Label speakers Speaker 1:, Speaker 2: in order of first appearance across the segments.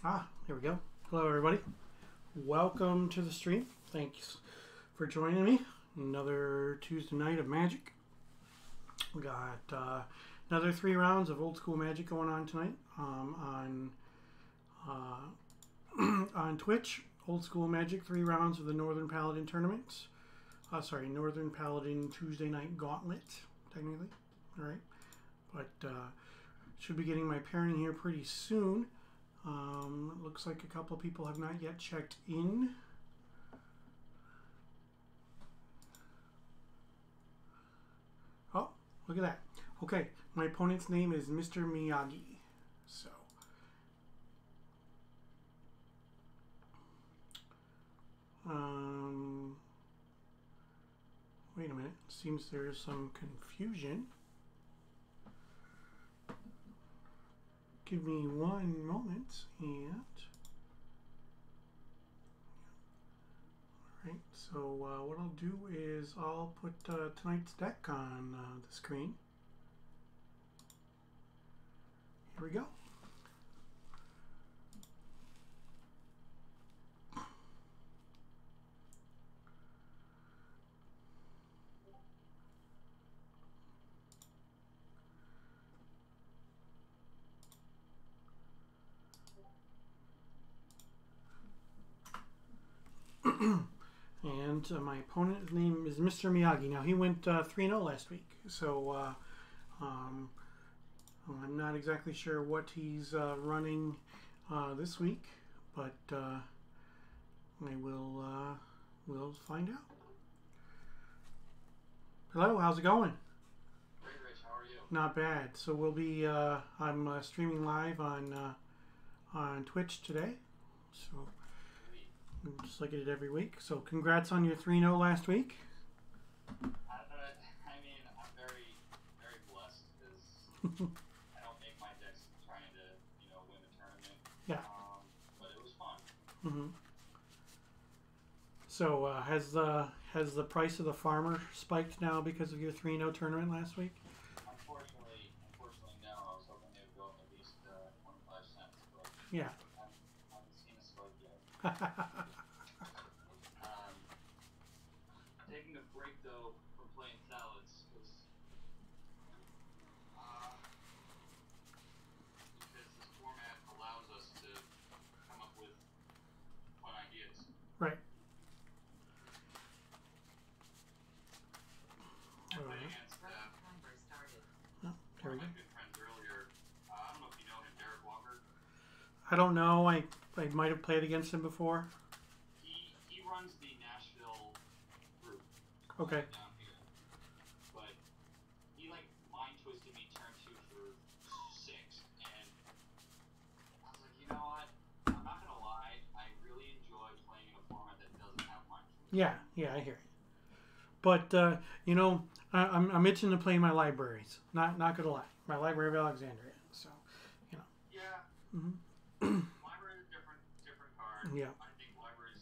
Speaker 1: Here we go. Hello, everybody. Welcome to the stream. Thanks for joining me. Another Tuesday night of Magic. We got another 3 rounds of old school Magic going on tonight on Twitch. Old school Magic, 3 rounds of the Northern Paladin tournament. Northern Paladin Tuesday night gauntlet, technically. All right, but should be getting my pairing here pretty soon. Looks like a couple of people have not yet checked in. Oh, look at that. Okay, my opponent's name is Mr. Miyagi. So, wait a minute. Seems there's some confusion. Give me one moment, and alright, so what I'll do is I'll put tonight's deck on the screen. Here we go. And my opponent's name is Mr. Miyagi. Now, he went 3-0 last week, so I'm not exactly sure what he's running this week, but we'll find out. Hello, how's it going?
Speaker 2: Great, Rich. How are you?
Speaker 1: Not bad. So we'll be I'm streaming live on Twitch today, so just like I did every week. So congrats on your 3-0 last week.
Speaker 2: I mean, I'm very, very blessed because I don't make my decks trying to, win the tournament.
Speaker 1: Yeah.
Speaker 2: But it was fun.
Speaker 1: Mm-hmm. So has the price of the farmer spiked now because of your 3-0 tournament last week?
Speaker 2: Unfortunately, no. I was hoping they would go up at least 25 cents, but
Speaker 1: yeah.
Speaker 2: I haven't seen a spike yet. Taking a break though from playing salads because this format allows us to come up with fun ideas.
Speaker 1: Right.
Speaker 2: I played against
Speaker 1: Oh, there
Speaker 2: one
Speaker 1: we
Speaker 2: of my
Speaker 1: go.
Speaker 2: good friends earlier. I don't know if you know him, Derek Walker.
Speaker 1: I don't know. I might have played against him before.
Speaker 2: He runs the Nashville group.
Speaker 1: Okay.
Speaker 2: Down here. But he mind twisted me turn 2 for 6, and I was like, you know what? I'm not gonna lie. I really enjoy playing in a format that doesn't have mind twisting.
Speaker 1: Yeah, I hear it. But I'm itching to play my libraries. Not gonna lie, my Library of Alexandria. So,
Speaker 2: Yeah.
Speaker 1: Mm-hmm.
Speaker 2: Library is different card.
Speaker 1: Yeah.
Speaker 2: I think libraries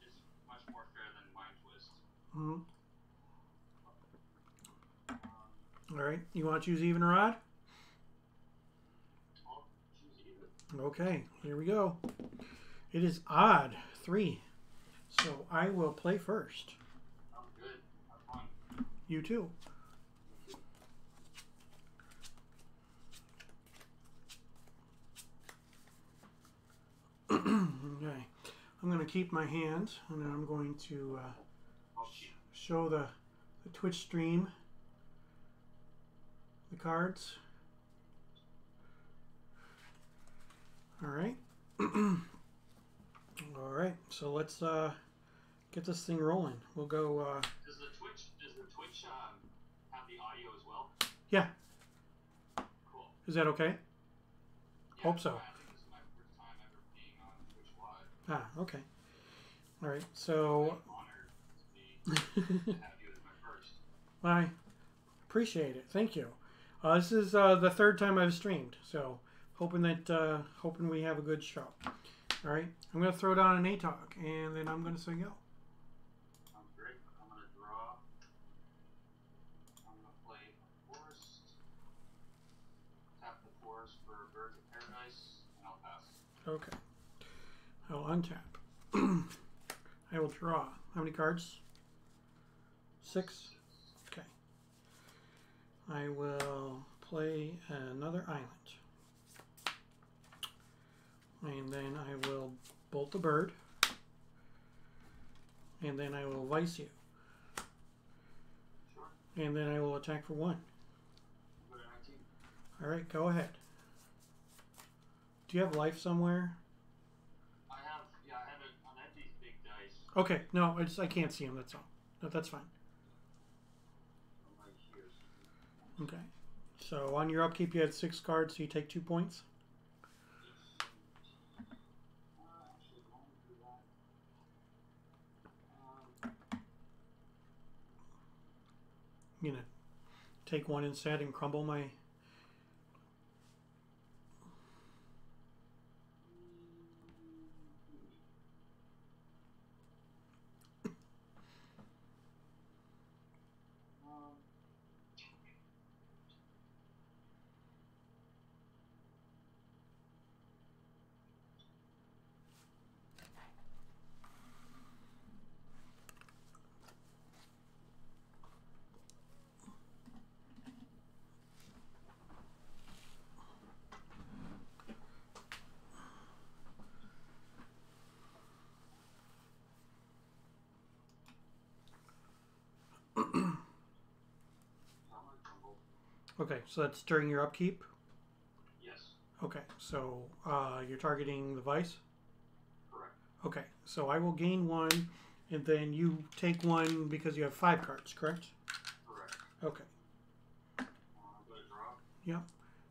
Speaker 2: is much more fair than mind twist.
Speaker 1: Mm-hmm. All right. You want to choose even or odd?
Speaker 2: I'll choose even.
Speaker 1: Okay. Here we go. It is odd 3. So I will play first.
Speaker 2: Oh, good. Have fun.
Speaker 1: You too. Okay. I'm going to keep my hands, and then I'm going to show the Twitch stream the cards. All right. All right. So let's get this thing rolling. We'll go.
Speaker 2: Does the Twitch have the audio as well?
Speaker 1: Yeah.
Speaker 2: Cool.
Speaker 1: Is that okay?
Speaker 2: Yeah,
Speaker 1: Hope so.
Speaker 2: I think this is my first time ever being on Twitch Live.
Speaker 1: Okay. All right. So.
Speaker 2: I'm honored to have you as my first.
Speaker 1: I appreciate it. Thank you. This is the 3rd time I've streamed, so hoping we have a good show. All right, I'm going to throw down an ATOG, and then I'm going to say go.
Speaker 2: Sounds great. I'm going to draw. I'm going to play a forest. Tap the forest for Birds of Paradise, and I'll
Speaker 1: Okay. I will untap. I will draw. How many cards? 6. Okay. I will play another island. And then I will bolt the bird. And then I will vice you.
Speaker 2: Sure.
Speaker 1: And then I will attack for 1.
Speaker 2: Go to 19.
Speaker 1: Alright, go ahead. Do you have life somewhere?
Speaker 2: I have it. I have these big dice.
Speaker 1: Okay, no, I can't see them, that's all. No, that's fine.
Speaker 2: I'm right here.
Speaker 1: Okay. So on your upkeep you had 6 cards, so you take 2 points.
Speaker 2: Actually, I won't do that.
Speaker 1: I'm gonna take 1 instead and crumble my... Okay, so that's during your upkeep?
Speaker 2: Yes.
Speaker 1: Okay, so you're targeting the vice?
Speaker 2: Correct.
Speaker 1: Okay, so I will gain 1, and then you take 1 because you have 5 cards, correct?
Speaker 2: Correct.
Speaker 1: Okay.
Speaker 2: Go to draw.
Speaker 1: Yep.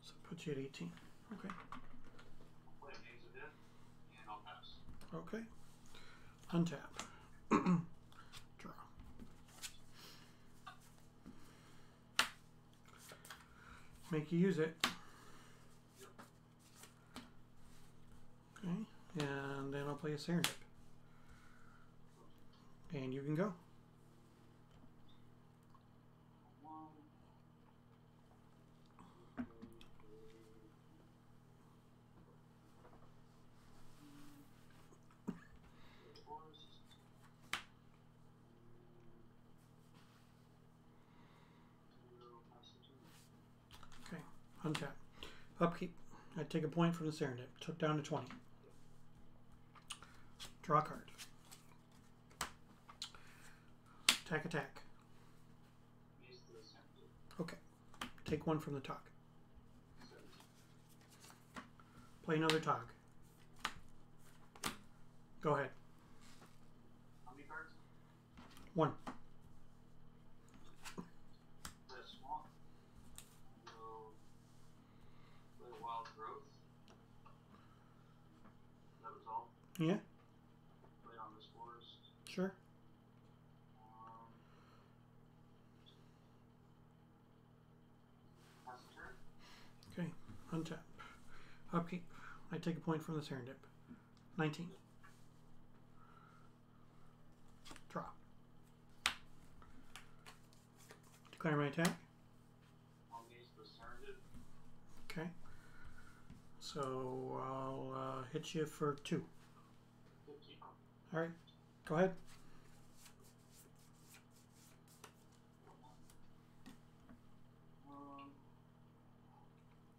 Speaker 1: So it puts you at 18. Okay.
Speaker 2: I'll play a Maze of Ith, and I'll pass.
Speaker 1: Okay. Untap. Draw. Make you use it.
Speaker 2: Yep.
Speaker 1: Okay. And then I'll play a Serendip. And you can go.
Speaker 2: 1, 2, 3,
Speaker 1: Untap. Upkeep. I take a point from the Serendip. Took down to 20. Draw a card. Attack, attack.
Speaker 2: Maze to the center.
Speaker 1: Okay. Take 1 from the Tog.
Speaker 2: 17.
Speaker 1: Play another Tog. Go ahead.
Speaker 2: How many cards?
Speaker 1: 1.
Speaker 2: Play a swamp. We'll play a wild growth. That was all.
Speaker 1: Yeah?
Speaker 2: Play on this forest.
Speaker 1: Sure.
Speaker 2: Pass the turn.
Speaker 1: Okay. Untap. Upkeep. I take a point from the Serendip. 19. Draw. Declare my attack.
Speaker 2: I'll maze the Serendip.
Speaker 1: Okay. So I'll hit you for 2.
Speaker 2: 15.
Speaker 1: Alright. Go ahead.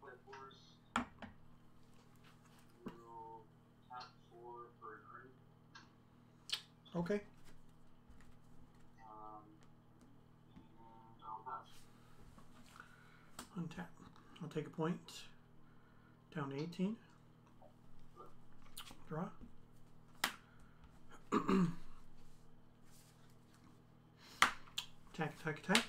Speaker 2: Play forest. We'll tap 4 for an earn.
Speaker 1: Okay.
Speaker 2: And I'll pass.
Speaker 1: Untap. I'll take a point. Down to 18. Draw. Attack, attack, attack.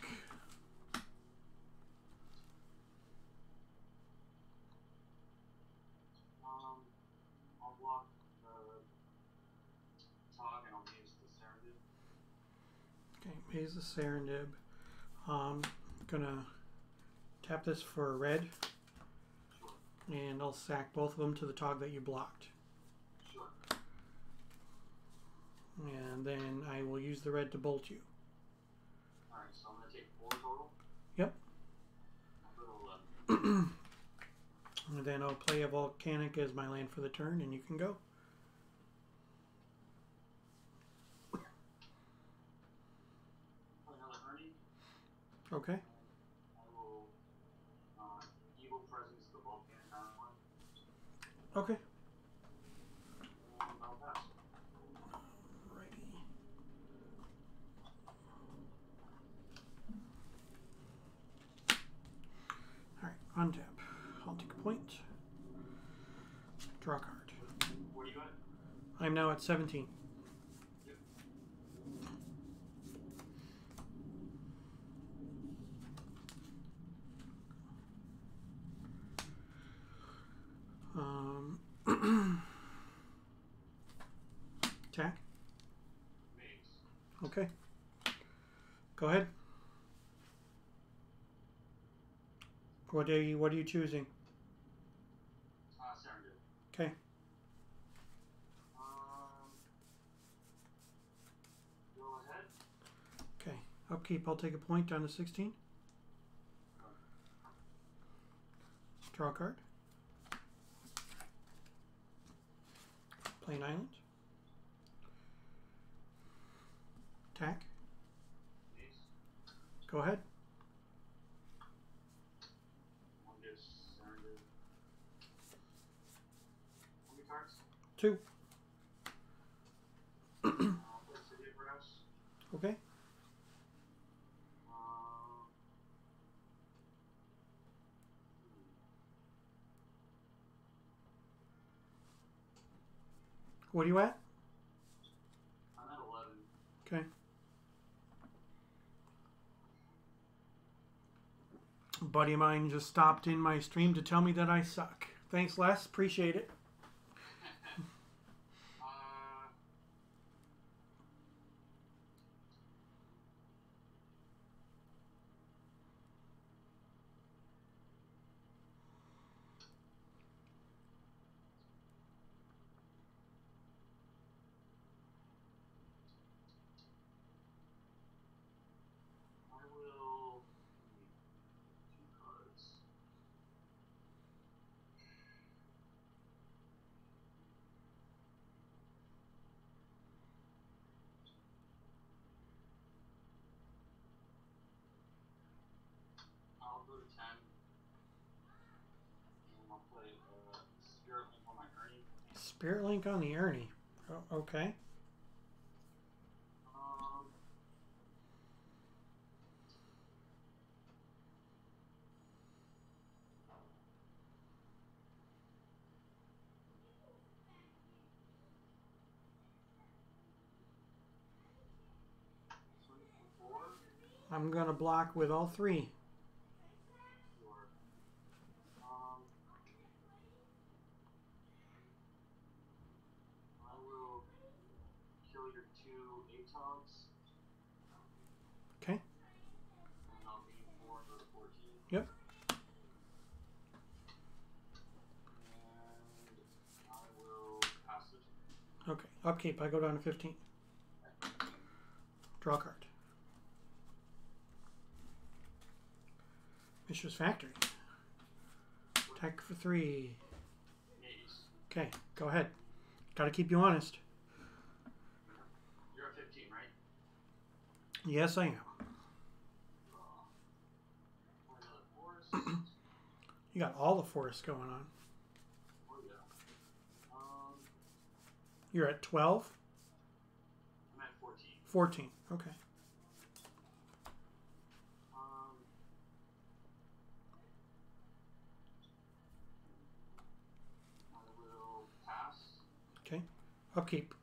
Speaker 2: I'll block the Tog and I'll maze the Serendip.
Speaker 1: Okay, Maze the Serendib. Gonna tap this for red,
Speaker 2: Sure.
Speaker 1: and I'll sack both of them to the Tog that you blocked.
Speaker 2: Sure.
Speaker 1: And then I will use the red to bolt you.
Speaker 2: Alright, so I'm going to take 4 total.
Speaker 1: Yep.
Speaker 2: I'll go to 11.
Speaker 1: And then I'll play a volcanic as my land for the turn, and you can go.
Speaker 2: Another Ernie.
Speaker 1: Okay.
Speaker 2: I will evil presence the volcanic on one.
Speaker 1: Okay.
Speaker 2: And I'll pass.
Speaker 1: Righty. All right. Untap. I'll take a point. Draw a card.
Speaker 2: Where are you at?
Speaker 1: I'm now at 17.
Speaker 2: Yep.
Speaker 1: Attack.
Speaker 2: Maze.
Speaker 1: Okay. Go ahead. What are you choosing?
Speaker 2: Serenade.
Speaker 1: Okay.
Speaker 2: Go ahead.
Speaker 1: Okay. Upkeep. I'll take a point down to 16. Draw a card. Play an island. Attack.
Speaker 2: Maze.
Speaker 1: Go ahead.
Speaker 2: One gets Serenade. How many cards?
Speaker 1: 2.
Speaker 2: I'll play City of Brass.
Speaker 1: Okay. What are you at?
Speaker 2: I'm at 11.
Speaker 1: Okay. A buddy of mine just stopped in my stream to tell me that I suck. Thanks, Les. Appreciate it.
Speaker 2: I will. Two cards. I'll go to 10. And I'll play Spirit Link on my Ernie.
Speaker 1: Spirit Link on the Ernie. Oh, okay.
Speaker 2: Swing for 4.
Speaker 1: I'm going to block with all 3.
Speaker 2: Sure. I will kill your 2 Atogs.
Speaker 1: Okay.
Speaker 2: And I'll gain 4 and go to 14.
Speaker 1: Yep.
Speaker 2: And I will pass it.
Speaker 1: Okay. Upkeep. I go down to 15. Draw a card. Mishra's Factory. Attack for 3.
Speaker 2: Maze.
Speaker 1: Okay. Go ahead. Gotta keep you honest.
Speaker 2: You're at 15, right?
Speaker 1: Yes, I am.
Speaker 2: Another forest.
Speaker 1: You got all the forests going on.
Speaker 2: Oh yeah.
Speaker 1: You're at 12?
Speaker 2: I'm at 14.
Speaker 1: 14. Okay.
Speaker 2: I will pass.
Speaker 1: Okay. Upkeep.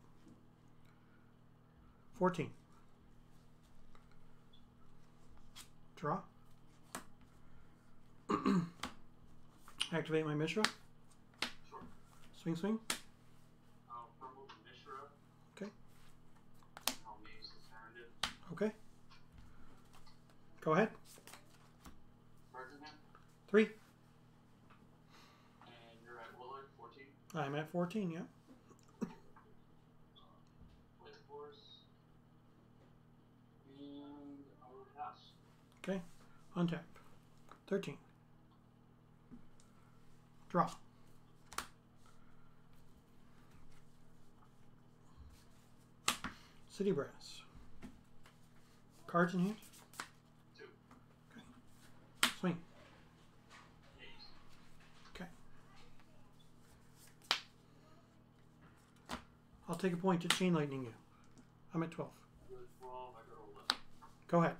Speaker 1: 14. Draw. Activate my Mishra.
Speaker 2: Sure.
Speaker 1: Swing, swing.
Speaker 2: I'll crumble the Mishra.
Speaker 1: Okay.
Speaker 2: I'll maze the Sarandon.
Speaker 1: Okay. Go ahead.
Speaker 2: Cards in hand.
Speaker 1: 3.
Speaker 2: And you're at Willard, 14.
Speaker 1: I'm at 14, yeah.
Speaker 2: Play the force. And I will pass.
Speaker 1: Okay. Untap. 13. Draw. City Brass. Cards in hand?
Speaker 2: 2.
Speaker 1: Okay. Swing.
Speaker 2: Ace.
Speaker 1: Okay. I'll take a point to chain lightning you. I'm at 12.
Speaker 2: I go to 12, I go to 11.
Speaker 1: Go ahead.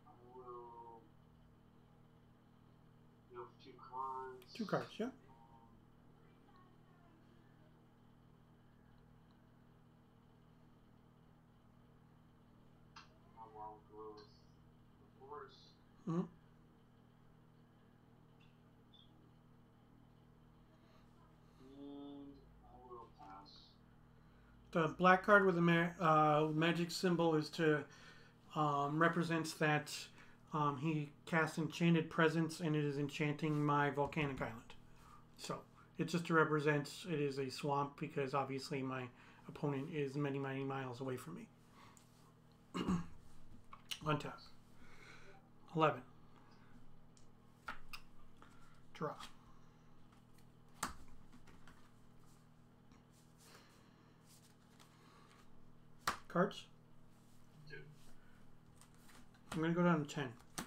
Speaker 2: I will go for 2 cards.
Speaker 1: 2 cards, yeah.
Speaker 2: Wild growth. Of course.
Speaker 1: Mm-hmm.
Speaker 2: And I will pass.
Speaker 1: The black card with the magic symbol is to represents that he casts Enchanted Presence and it is enchanting my volcanic island. So it just represents it is a swamp because obviously my opponent is many, many miles away from me. Untap. 11. Draw. Cards?
Speaker 2: 2.
Speaker 1: I'm going to go down to 10. I'm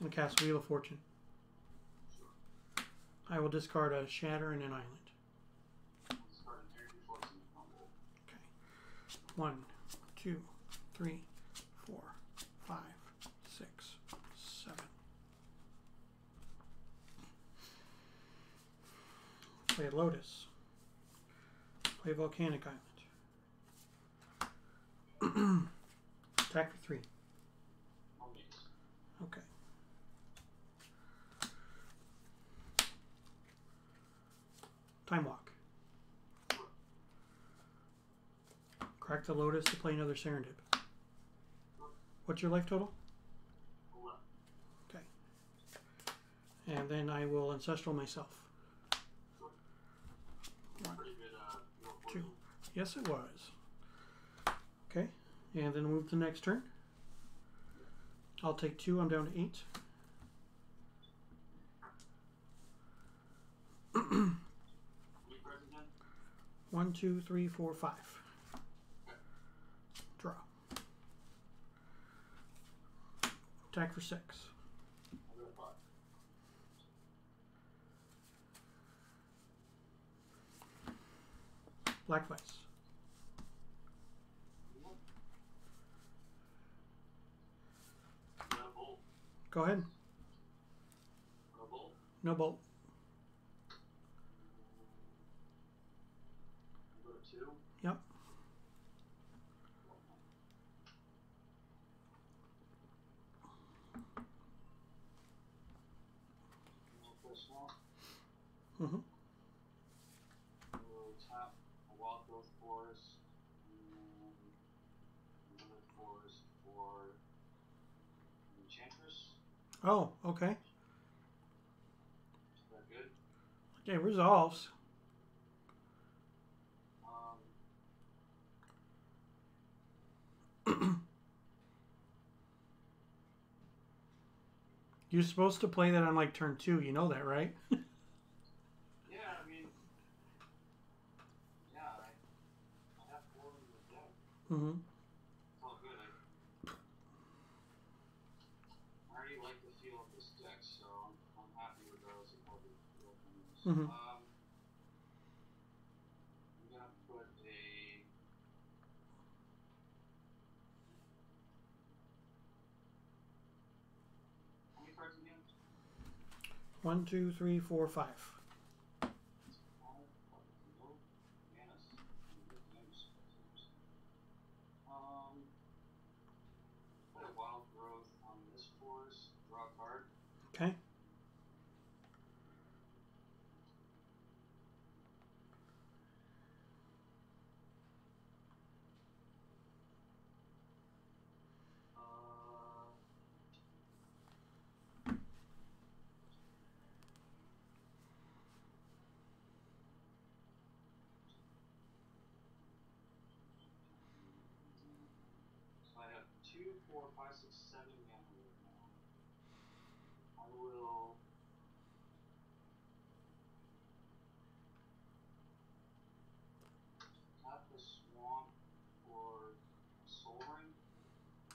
Speaker 1: going to cast Wheel of Fortune.
Speaker 2: Sure.
Speaker 1: I will discard a Shatter and an Island.
Speaker 2: Discard an energy force and crumble.
Speaker 1: Okay. 1, 2, 3, 4, 5, 6, 7. Play a Lotus. Play a Volcanic Island. Attack for 3.
Speaker 2: I'll miss.
Speaker 1: Okay. Time Walk. Crack the Lotus to play another Serendip. What's your life total?
Speaker 2: 11.
Speaker 1: Okay. And then I will Ancestral myself. One,
Speaker 2: Pretty good, Wheel of
Speaker 1: 2.
Speaker 2: Fortune.
Speaker 1: Yes, it was. Okay. And then move to the next turn. I'll take 2. I'm down to 8.
Speaker 2: How many cards again?
Speaker 1: 1, 2, 3, 4, 5. Draw. Attack for 6.
Speaker 2: I'll go to 5.
Speaker 1: Black Vice.
Speaker 2: Got a bolt.
Speaker 1: Go ahead.
Speaker 2: Got a bolt.
Speaker 1: No bolt.
Speaker 2: I'll go to 2.
Speaker 1: Yep.
Speaker 2: I'll play swamp.
Speaker 1: Mm-hmm.
Speaker 2: We'll tap a wild growth forest and another forest for Enchantress.
Speaker 1: Oh, okay.
Speaker 2: Is that good?
Speaker 1: Okay, resolves. You're supposed to play that on like turn 2. You know that, right?
Speaker 2: Yeah, I mean, yeah, I have 4 in the deck.
Speaker 1: Mm-hmm.
Speaker 2: It's all good. I already like the feel of this deck, so I'm happy with those.
Speaker 1: Mm-hmm.
Speaker 2: I'm gonna put a. How many cards again?
Speaker 1: 1, 2, 3, 4, 5.
Speaker 2: Put a wild growth on this force. Draw a card.
Speaker 1: Okay.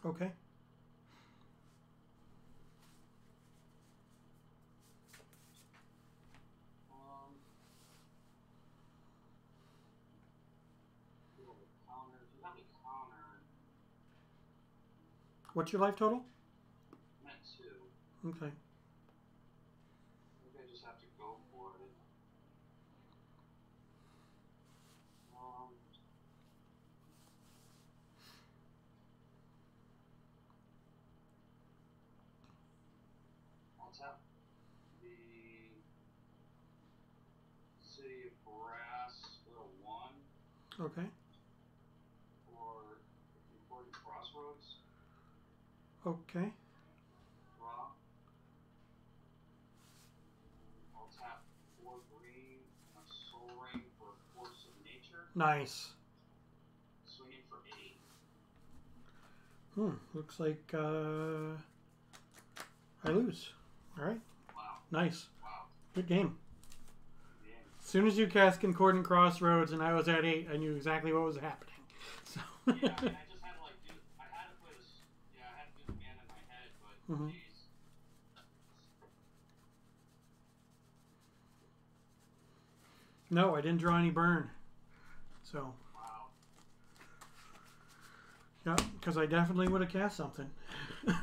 Speaker 1: Okay.
Speaker 2: Counter. If you have a counter,
Speaker 1: What's your life total?
Speaker 2: I'm at 2.
Speaker 1: Okay.
Speaker 2: Maybe I just have to go for it. I'll tap the City of Brass for a 1.
Speaker 1: Okay.
Speaker 2: Or Important Crossroads.
Speaker 1: Okay.
Speaker 2: Draw. I'll tap 4 green and a Soul Ring for Force of Nature.
Speaker 1: Nice.
Speaker 2: Swinging for 8.
Speaker 1: Looks like I lose. All right.
Speaker 2: Wow.
Speaker 1: Nice.
Speaker 2: Wow.
Speaker 1: Good game.
Speaker 2: Yeah.
Speaker 1: As soon as you cast Concordant Crossroads and I was at 8, I knew exactly what was happening. So.
Speaker 2: Yeah, I mean, I just had to like do. I had to play this. Yeah, I had to do the man in my head, but
Speaker 1: Mhm.
Speaker 2: geez.
Speaker 1: No, I didn't draw any burn. So.
Speaker 2: Wow.
Speaker 1: Yeah, because I definitely would have cast something. All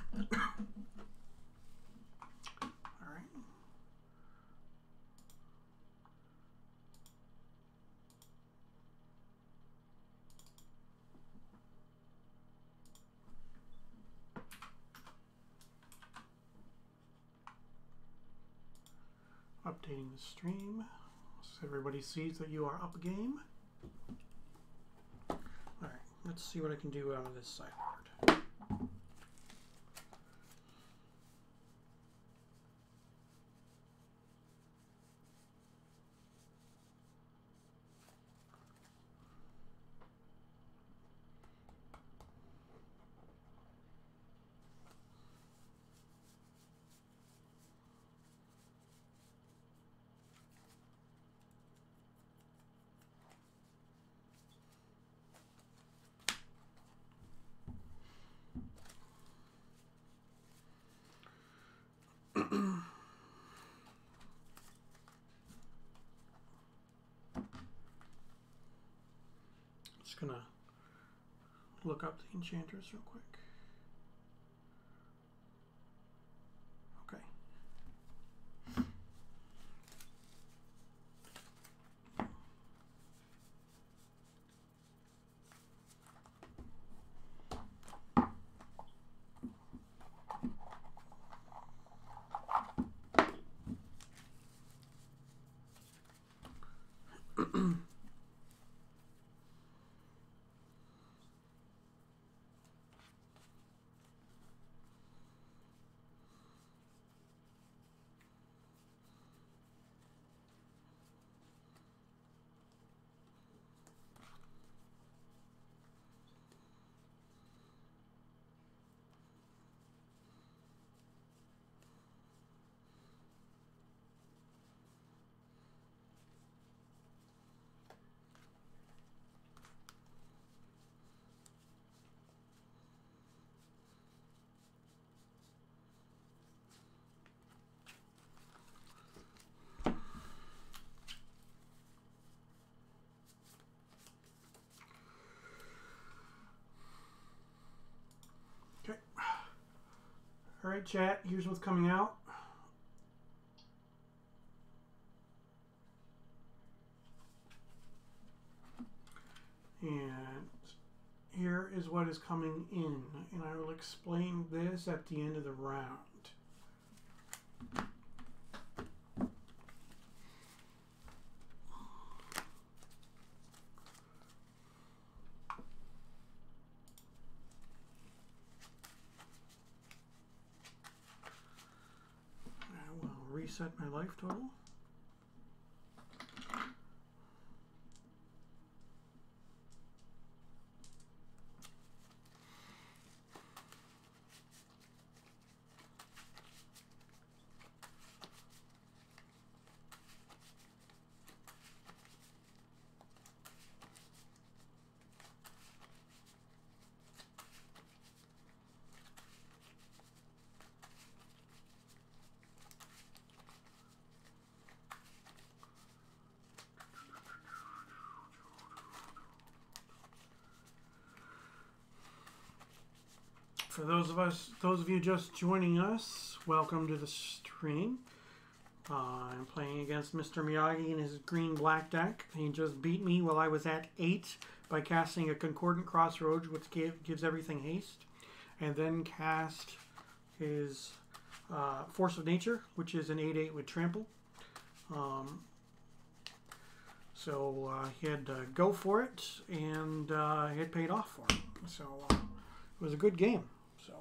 Speaker 1: right. Updating the stream so everybody sees that you are up a game. All right, let's see what I can do out of this side board. Just gonna look up the enchanters real quick. Okay. Okay. All right, chat. Here's what's coming out. And here is what is coming in, and I will explain this at the end of the round. I will reset my life total. For those of you just joining us, welcome to the stream. I'm playing against Mr. Miyagi in his green-black deck. He just beat me while I was at 8 by casting a Concordant Crossroads, which gives everything haste, and then cast his Force of Nature, which is an 8/8 with trample. So he had to go for it, and it paid off for him. So it was a good game. So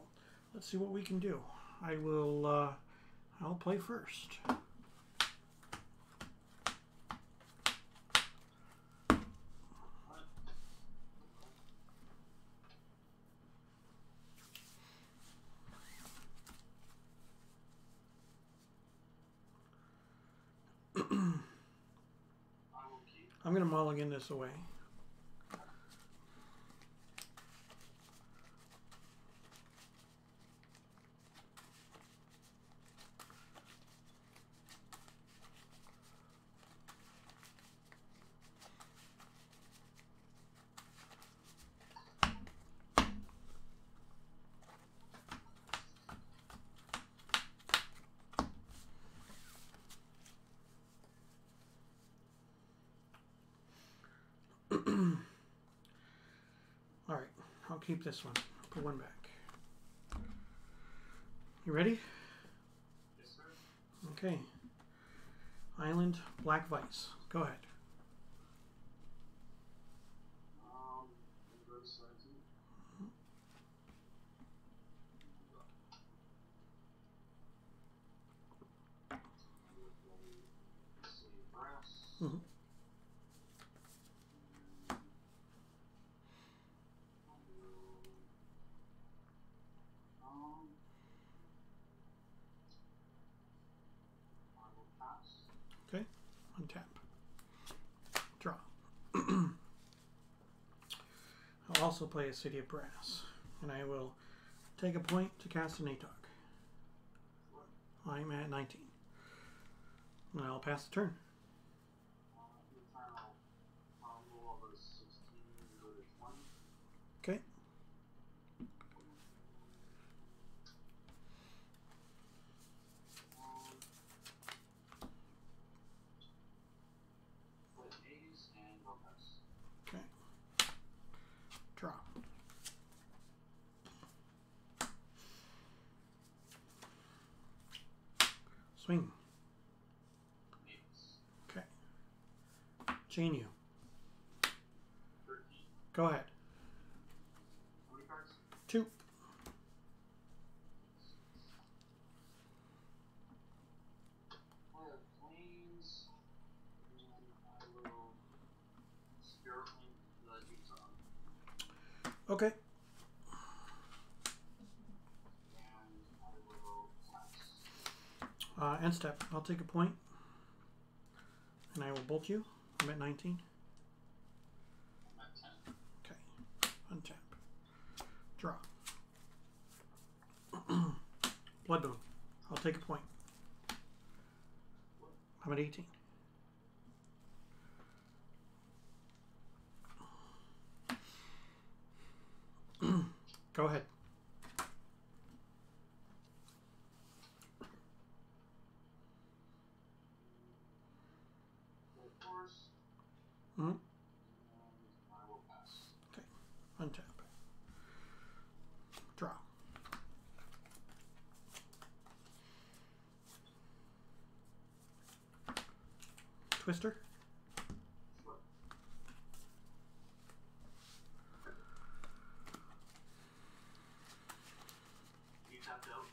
Speaker 1: let's see what we can do. I'll play first. I'm going to mulligan this away. All right, I'll keep this one. Put one back. You ready?
Speaker 2: Yes, sir.
Speaker 1: Okay. Island, Black Vice. Go ahead.
Speaker 2: Go to 17. City of Brass.
Speaker 1: Mm-hmm. Okay, untap. Draw. I'll also play a City of Brass, and I will take a point to cast an ATOG. I'm at 19. And I'll pass the turn. Okay. Okay. Draw. Swing. Okay. Chain you.
Speaker 2: 13.
Speaker 1: Go ahead.
Speaker 2: How many cards?
Speaker 1: 2.
Speaker 2: I have planes, and I will Spirit Link the Utah.
Speaker 1: Okay.
Speaker 2: And I will pass.
Speaker 1: End step. I'll take a point, and I will bolt you. I'm at 19.
Speaker 2: I'm at 10.
Speaker 1: Okay. Untap. Draw. Bloodbone. I'll take a point. I'm at 18. Go ahead.
Speaker 2: Full force.
Speaker 1: Mm-hmm.
Speaker 2: And I will pass.
Speaker 1: Okay. Untap. Draw. Twister.
Speaker 2: Sure. You tapped out.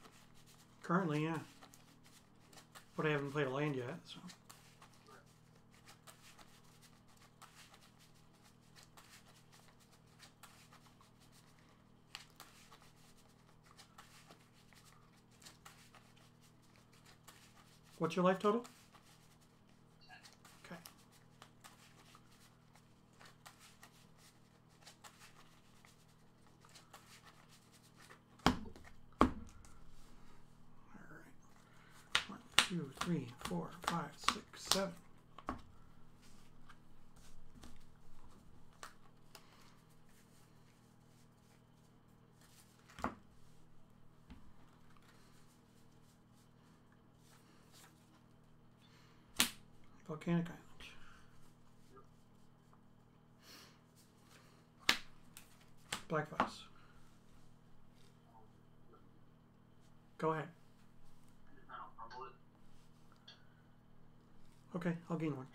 Speaker 1: Currently, yeah. But I haven't played a land yet, so. What's your life total?
Speaker 2: 10.
Speaker 1: Okay. All right. 1, 2, 3, 4, 5, 6, 7. Volcanic Island. Black Vice. Go ahead. Okay, I'll gain one.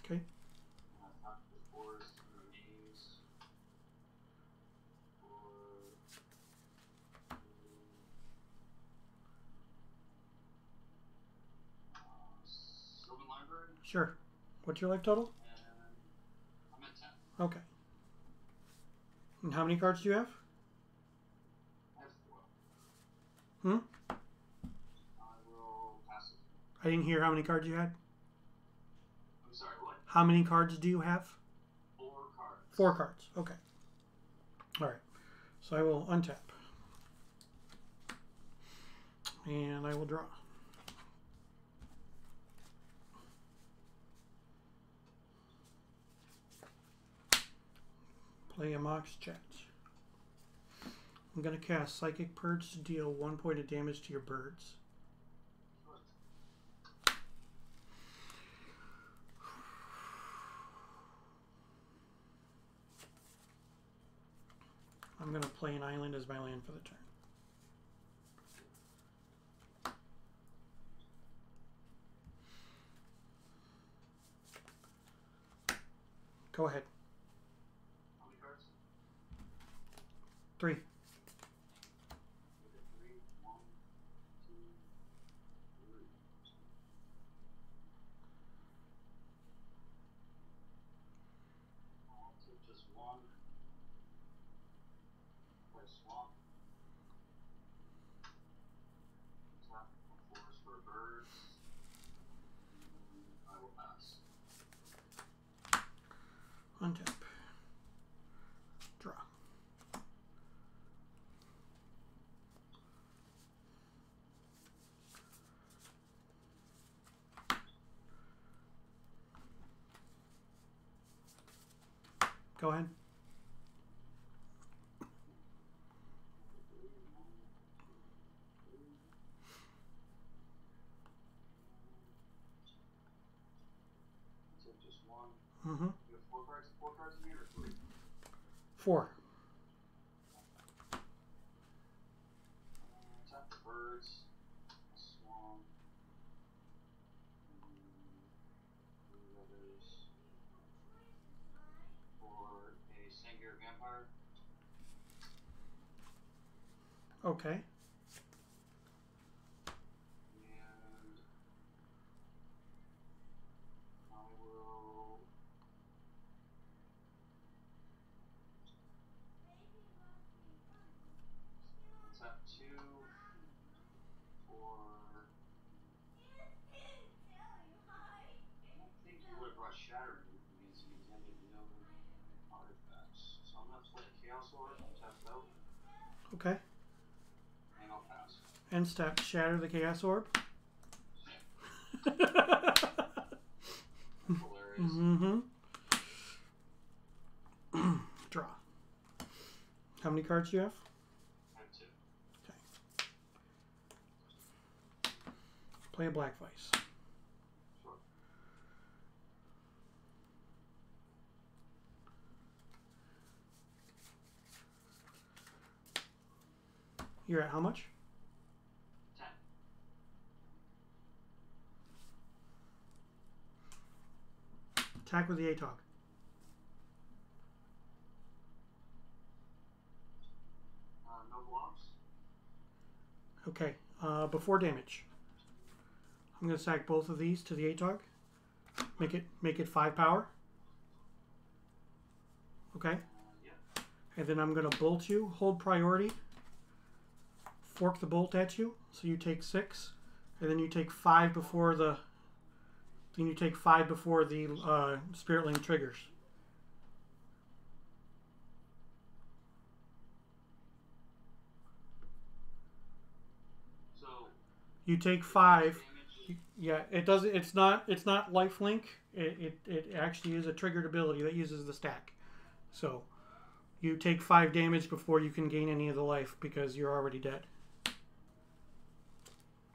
Speaker 1: Okay. Sure. What's your life total?
Speaker 2: I'm at 10.
Speaker 1: Okay. And how many cards do you have?
Speaker 2: I have 4.
Speaker 1: Hmm?
Speaker 2: I will pass it.
Speaker 1: I didn't hear how many cards you had.
Speaker 2: I'm sorry, what?
Speaker 1: How many cards do you have?
Speaker 2: 4 cards.
Speaker 1: 4 cards. Okay. All right. So I will untap. And I will draw. Play a Mox Chat. I'm going to cast Psychic Purge to deal 1 point of damage to your birds. I'm going to play an island as my land for the turn. Go ahead.
Speaker 2: How many cards?
Speaker 1: 3.
Speaker 2: 3. 1, 2, 3. I'll take just 1. Play swamp. Tap a forest for birds. I will pass.
Speaker 1: Untap. Draw. Go ahead.
Speaker 2: Take just 1.
Speaker 1: Mm-hmm.
Speaker 2: You have 4 cards? 4 cards in here or 3?
Speaker 1: 4.
Speaker 2: Tap the birds. Swamp. The others. For a Sengir vampire.
Speaker 1: Okay.
Speaker 2: And I will tap 2 for. I don't think you would have brought Shattering with me as you intended no artifacts. So I'm gonna play Chaos Orb, tap it out,
Speaker 1: Okay.
Speaker 2: and I'll pass.
Speaker 1: End step. Shatter the Chaos Orb.
Speaker 2: Hilarious.
Speaker 1: Mm-hmm. Draw. How many cards do you have?
Speaker 2: I have 2.
Speaker 1: Okay. Play a Black Vice.
Speaker 2: Sure.
Speaker 1: You're at how much?
Speaker 2: 10.
Speaker 1: Attack with the ATOG.
Speaker 2: No blocks.
Speaker 1: Okay. Before damage, I'm going to sack both of these to the ATOG. Make it 5 power. Okay.
Speaker 2: Yeah.
Speaker 1: And then I'm going to bolt you. Hold priority. Fork the bolt at you, so you take 6, and then you take 5 before the. Then you take 5 before the Spirit Link triggers.
Speaker 2: So
Speaker 1: You take 5.
Speaker 2: damage
Speaker 1: Yeah, it does. It's not. It's not lifelink. It actually is a triggered ability that uses the stack. So you take 5 damage before you can gain any of the life because you're already dead.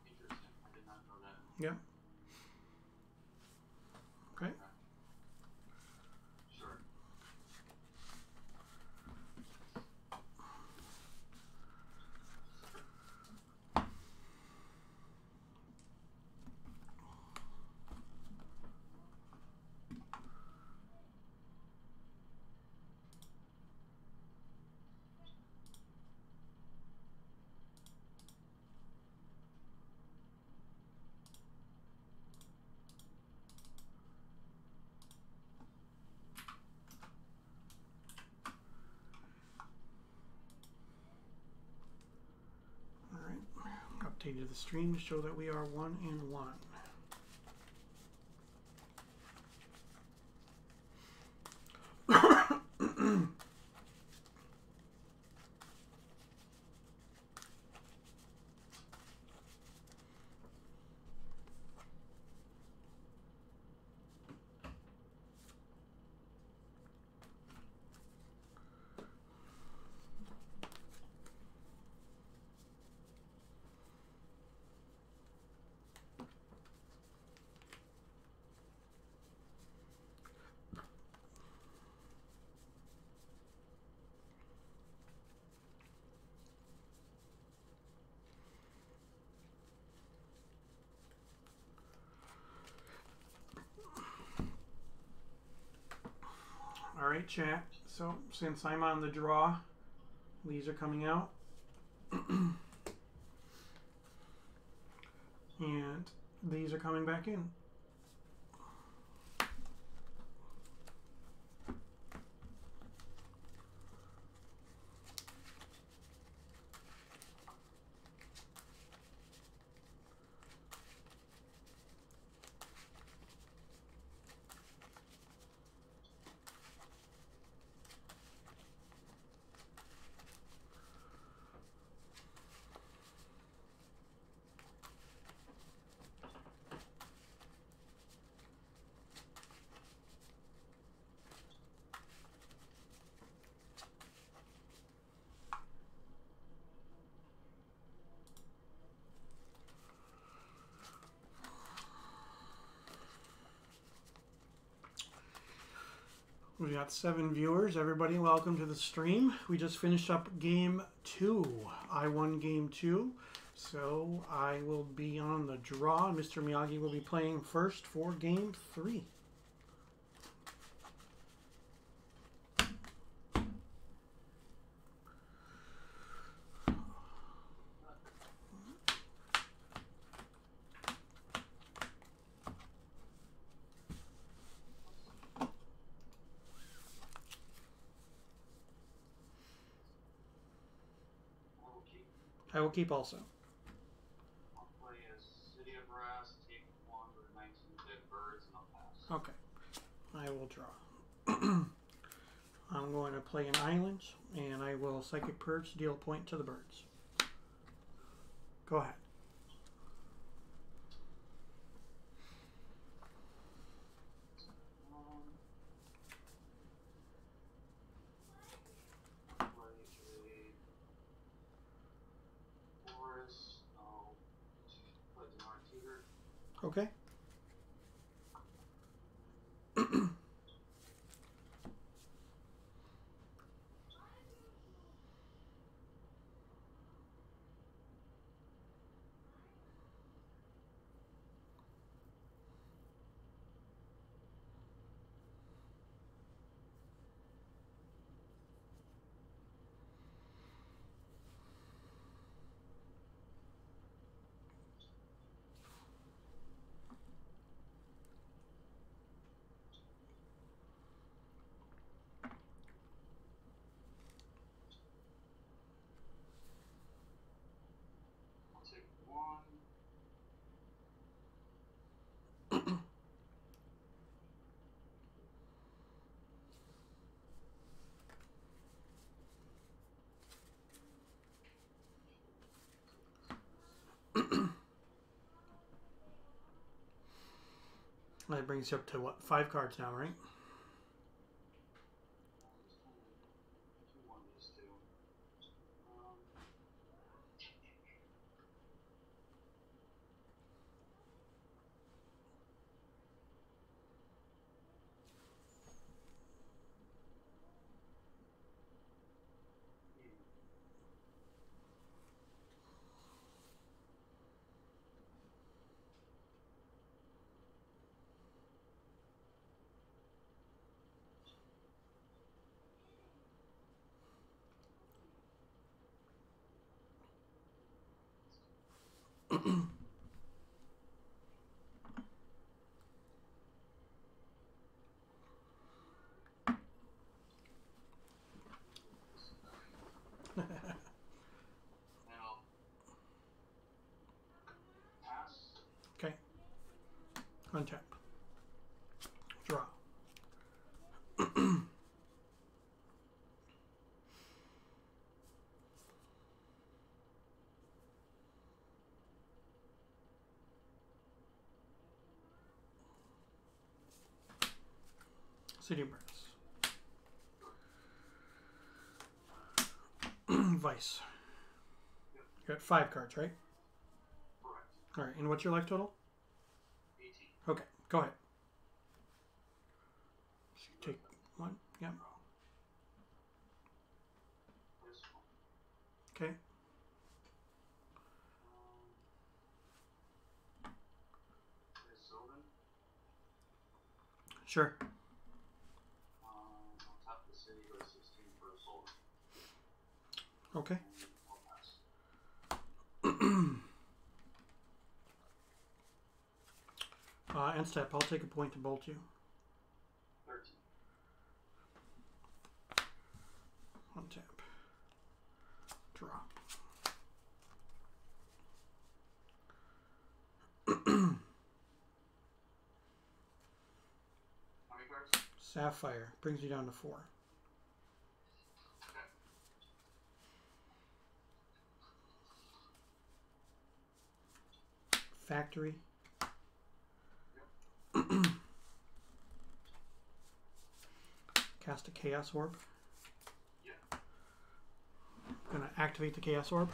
Speaker 2: Interesting. I did not know that.
Speaker 1: Yeah. Okay.
Speaker 2: Sure.
Speaker 1: All right. Updated the stream to show that we are 1 and 1. All right, chat. So since I'm on the draw, these are coming out. And these are coming back in. We got 7 viewers. Everybody, welcome to the stream. We just finished up game 2. I won game 2, so I will be on the draw. Mr. Miyagi will be playing first for game 3. I will keep also.
Speaker 2: I'll play as City of Brass, take 1 with 19 dead birds, and I'll pass.
Speaker 1: Okay. I will draw. I'm going to play an island, and I will Psychic Purge to deal a point to the birds. Go ahead. Okay. That brings you up to what? 5 cards now, right? Okay. Untap. Draw. City Brass. Vice. You're at 5 cards, right?
Speaker 2: Correct.
Speaker 1: Alright, and what's your life total?
Speaker 2: 18.
Speaker 1: Okay, go ahead. So you take 1. Yep.
Speaker 2: This one.
Speaker 1: Okay.
Speaker 2: This Sylvan.
Speaker 1: Sure.
Speaker 2: On top of the city, go to 16 for a Sylvan.
Speaker 1: Okay.
Speaker 2: I'll pass.
Speaker 1: End step. I'll take a point to bolt you.
Speaker 2: 13.
Speaker 1: Untap. Draw.
Speaker 2: How many cards?
Speaker 1: Sapphire brings you down to 4.
Speaker 2: Okay.
Speaker 1: Factory. Cast a Chaos Orb.
Speaker 2: Yeah.
Speaker 1: Gonna activate the Chaos Orb.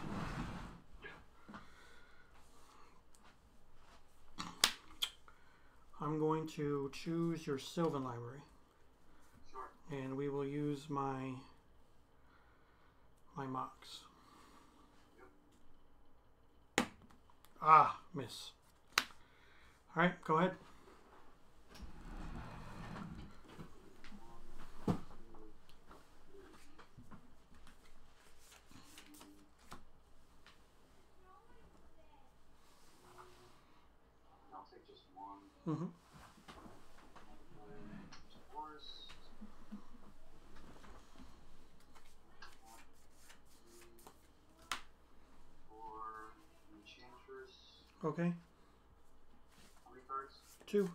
Speaker 2: Yeah.
Speaker 1: I'm going to choose your Sylvan Library,
Speaker 2: Sure.
Speaker 1: and we will use my Mox.
Speaker 2: Yep.
Speaker 1: Ah, miss. All right, go ahead.
Speaker 2: I'll take just one.
Speaker 1: Mm-hmm.
Speaker 2: Forest. For Enchantress.
Speaker 1: Okay.
Speaker 2: How many cards?
Speaker 1: 2.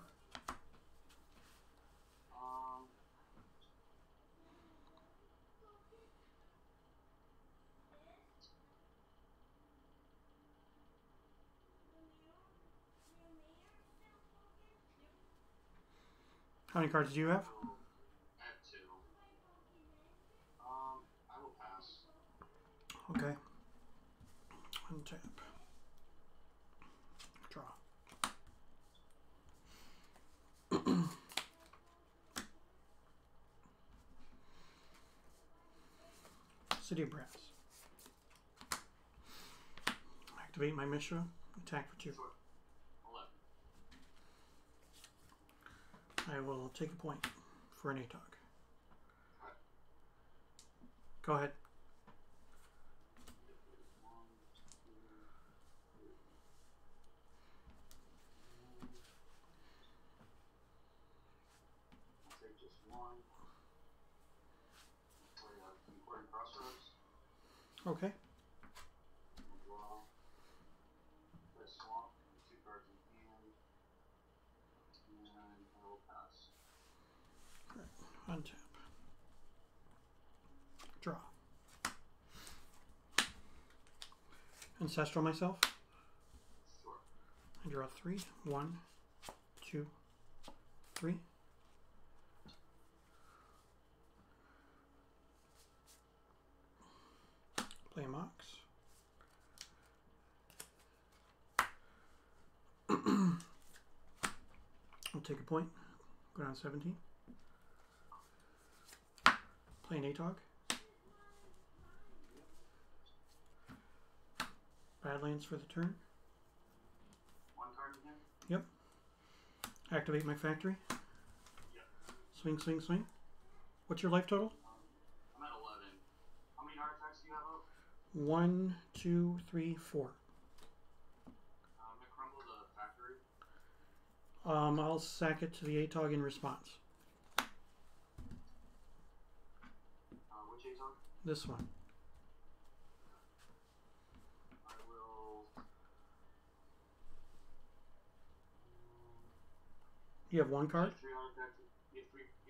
Speaker 1: How many cards do you have?
Speaker 2: I have 2. I will pass.
Speaker 1: Okay. Untap. Draw. City of Brass. Activate my Mishra. Attack for 2.
Speaker 2: Sure. 11.
Speaker 1: I will take a point for an ATOG.
Speaker 2: Right.
Speaker 1: Go ahead.
Speaker 2: 1, 2, 3. I'll take just one. We have Concordant Crossroads.
Speaker 1: Okay.
Speaker 2: We'll draw. Play a swamp. 2 cards in hand. And I will pass.
Speaker 1: Untap. Draw. Ancestral myself.
Speaker 2: Sure.
Speaker 1: I draw 3. 1, 2, 3. Play Mox. I'll take a point. Go down 17. Play an ATOG. Badlands for the turn.
Speaker 2: 1 card again?
Speaker 1: Yep. Activate my factory.
Speaker 2: Yep.
Speaker 1: Swing, swing, swing. What's your life total?
Speaker 2: I'm at 11. How many artifacts do you have out?
Speaker 1: 1, 2, 3, 4.
Speaker 2: I'm going to crumble the factory.
Speaker 1: I'll sack it to the ATOG in response.
Speaker 2: Which ATOG?
Speaker 1: This one.
Speaker 2: I will.
Speaker 1: You have 1 card?
Speaker 2: 3 artifacts. You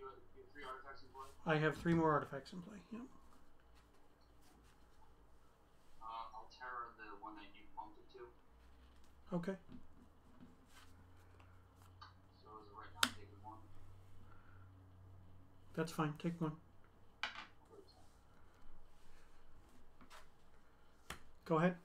Speaker 2: have 3 artifacts in play?
Speaker 1: I have 3 more artifacts in play. Yep.
Speaker 2: I'll terror the one that you bumped it to.
Speaker 1: Okay.
Speaker 2: So as of right now, I'm taking 1.
Speaker 1: That's fine. Take 1. Go ahead.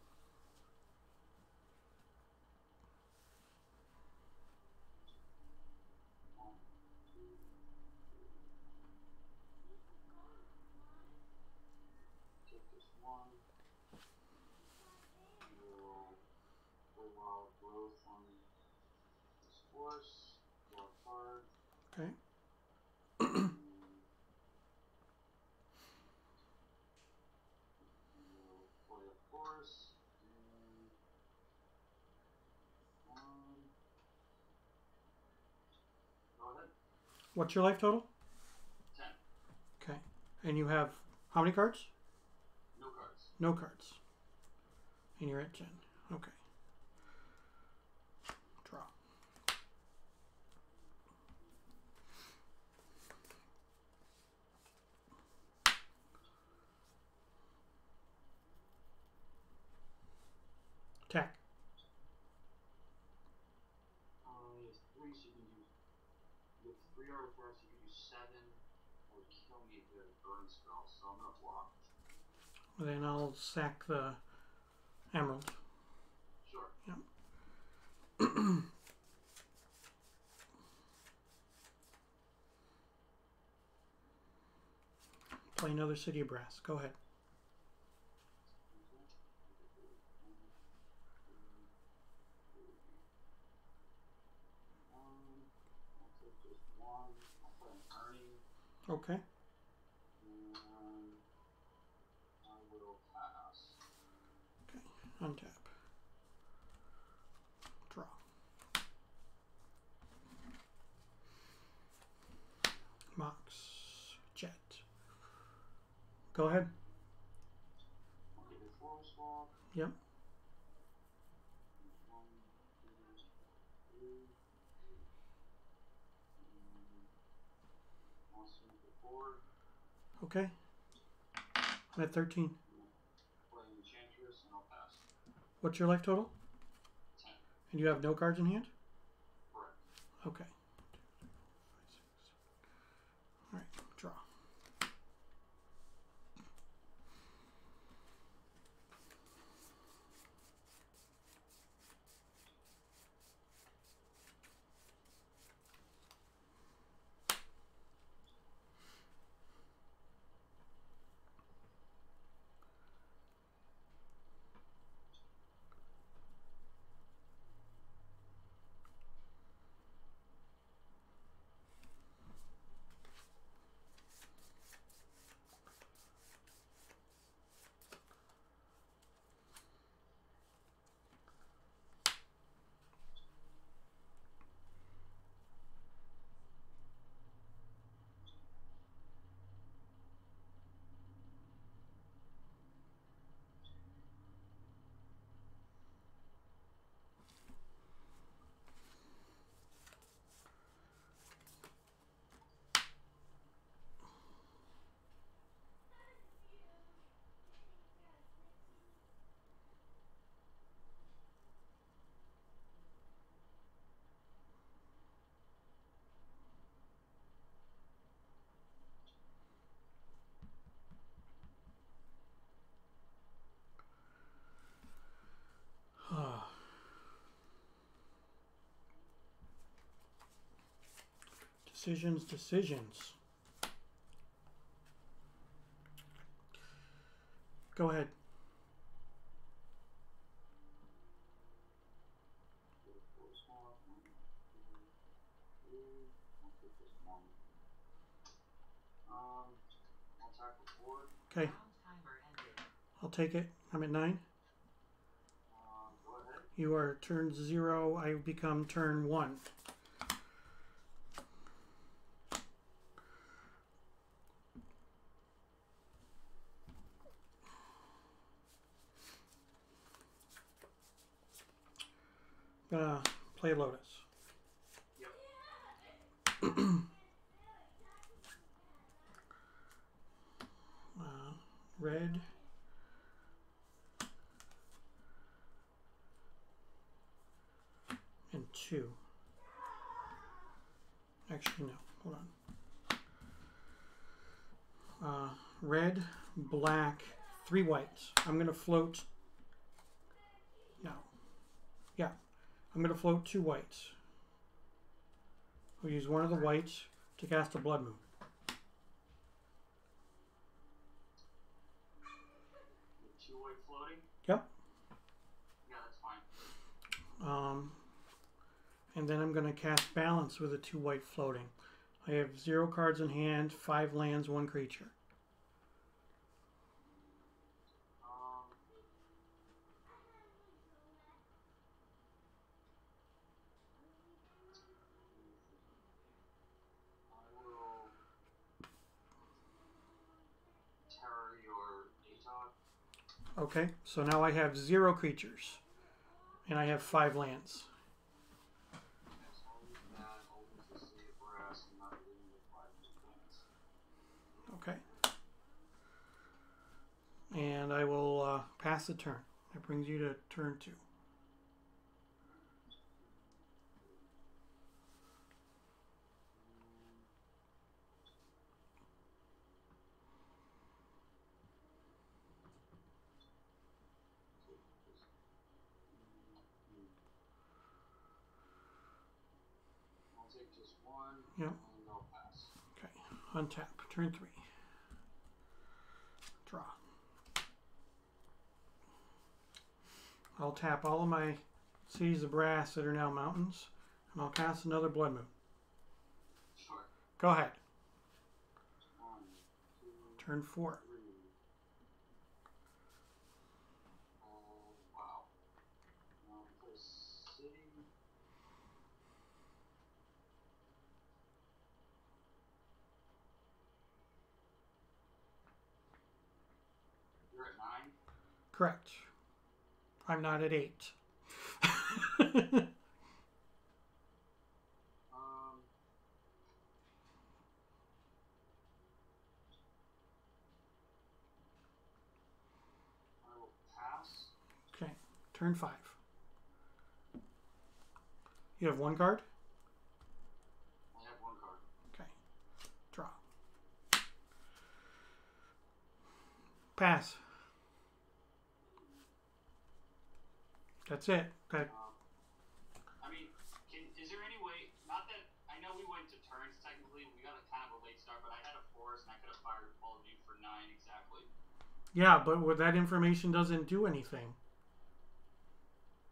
Speaker 2: Take this 1. We'll play Wild Growth on this force. Draw a card.
Speaker 1: Okay.
Speaker 2: We'll play a force. And 1. Go ahead.
Speaker 1: What's your life total?
Speaker 2: 10.
Speaker 1: Okay. And you have how many cards?
Speaker 2: No cards.
Speaker 1: No cards. And you're at 10. Okay. Draw. Attack.
Speaker 2: He has 3, so you can do. You have 3 artifacts, you can do 7, or kill me if you have a burn spell, so I'm gonna block.
Speaker 1: Then I'll sack the emerald.
Speaker 2: Sure.
Speaker 1: Yep. Play another City of Brass. Go ahead.
Speaker 2: I'll take just 1. I'll play an Ernie.
Speaker 1: Okay.
Speaker 2: And I will pass.
Speaker 1: Okay. Untap. Draw. Mox. Jet. Go ahead.
Speaker 2: I'll give it force walk.
Speaker 1: Yep.
Speaker 2: 1, 2, 3. I'll swing for 4.
Speaker 1: Okay. I'm at 13.
Speaker 2: Play Enchantress, and I'll pass.
Speaker 1: What's your life total?
Speaker 2: 10.
Speaker 1: And you have no cards in hand?
Speaker 2: Correct.
Speaker 1: Okay. All right. Draw. Decisions. Go ahead. Okay. I'll take it. I'm at 9.
Speaker 2: Go ahead.
Speaker 1: You are turn 0. I become turn 1. Play Lotus.
Speaker 2: Yep.
Speaker 1: Red. And 2. Actually, no. Hold on. Red, black, 3 whites. I'm going to float. No. Yeah. I'm going to float 2 whites. We'll use one of the whites to cast a Blood Moon.
Speaker 2: 2 white floating?
Speaker 1: Yep.
Speaker 2: Yeah, that's fine.
Speaker 1: And then I'm going to cast Balance with a 2 white floating. I have 0 cards in hand, 5 lands, 1 creature.
Speaker 2: I will Terror your Atog.
Speaker 1: Okay, so now I have 0 creatures. And I have 5 lands. Okay. And I will pass the turn. That brings you to turn 2.
Speaker 2: I'll take just 1.
Speaker 1: Yep.
Speaker 2: And I'll pass.
Speaker 1: Okay. Untap. Turn 3. Draw. I'll tap all of my Cities of Brass that are now mountains, and I'll cast another Blood Moon.
Speaker 2: Sure.
Speaker 1: Go ahead.
Speaker 2: 1, 2,
Speaker 1: Turn 4.
Speaker 2: 3. Oh, wow. For city. You're at 9?
Speaker 1: Correct. I'm not at 8.
Speaker 2: I will pass.
Speaker 1: Okay. Turn 5. You have 1 card?
Speaker 2: I have 1 card.
Speaker 1: Okay. Draw. Pass. That's it. Okay.
Speaker 2: I mean, is there any way, not that, I know we went to turns technically, we got a kind of a late start, but I had a forest and I could have fired all of you for 9 exactly.
Speaker 1: Yeah, but with that information doesn't do anything.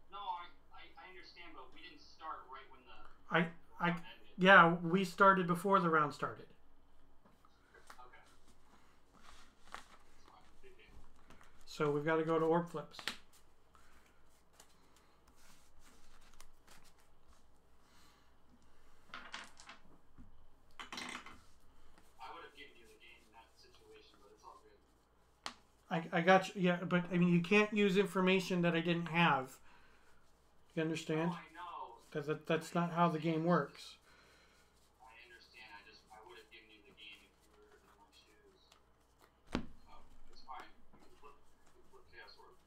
Speaker 2: No, I understand, but we didn't start right when the
Speaker 1: I
Speaker 2: round ended.
Speaker 1: Yeah, we started before the round started.
Speaker 2: Okay. That's fine. Big deal.
Speaker 1: So we've got to go to orb flips.
Speaker 2: I would have given you the game in that situation, but it's all good.
Speaker 1: I got you. Yeah, but I mean, you can't use information that I didn't have. You understand?
Speaker 2: No, I know.
Speaker 1: Because that's not how the game works.
Speaker 2: I understand. I would have given you the game if you were in my shoes. So, it's fine. We can flip Chaos Orb.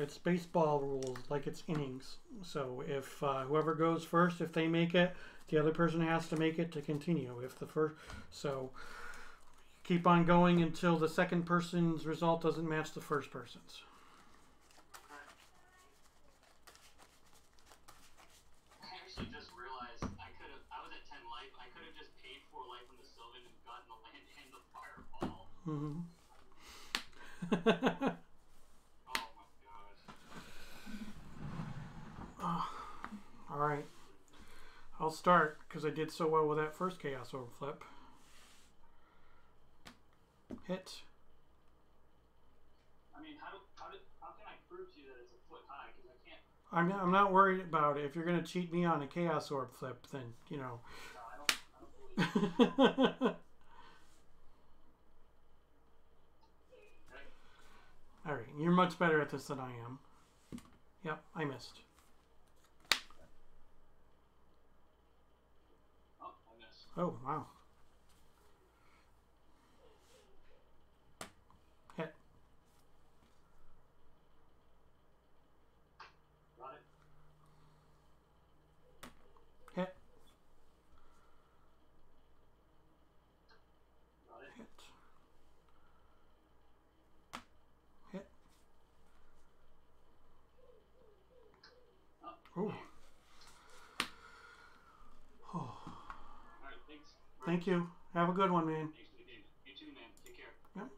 Speaker 1: it's baseball rules, like it's innings. So if whoever goes first, if they make it, the other person has to make it to continue. If the first, so keep on going until the second person's result doesn't match the first person's.
Speaker 2: I actually just realized I was at 10 life. I could have just paid 4 life on the Sylvan and gotten the land and the fireball.
Speaker 1: Mm-hmm.
Speaker 2: Oh my gosh.
Speaker 1: All right. I'll start because I did so well with that first Chaos Orb flip. Hit.
Speaker 2: I mean, how can I prove to you that it's a foot high? Because I can't.
Speaker 1: I'm not worried about it. If you're gonna cheat me on a Chaos Orb flip, then you know.
Speaker 2: No, I don't believe it.
Speaker 1: All right, you're much better at this than I am. Yep, I missed.
Speaker 2: Oh, I missed.
Speaker 1: Oh, wow. Hit.
Speaker 2: Got it.
Speaker 1: Hit.
Speaker 2: Got it.
Speaker 1: Hit. Hit.
Speaker 2: Oh.
Speaker 1: Ooh. Oh.
Speaker 2: All right, thanks.
Speaker 1: Thank you. Have a good one, man.
Speaker 2: Thanks for the game. You too, man. Take care.
Speaker 1: Yep.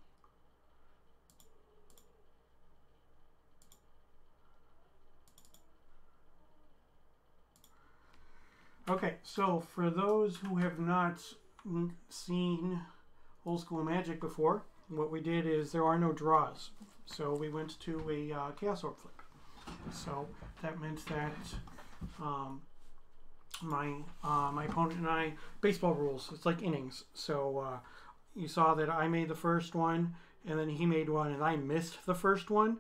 Speaker 1: Okay, so for those who have not seen Old School Magic before, what we did is there are no draws. So we went to a Chaos Orb flip. So that meant that my opponent and I, baseball rules, it's like innings. So you saw that I made the first one, and then he made one, and I missed the first one,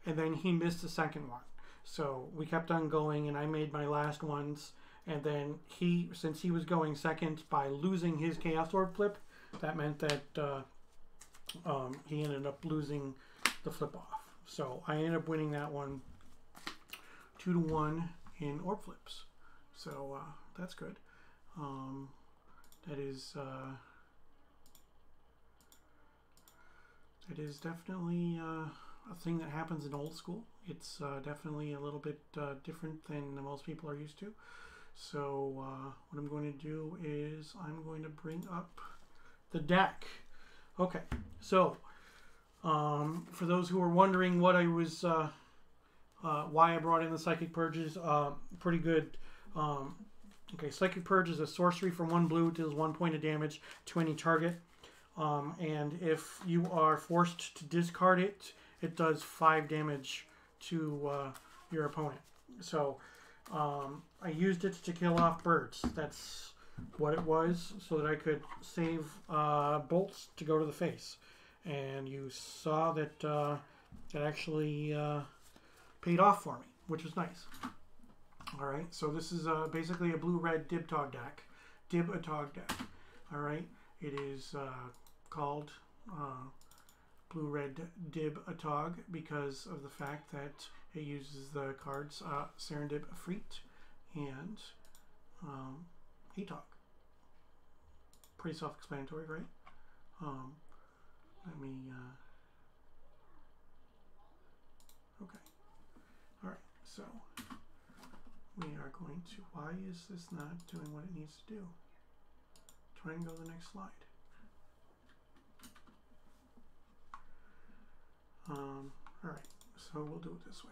Speaker 1: and then he missed the second one. So we kept on going, and I made my last ones, and then he, since he was going second by losing his Chaos Orb flip, that meant that he ended up losing the flip off. So I ended up winning that one 2-1 in Orb flips. So that's good. That is definitely a thing that happens in Old School. It's definitely a little bit different than most people are used to. So what I'm going to do is I'm going to bring up the deck. Okay, so for those who are wondering what I was, why I brought in the Psychic Purges, pretty good. Okay, Psychic Purge is a sorcery for 1 blue, deals 1 point of damage to any target. And if you are forced to discard it, it does 5 damage to your opponent. So I used it to kill off birds. That's what it was, so that I could save bolts to go to the face. And you saw that it actually paid off for me, which was nice. Alright, so this is basically a blue-red Dib-Tog deck. Dib-a-Tog deck. Alright, it is called blue-red Dib-a-Tog because of the fact that it uses the cards Serendib Efreet and Atog. Pretty self-explanatory, right? Let me... okay. Alright, so... we are going to... why is this not doing what it needs to do? Try and go to the next slide. Alright, so we'll do it this way.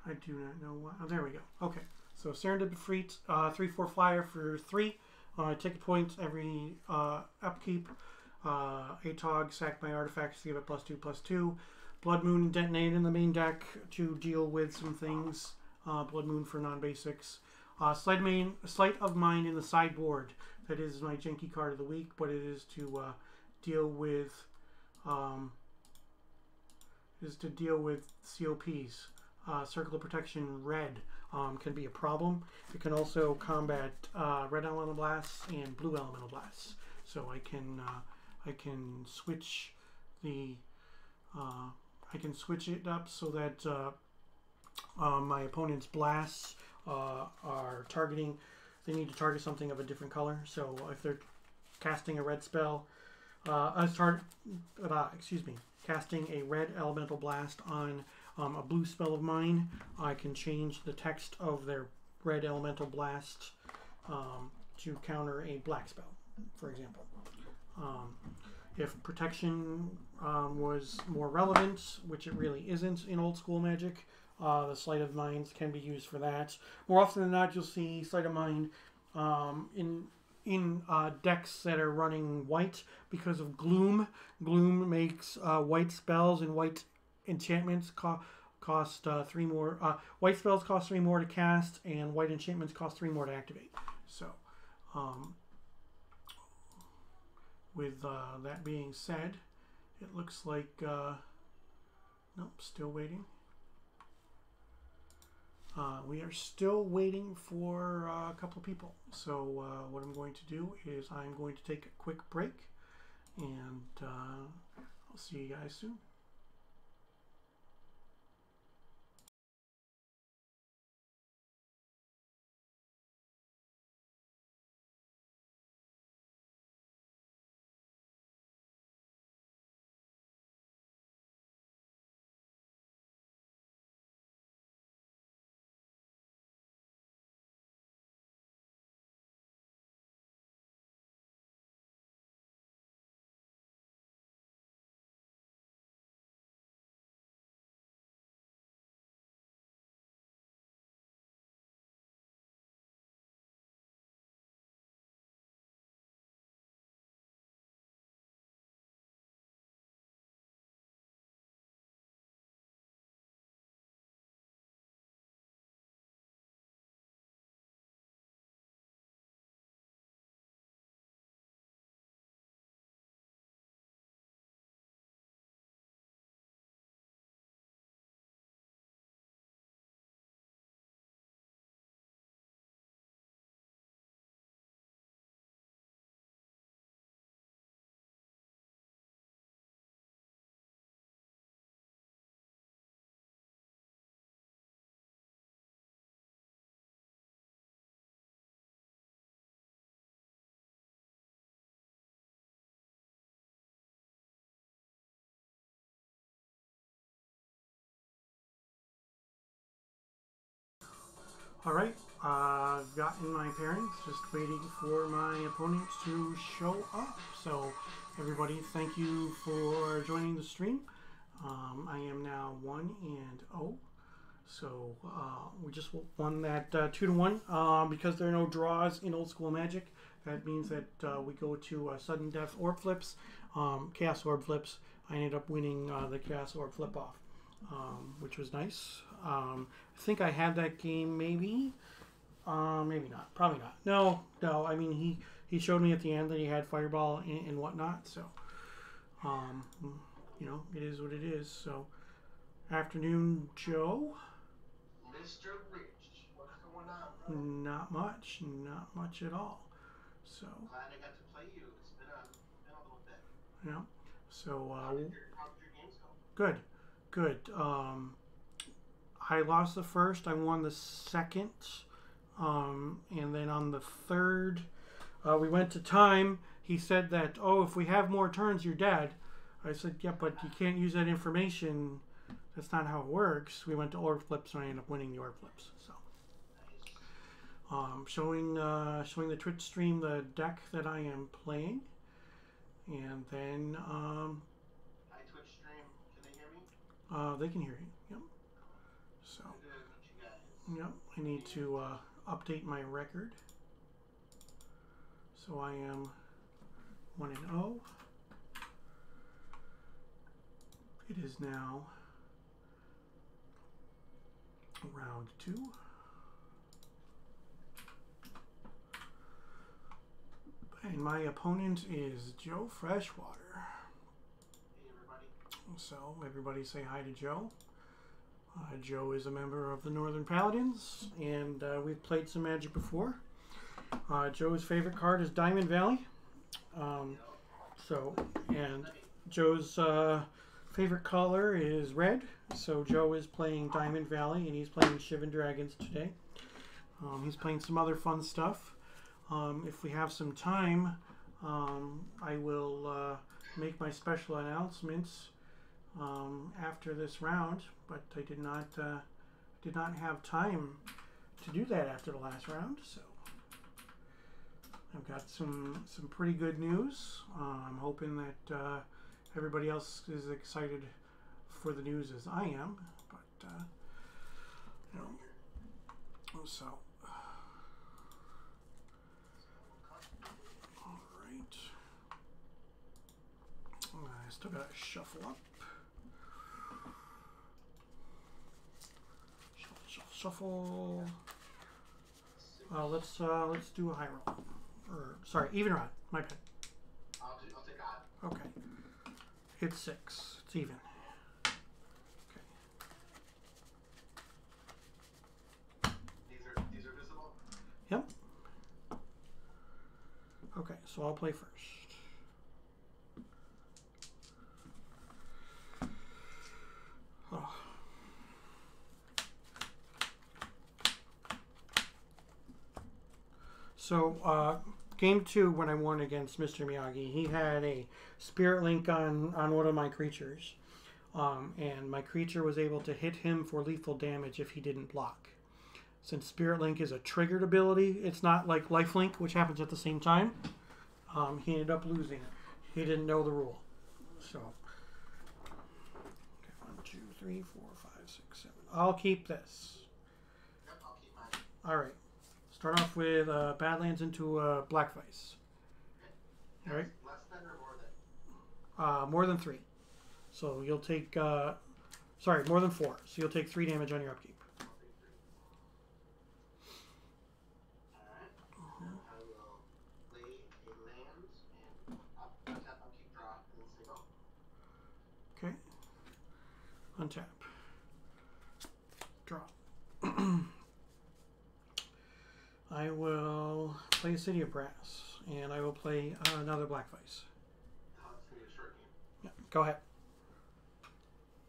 Speaker 1: I do not know why. Oh, there we go. Okay. So Serendib Efreet, 3/4 flyer for 3. Take a point every upkeep. Atog, sack my artifacts, give it +2/+2. Blood Moon detonate in the main deck to deal with some things. Blood Moon for non-basics. Sleight of Mind in the sideboard. That is my Genki card of the week, but it is to deal with COPs. Circle of Protection red can be a problem. It can also combat red elemental blasts and blue elemental blasts. So I can switch the it up so that my opponent's blasts are targeting. They need to target something of a different color. So if they're casting a red spell, casting a red elemental blast on a blue spell of mine, I can change the text of their red elemental blast to counter a black spell, for example. If protection was more relevant, which it really isn't in old school Magic, the Sleight of Mind can be used for that. More often than not, you'll see Sleight of Mind in decks that are running white because of Gloom. Gloom makes white spells and white enchantments cost 3 more. White spells cost 3 more to cast, and white enchantments cost 3 more to activate. So, with that being said, it looks like nope, still waiting. We are still waiting for a couple of people. So what I'm going to do is I'm going to take a quick break, and I'll see you guys soon. Alright, I've gotten my pairings, just waiting for my opponents to show up. So everybody, thank you for joining the stream. I am now 1-0. So we just won that 2-1. Because there are no draws in Old School Magic, that means that we go to Sudden Death Orb Flips, Chaos Orb Flips. I ended up winning the Chaos Orb Flip Off, which was nice. I think I had that game, maybe. Maybe not. Probably not. No. I mean, he showed me at the end that he had Fireball and whatnot. So, you know, it is what it is. So, afternoon, Joe.
Speaker 3: Mr. Rich, what's going on, bro?
Speaker 1: Not much. Not much at all. So.
Speaker 3: Glad I got to play you. It's been a little bit.
Speaker 1: Yeah. So.
Speaker 3: How did your games go?
Speaker 1: Good. Good. I lost the first. I won the second. And then on the third, we went to time. He said that, oh, if we have more turns, you're dead. I said, yeah, but you can't use that information. That's not how it works. We went to orb flips, and I ended up winning the orb flips. So, showing the Twitch stream the deck that I am playing, and then
Speaker 3: Hi, Twitch stream. Can they hear me?
Speaker 1: they can hear you. Yep. So, yep. I need to update my record. So I am 1-0. It is now round 2. And my opponent is Joe Freshwater.
Speaker 3: Hey, everybody.
Speaker 1: So everybody say hi to Joe. Joe is a member of the Northern Paladins, and we've played some Magic before. Joe's favorite card is Diamond Valley. And Joe's favorite color is red. So Joe is playing Diamond Valley, and he's playing Shivan Dragons today. He's playing some other fun stuff. If we have some time, I will make my special announcements after this round, but I did not have time to do that after the last round. So I've got some pretty good news. I'm hoping that everybody else is excited for the news as I am, but you know, so. All right, I still got to shuffle up. Shuffle. Let's do a high roll, or sorry, even round. My bad.
Speaker 3: I'll take odd.
Speaker 1: Okay, it's 6. It's even. Okay.
Speaker 3: These are visible.
Speaker 1: Yep. Okay, so I'll play first. Oh. So, game 2, when I won against Mr. Miyagi, he had a Spirit Link on one of my creatures. And my creature was able to hit him for lethal damage if he didn't block. Since Spirit Link is a triggered ability, it's not like Life Link, which happens at the same time. He ended up losing. He didn't know the rule. So, okay, 1, 2, 3, 4, 5, 6, 7. I'll keep this.
Speaker 3: Yep, I'll keep mine.
Speaker 1: All right. Start off with Badlands into Black Vice.
Speaker 3: Okay.
Speaker 1: All right.
Speaker 3: Less than or more than?
Speaker 1: More than 3. So you'll take, sorry, more than 4. So you'll take 3 damage on your upkeep.
Speaker 3: I'll take 3. Alright. I will play a land and untap, upkeep, draw, and then say go.
Speaker 1: Okay. Untap. Draw. I will play City of Brass, and I will play another Black Vice.
Speaker 3: Oh, it's going to be a short game.
Speaker 1: Yeah, go ahead.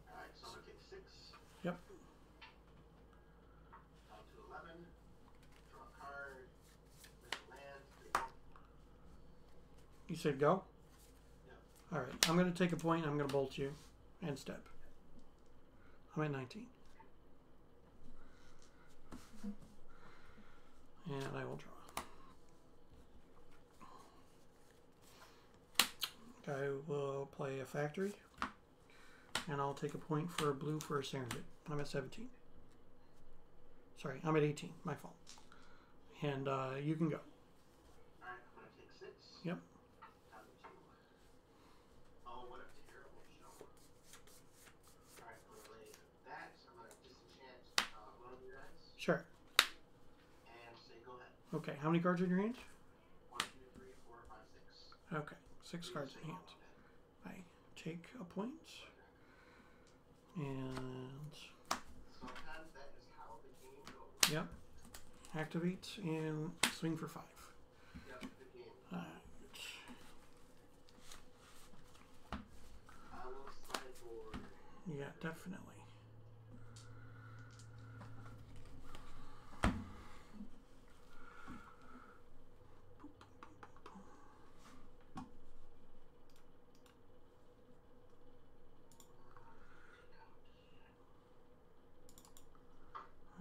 Speaker 3: Alright, so I'm going to take 6.
Speaker 1: Yep.
Speaker 3: Down to 11. Draw a card. Make a land. Say go.
Speaker 1: You said go?
Speaker 3: Yep.
Speaker 1: All right. I'm going to take a point, and I'm going to bolt you and step. I'm at 19. And I will draw. I will play a factory. And I'll take a point for a blue for a Serendip. I'm at 17. Sorry, I'm at 18. My fault. And you can go.
Speaker 3: Alright, I'm going to take 6.
Speaker 1: Yep.
Speaker 3: Down to 2. Oh, what a terrible show. Alright, I'm going to lay that. I'm going to disenchant one of you guys.
Speaker 1: Sure.
Speaker 3: And say go ahead.
Speaker 1: Okay, how many cards are in your hand?
Speaker 3: 1, 2, 3, 4, 5, 6.
Speaker 1: Okay, 6 cards in hand. I take a point. And
Speaker 3: Sometimes that is how the game goes.
Speaker 1: yep. Activate and swing for 5.
Speaker 3: Yep, good game.
Speaker 1: Alright.
Speaker 3: I will sideboard.
Speaker 1: Yeah, definitely.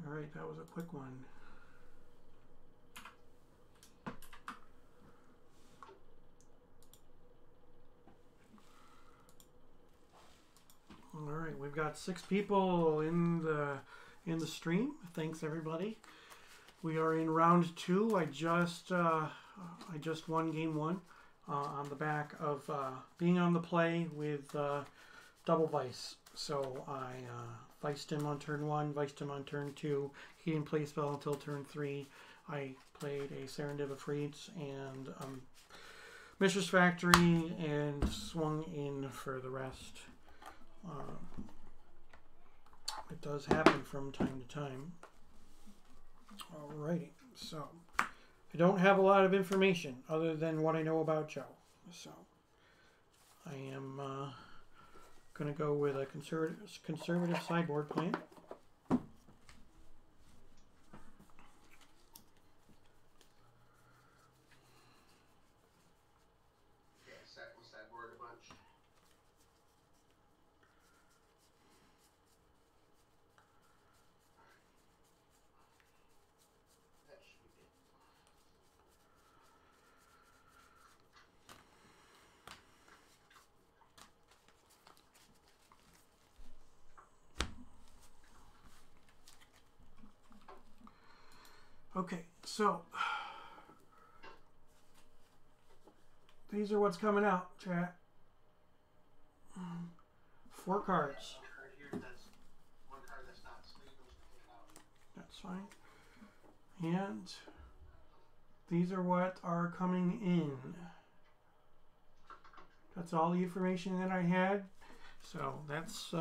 Speaker 1: Alright, that was a quick one. Alright, we've got 6 people in the stream. Thanks everybody. We are in round 2. I just won game 1 on the back of being on the play with double Vice. So I Viced him on turn 1, Viced him on turn 2. He didn't play a spell until turn 3. I played a Serendip of Freeds, and Mishra's Factory and swung in for the rest. It does happen from time to time. Alrighty, so I don't have a lot of information other than what I know about Joe. So I am going to go with a conservative sideboard plan.
Speaker 3: Sideboard a bunch. That should be good.
Speaker 1: Okay, so these are what's coming out, chat. 4 cards.
Speaker 3: One card here, that's one card that's not sleeved, I'm just gonna take it out.
Speaker 1: That's fine. And these are what are coming in. That's all the information that I had. So that's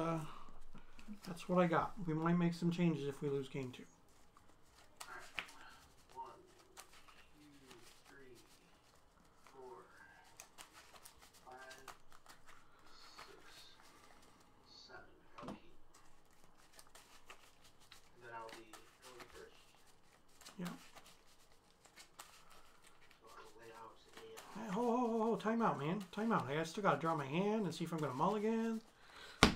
Speaker 1: what I got. We might make some changes if we lose game 2.
Speaker 3: Alright. 1, 2, 3, 4, 5, 6, 7. I'll keep. And then I'll be going first.
Speaker 1: Yeah.
Speaker 3: So I'll lay out a
Speaker 1: Hey, ho, time out, man. Time out. I still got to draw my hand and see if I'm going to mulligan.
Speaker 3: That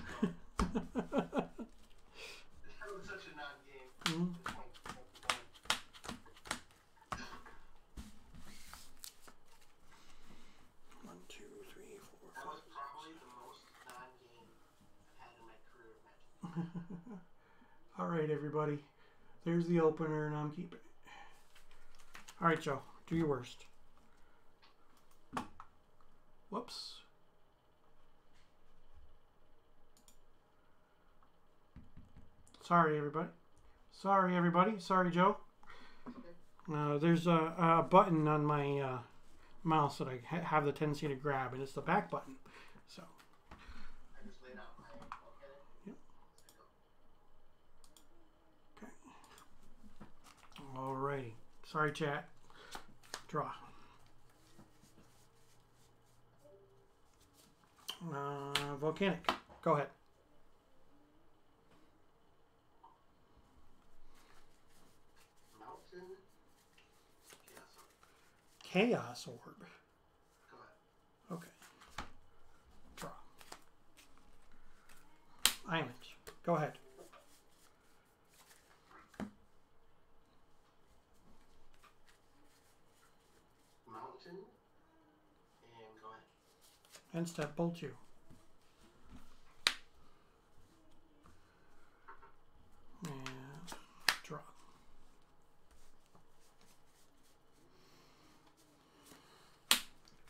Speaker 3: was such a non-game.
Speaker 1: Mm. One, two, three, four,
Speaker 3: That was
Speaker 1: five,
Speaker 3: probably the most non-game I've had in my career of Magic.
Speaker 1: All right, everybody. There's the opener, and I'm keeping it. All right, Joe. Do your worst. Whoops. Sorry, everybody. Sorry, everybody. Sorry, Joe. There's a button on my mouse that I have the tendency to grab, and it's the back button. So.
Speaker 3: I just laid out my okay.
Speaker 1: Yep. Okay. Alrighty. Sorry, chat. Draw. Volcanic. Go ahead.
Speaker 3: Mountain.
Speaker 1: Chaos Orb.
Speaker 3: Go ahead.
Speaker 1: Okay. Draw. Image. Go ahead.
Speaker 3: Mountain. And go ahead.
Speaker 1: End step. Bolt you. And draw.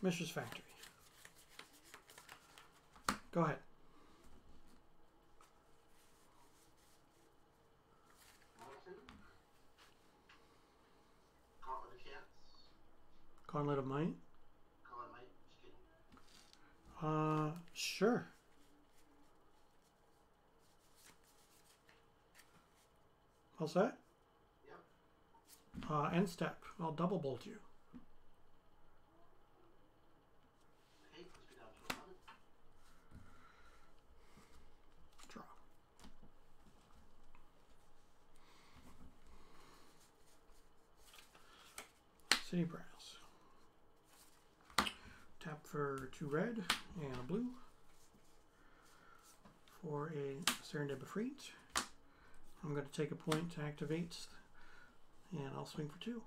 Speaker 1: Mishra's Factory. Go ahead.
Speaker 3: Mountain. Gauntlet of Cats.
Speaker 1: Gauntlet of Might.
Speaker 3: Gauntlet of Might. Just kidding.
Speaker 1: Sure. All set?
Speaker 3: Yep.
Speaker 1: End step. I'll double bolt you.
Speaker 3: Okay, puts me down to 11.
Speaker 1: Draw. City Brass. Tap for 2 red and a blue for a Serendib Efreet. I'm going to take a point to activate, and I'll swing for 2.
Speaker 3: Down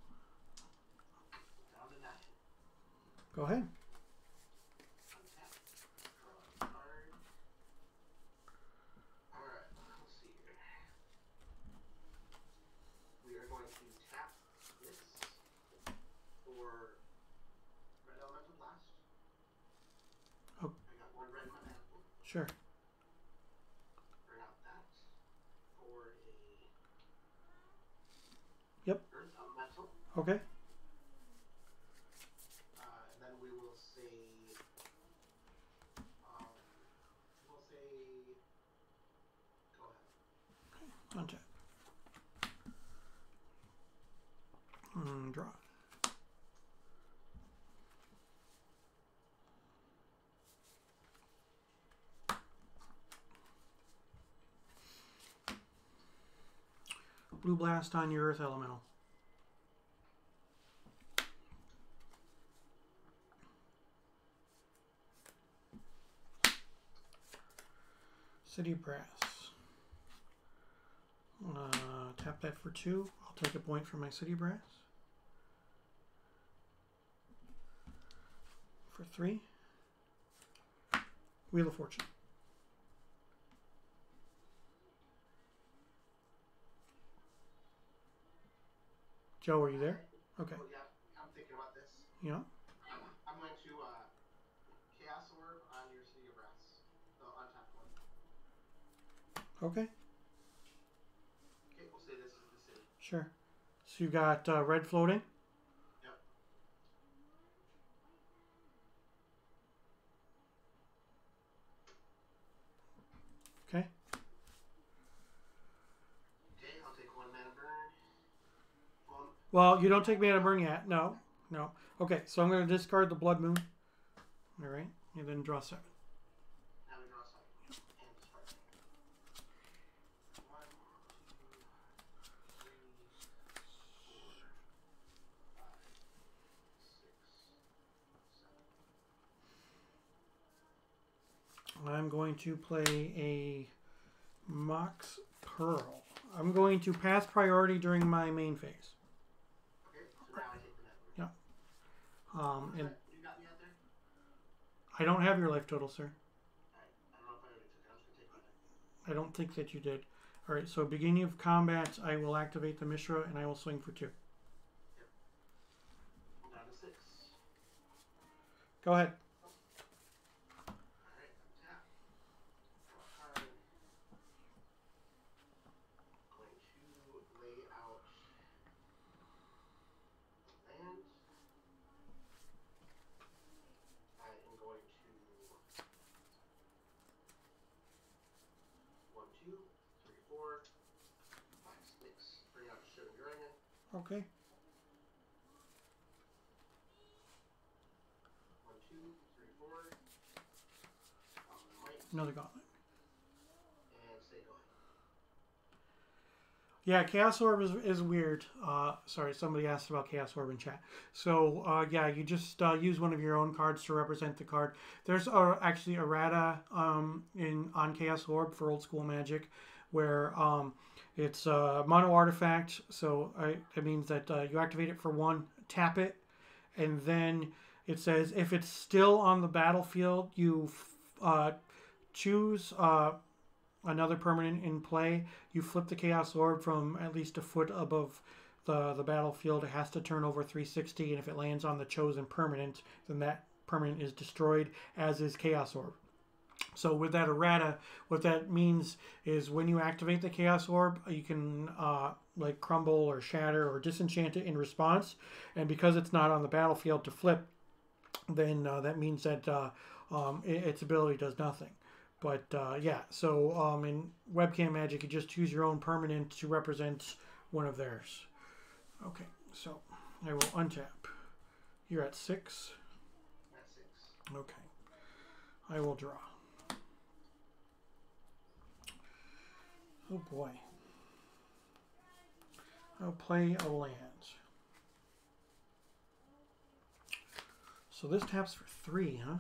Speaker 3: to 9.
Speaker 1: Go ahead.
Speaker 3: Untap. Draw a card. Alright, let's see here. We are going to tap this for Red Elemental Blast.
Speaker 1: Oh.
Speaker 3: I got 1 red in my manifold.
Speaker 1: Sure.
Speaker 3: Bring out that for a
Speaker 1: Yep.
Speaker 3: Earth Elemental.
Speaker 1: Okay.
Speaker 3: And then we will say
Speaker 1: Draw. Blue Blast on your Earth Elemental. City Brass. Tap that for 2. I'll take a point from my City Brass. For 3. Wheel of Fortune. Joe, are you there? Okay.
Speaker 3: Oh, yeah, I'm thinking about this.
Speaker 1: Yeah.
Speaker 3: I'm going to Chaos Orb on your City of Brass, the untapped one.
Speaker 1: Okay.
Speaker 3: Okay, we'll say this is the city.
Speaker 1: Sure. So you got red floating.
Speaker 3: Yep.
Speaker 1: Okay.
Speaker 3: Okay, I'll take 1 mana burn.
Speaker 1: Well, you don't take mana burn yet. No. No. Okay, so I'm going to discard the Blood Moon. All right. And then draw 7.
Speaker 3: Now we draw 7. And discard. 1, 2, 3, 4, 5, 6, 7.
Speaker 1: I'm going to play a Mox Pearl. I'm going to pass priority during my main phase.
Speaker 3: Okay, so now I take the net.
Speaker 1: Yeah. And
Speaker 3: You got me out there?
Speaker 1: I don't have your life total, sir.
Speaker 3: Alright, I don't know if I already took it. I'm just going to take the net.
Speaker 1: I don't think that you did. All right, so beginning of combat, I will activate the Mishra and I will swing for 2.
Speaker 3: Yep. Down to 6.
Speaker 1: Go ahead.
Speaker 3: Alright, untap. Draw a card. Going to lay out land. I am going to 1, 2, 3, 4, 5, 6. Bring out Shivering Dragon.
Speaker 1: Okay.
Speaker 3: 1, 2, 3, 4. Might
Speaker 1: Another gauntlet.
Speaker 3: and stay going.
Speaker 1: Yeah, Chaos Orb is weird. Sorry, somebody asked about Chaos Orb in chat. So, yeah, you just use one of your own cards to represent the card. There's actually errata on Chaos Orb for Old School Magic, where it's a mono artifact. So it means that you activate it for 1, tap it, and then it says if it's still on the battlefield, you choose another permanent in play. You flip the Chaos Orb from at least a foot above the battlefield. It has to turn over 360, and if it lands on the chosen permanent, then that permanent is destroyed, as is Chaos Orb. So with that errata, what that means is when you activate the Chaos Orb, you can like crumble or shatter or disenchant it in response. And because it's not on the battlefield to flip, then that means that its ability does nothing. But yeah, so in Webcam Magic, you just choose your own permanent to represent one of theirs. Okay, so I will untap. You're at 6.
Speaker 3: At 6.
Speaker 1: Okay. I will draw. Oh boy. I'll play a land. So this taps for 3, huh?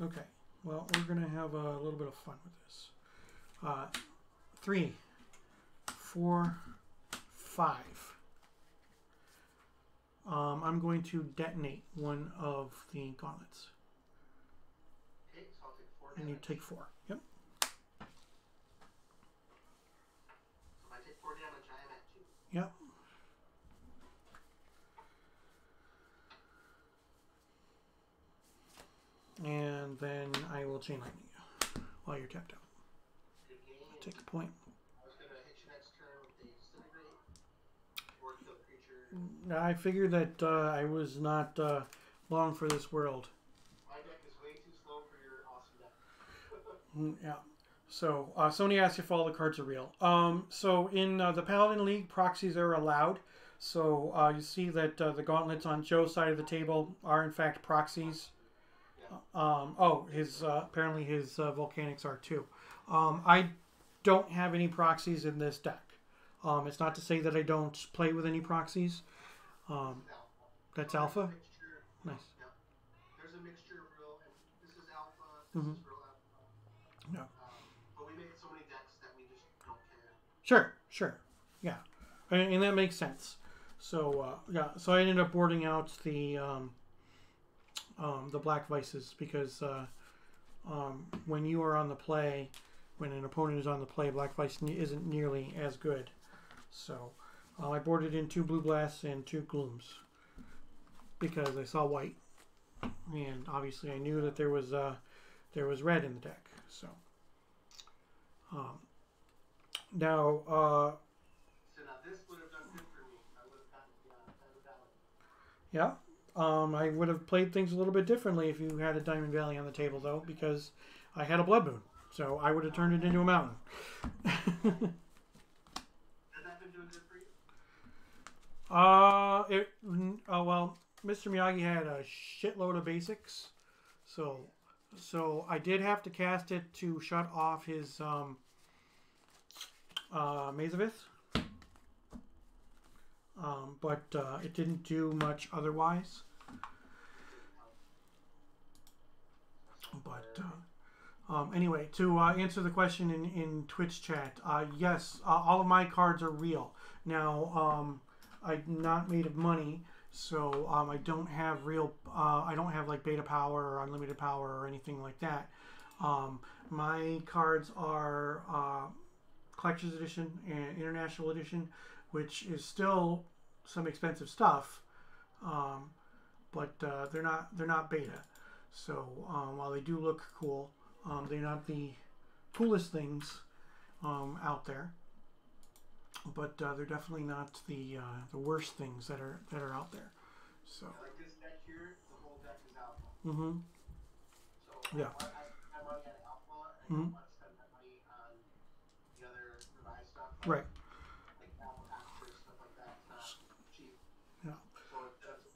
Speaker 1: Okay, well, we're going to have a little bit of fun with this. 3, 4, 5. I'm going to detonate one of the gauntlets.
Speaker 3: Okay, so I'll take 4
Speaker 1: And you
Speaker 3: damage.
Speaker 1: take 4. Yep.
Speaker 3: So if I take 4 damage, I am at 2.
Speaker 1: Yep. And then I will chain lightning you while you're tapped out.
Speaker 3: Good game.
Speaker 1: Take a point.
Speaker 3: I was going to hit you next turn with the Disintegrate. Or kill the creature.
Speaker 1: I figured that I was not long for this world.
Speaker 3: My deck is way too slow for your awesome deck.
Speaker 1: Yeah. So Sony asks if all the cards are real. So in the Paladin League, proxies are allowed. So you see that the gauntlets on Joe's side of the table are in fact proxies. His apparently his volcanics are too. I don't have any proxies in this deck. It's not to say that I don't play with any proxies. That's alpha. Nice.
Speaker 3: Yeah. There's a mixture of real, and this is alpha.
Speaker 1: Mm-hmm.
Speaker 3: This is real alpha.
Speaker 1: Yeah.
Speaker 3: But we make so many decks that we just don't care.
Speaker 1: Sure. Yeah. And that makes sense. So so I ended up boarding out the Black Vices because when you are on the play, when an opponent is on the play, Black Vice isn't nearly as good. So I boarded in 2 Blue Blasts and 2 Glooms because I saw white, and obviously I knew that there was red in the deck. So now.
Speaker 3: So now this would have done good for me. I would have gotten the Paladin.
Speaker 1: Yeah. I would have played things a little bit differently if you had a Diamond Valley on the table, though, because I had a Blood Moon. So I would have turned it into a mountain.
Speaker 3: Has that been doing good for you?
Speaker 1: Well, Mr. Miyagi had a shitload of basics. So I did have to cast it to shut off his Mazavith. But it didn't do much otherwise. But anyway, to answer the question in Twitch chat, yes, all of my cards are real. Now, I'm not made of money, so I don't have real. I don't have like beta power or unlimited power or anything like that. My cards are collector's edition and international edition, which is still some expensive stuff, but they're not beta. So while they do look cool, they're not the coolest things out there. But they're definitely not the worst things that are out there. So
Speaker 3: like this deck here, the whole deck is alpha.
Speaker 1: Mm-hmm.
Speaker 3: So
Speaker 1: Yeah.
Speaker 3: I spend my money on alpha, and I
Speaker 1: Mm-hmm.
Speaker 3: don't want to spend my money on the other revised stuff.
Speaker 1: Right.
Speaker 3: Like alpha packages, stuff like that. It's not cheap.
Speaker 1: Yeah.
Speaker 3: So that's,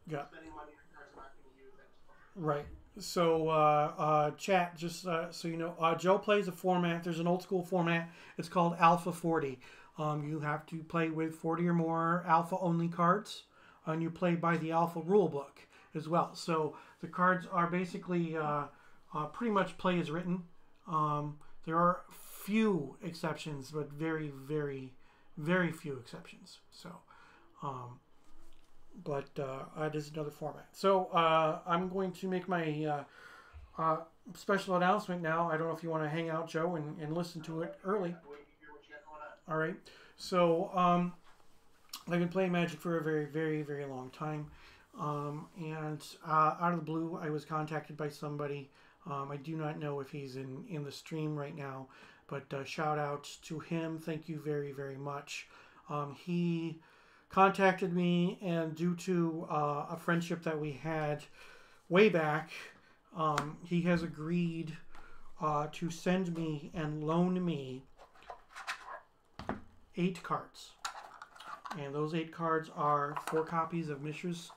Speaker 1: Yeah.
Speaker 3: spending money on cards I'm not going to use. That's fine.
Speaker 1: Right. So, chat, just so you know, Joe plays a format. There's an old school format. It's called Alpha 40. You have to play with 40 or more Alpha only cards, and you play by the Alpha rule book as well. So the cards are basically pretty much play as written. There are few exceptions, but very, very, very few exceptions. So, but it is another format. So I'm going to make my special announcement now. I don't know if you want to hang out, Joe, and listen to it early. All right. So I've been playing Magic for a very, very, very long time. And out of the blue, I was contacted by somebody. I do not know if he's in the stream right now, but shout out to him. Thank you very, very much. He contacted me, and due to a friendship that we had way back, he has agreed to send me and loan me 8 cards. And those 8 cards are 4 copies of Mishra's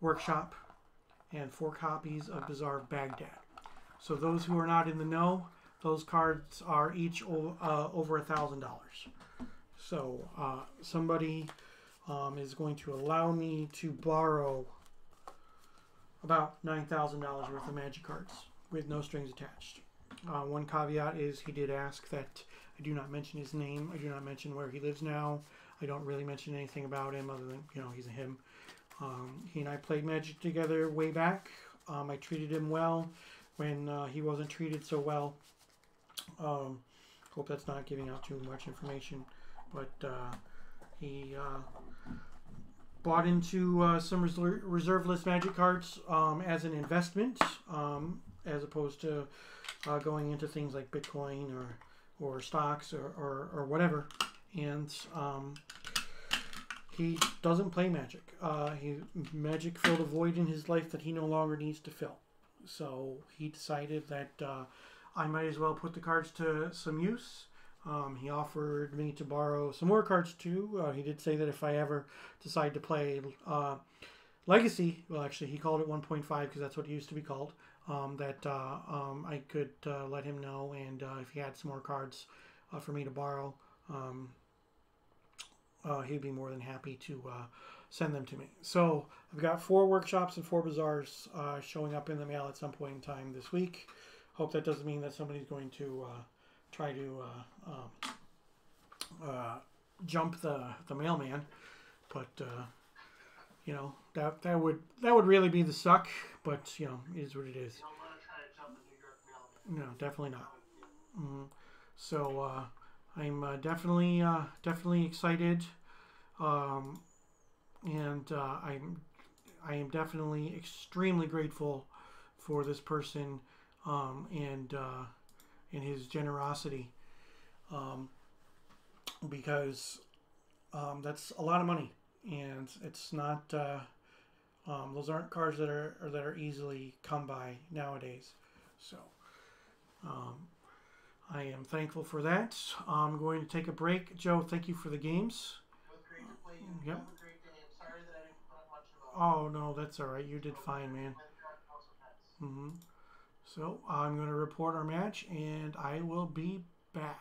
Speaker 1: Workshop and 4 copies of Bazaar of Baghdad. So those who are not in the know, those cards are each over $1,000. So somebody is going to allow me to borrow about $9,000 worth of Magic cards with no strings attached. One caveat is he did ask that I do not mention his name. I do not mention where he lives now. I don't really mention anything about him other than, he's a him. He and I played Magic together way back. I treated him well when he wasn't treated so well. Hope that's not giving out too much information. But he bought into some reserve list Magic cards as an investment, as opposed to going into things like Bitcoin or stocks or whatever. And he doesn't play Magic. Magic filled a void in his life that he no longer needs to fill. So he decided that I might as well put the cards to some use. He offered me to borrow some more cards too. He did say that if I ever decide to play Legacy, well, actually, he called it 1.5 because that's what it used to be called. I could let him know, and if he had some more cards for me to borrow, he'd be more than happy to send them to me. So I've got 4 workshops and 4 bazaars showing up in the mail at some point in time this week. Hope that doesn't mean that somebody's going to try to jump the mailman, but you know, that would really be the suck. But you know, it is what it is.
Speaker 3: You don't want to try to jump a New York mailman.
Speaker 1: No, definitely not. So I'm definitely excited, and I am definitely extremely grateful for this person and his generosity, because that's a lot of money, and it's not. Those aren't cars that are easily come by nowadays. So I am thankful for that. I'm going to take a break. Joe, thank you for the games.
Speaker 3: It was great to play you.
Speaker 1: Yep.
Speaker 3: Have a great day. I'm sorry that I didn't put up much of a.
Speaker 1: Oh no, that's all right. You did fine, man. So I'm going to report our match, and I will be back.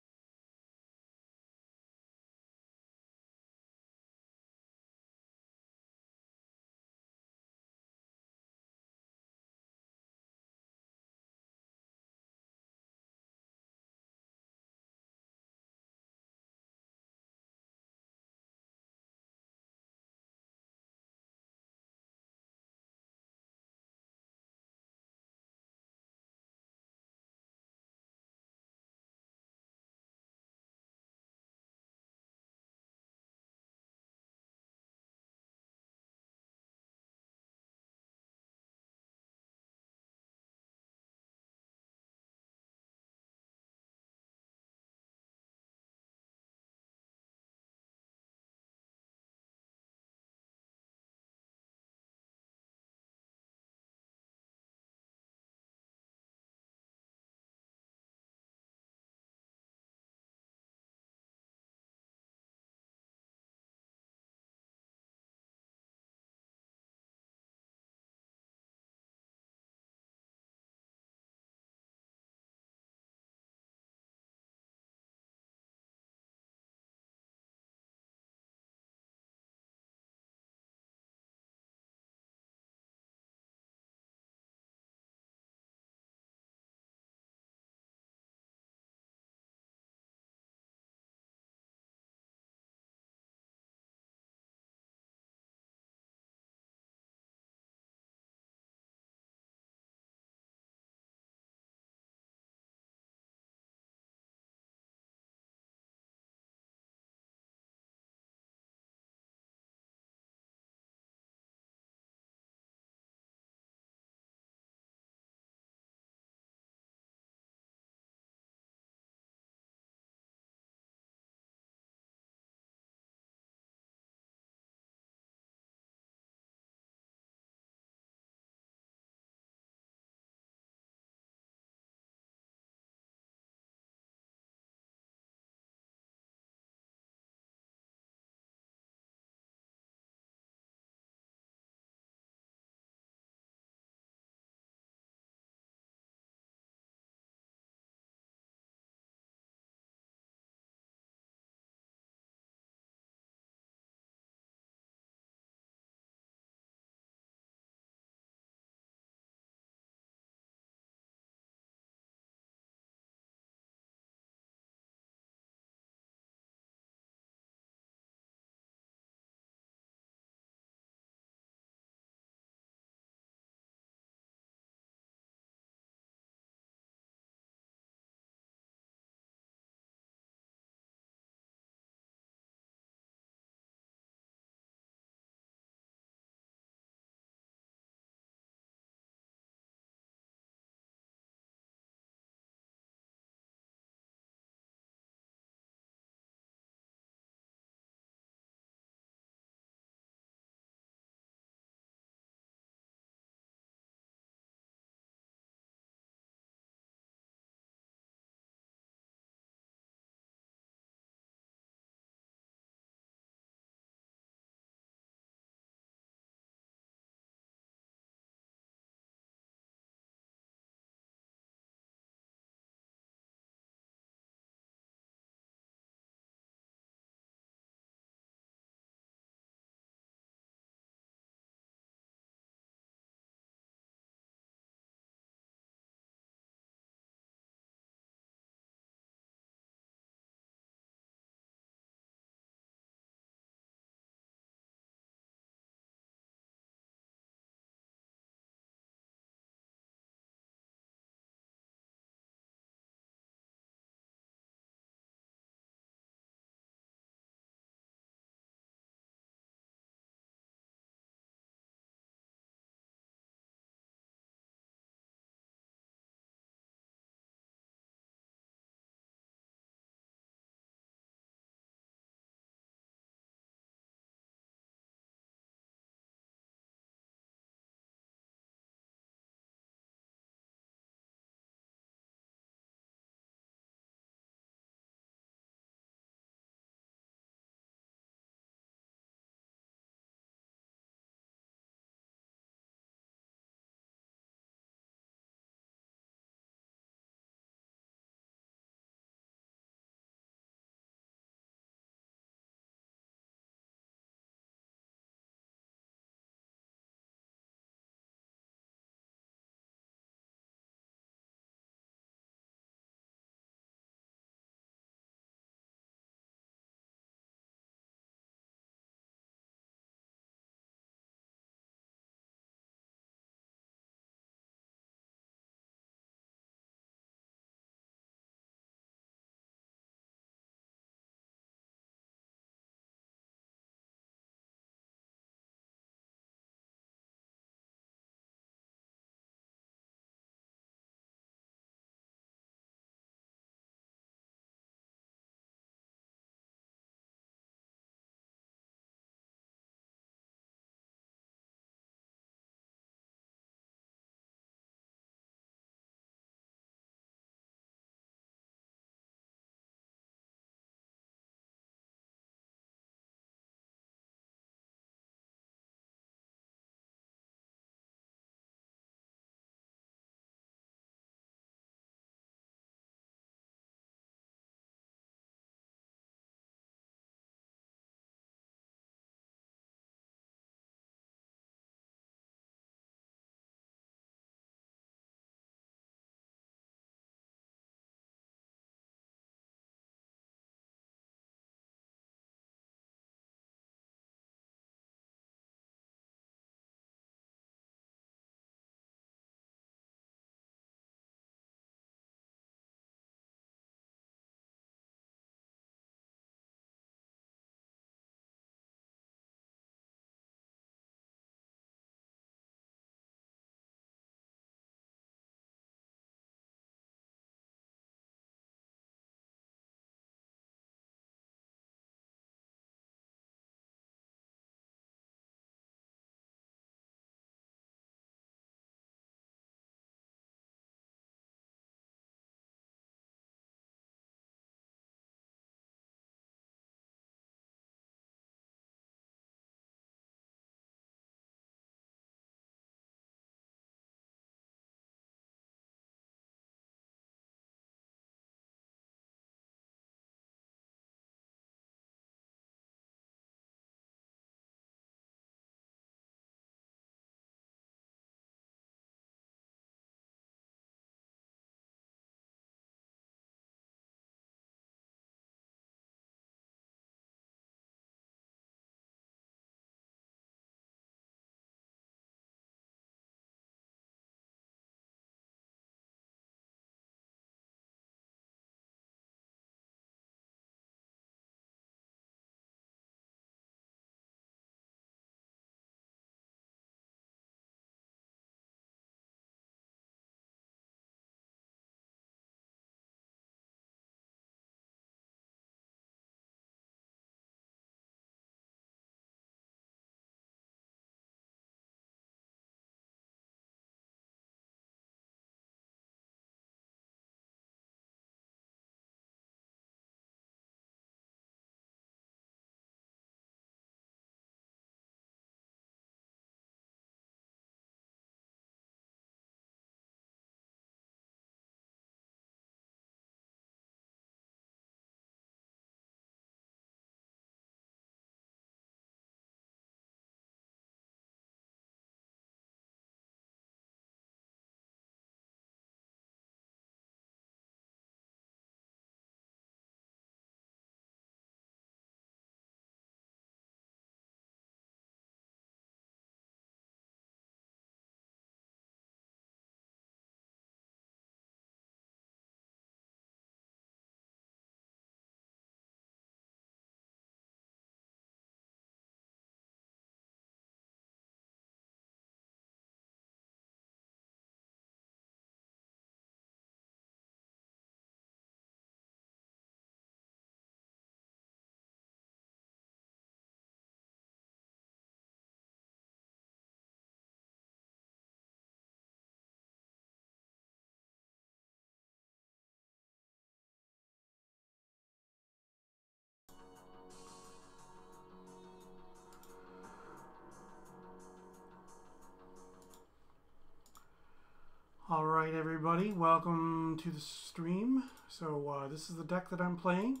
Speaker 1: All right, everybody, welcome to the stream. So this is the deck that I'm playing.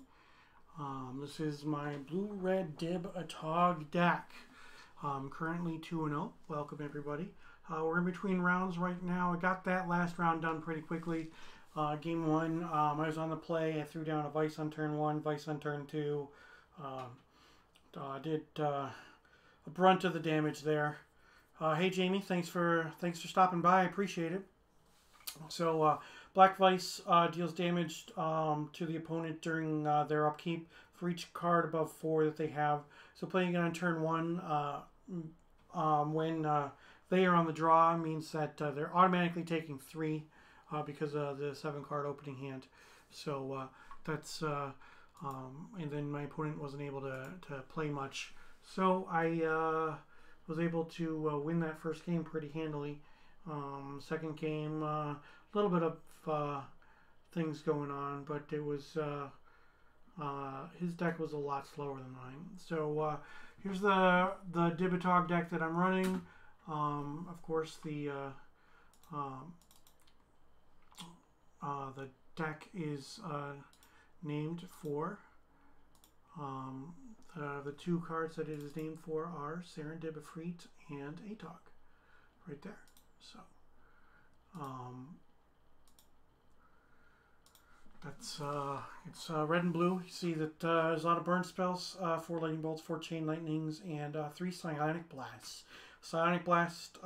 Speaker 1: This is my Blue-Red Dib Atog deck. Currently 2-0. Welcome, everybody. We're in between rounds right now. I got that last round done pretty quickly. Game 1, I was on the play. I threw down a Vice on turn 1, Vice on turn 2. Did a brunt of the damage there. Hey, Jamie, thanks for stopping by. I appreciate it. So, Black Vice deals damage to the opponent during their upkeep for each card above 4 that they have. So, playing it on turn 1 when they are on the draw means that they're automatically taking 3 because of the 7-card opening hand. So, that's and then my opponent wasn't able to play much. So, I was able to win that first game pretty handily. Second game, a little bit of things going on, but it was his deck was a lot slower than mine. So here's the Dib Atog deck that I'm running. Of course, the deck is named for the 2 cards that it is named for are Serendib Efreet and Atog, right there. So, that's it's red and blue. You see that there's a lot of burn spells, 4 lightning bolts, 4 chain lightnings, and 3 psionic blasts. Psionic blast,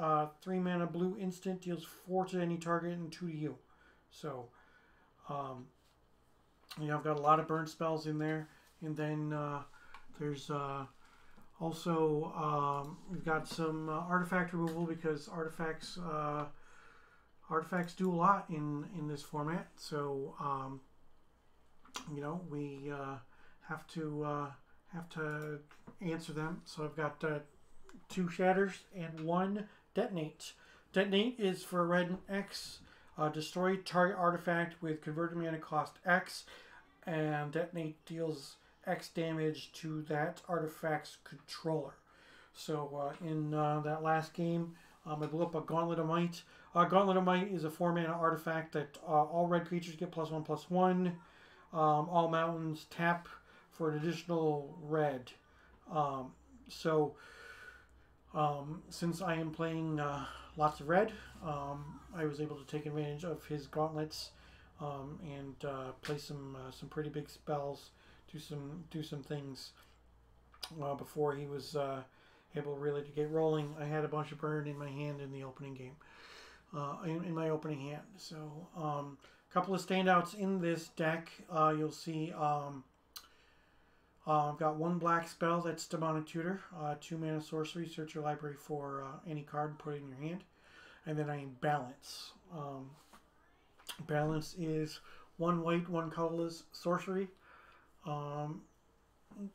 Speaker 1: 3 mana blue instant, deals 4 to any target and 2 to you. So, you know, I've got a lot of burn spells in there, and then there's also, we've got some artifact removal because artifacts do a lot in this format. So, you know, we have to answer them. So I've got 2 shatters and 1 detonate. Detonate is for red and X. Destroy target artifact with converted mana cost X, and detonate deals X damage to that artifact's controller. So in that last game, I blew up a Gauntlet of Might. Gauntlet of Might is a 4-mana artifact that all red creatures get +1/+1. All mountains tap for an additional red. Since I am playing lots of red, I was able to take advantage of his gauntlets and play some pretty big spells. Do some things before he was able really to get rolling. I had a bunch of burn in my hand in the opening game, in my opening hand. So a couple of standouts in this deck. You'll see I've got 1 black spell, that's Demonic Tutor, 2 mana sorcery. Search your library for any card and put it in your hand. And then I am Balance. Balance is 1 white, 1 colorless sorcery.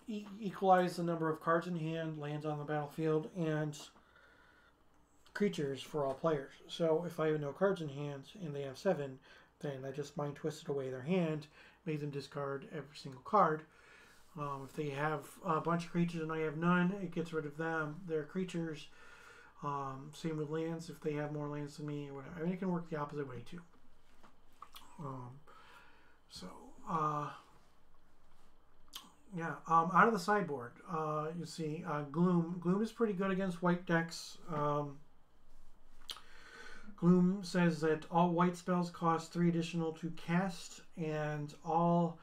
Speaker 1: Equalize the number of cards in hand, lands on the battlefield, and creatures for all players. So if I have no cards in hand and they have 7, then I just mind twisted away their hand, made them discard every single card. If they have a bunch of creatures and I have none, it gets rid of them, their creatures. Same with lands. If they have more lands than me or whatever, I mean, it can work the opposite way too. Yeah, out of the sideboard, you see Gloom. Gloom is pretty good against white decks. Gloom says that all white spells cost 3 additional to cast, and all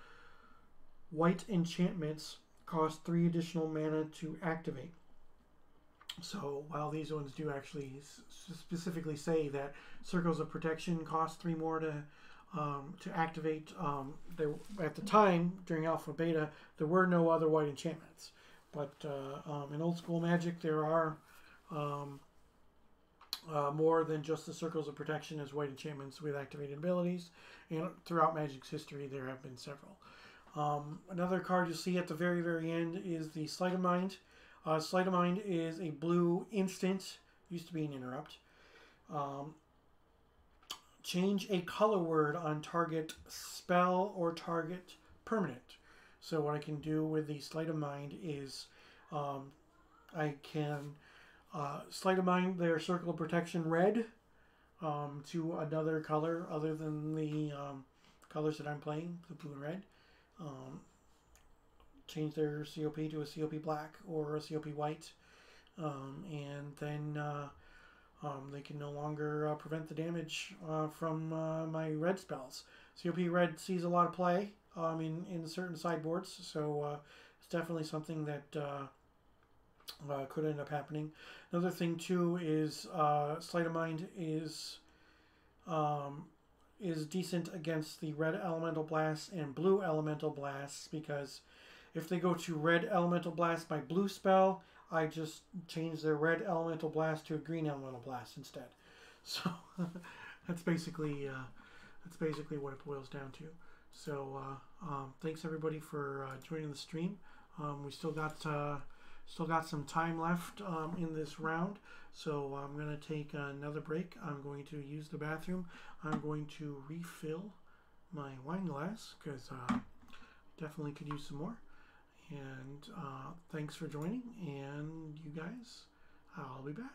Speaker 1: white enchantments cost 3 additional mana to activate. So while these ones do actually specifically say that Circles of Protection cost 3 more to activate, at the time during Alpha Beta there were no other white enchantments, but in Old School Magic there are more than just the Circles of Protection as white enchantments with activated abilities, and throughout Magic's history there have been several. Another card you'll see at the very end is the Sleight of Mind. Sleight of Mind is a blue instant, used to be an interrupt. Change a color word on target spell or target permanent. So what I can do with the Sleight of Mind is I can Sleight of Mind their Circle of Protection red to another color other than the colors that I'm playing, the blue and red. Change their COP to a COP black or a COP white, and then they can no longer prevent the damage from my red spells. COP red sees a lot of play in certain sideboards, so it's definitely something that could end up happening. Another thing too is Sleight of Mind is decent against the red elemental blasts and blue elemental blasts, because if they go to red elemental blast my blue spell, I just change their red elemental blast to a green elemental blast instead. So that's basically what it boils down to. So thanks everybody for joining the stream. We still got some time left in this round, so I'm going to take another break. I'm going to use the bathroom. I'm going to refill my wine glass because definitely could use some more. And thanks for joining, and you guys, I'll be back.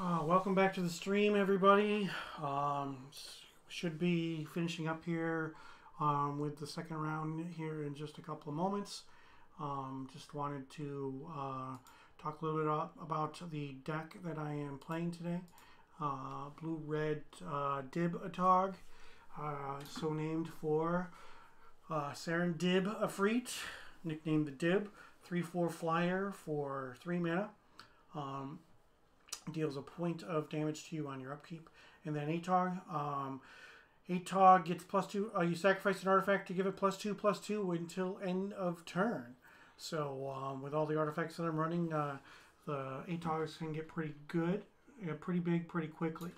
Speaker 1: Welcome back to the stream, everybody. Should be finishing up here with the second round here in just a couple of moments. Just wanted to talk a little bit about the deck that I am playing today. Blue-red Dib Atog, so named for Saren Dib Afreet, nicknamed the Dib, 3/4 flyer for 3 mana. Deals a point of damage to you on your upkeep. And then Atog. Atog gets +2. You sacrifice an artifact to give it +2/+2 until end of turn. So with all the artifacts that I'm running, the Atogs can get pretty good, pretty big, pretty quickly.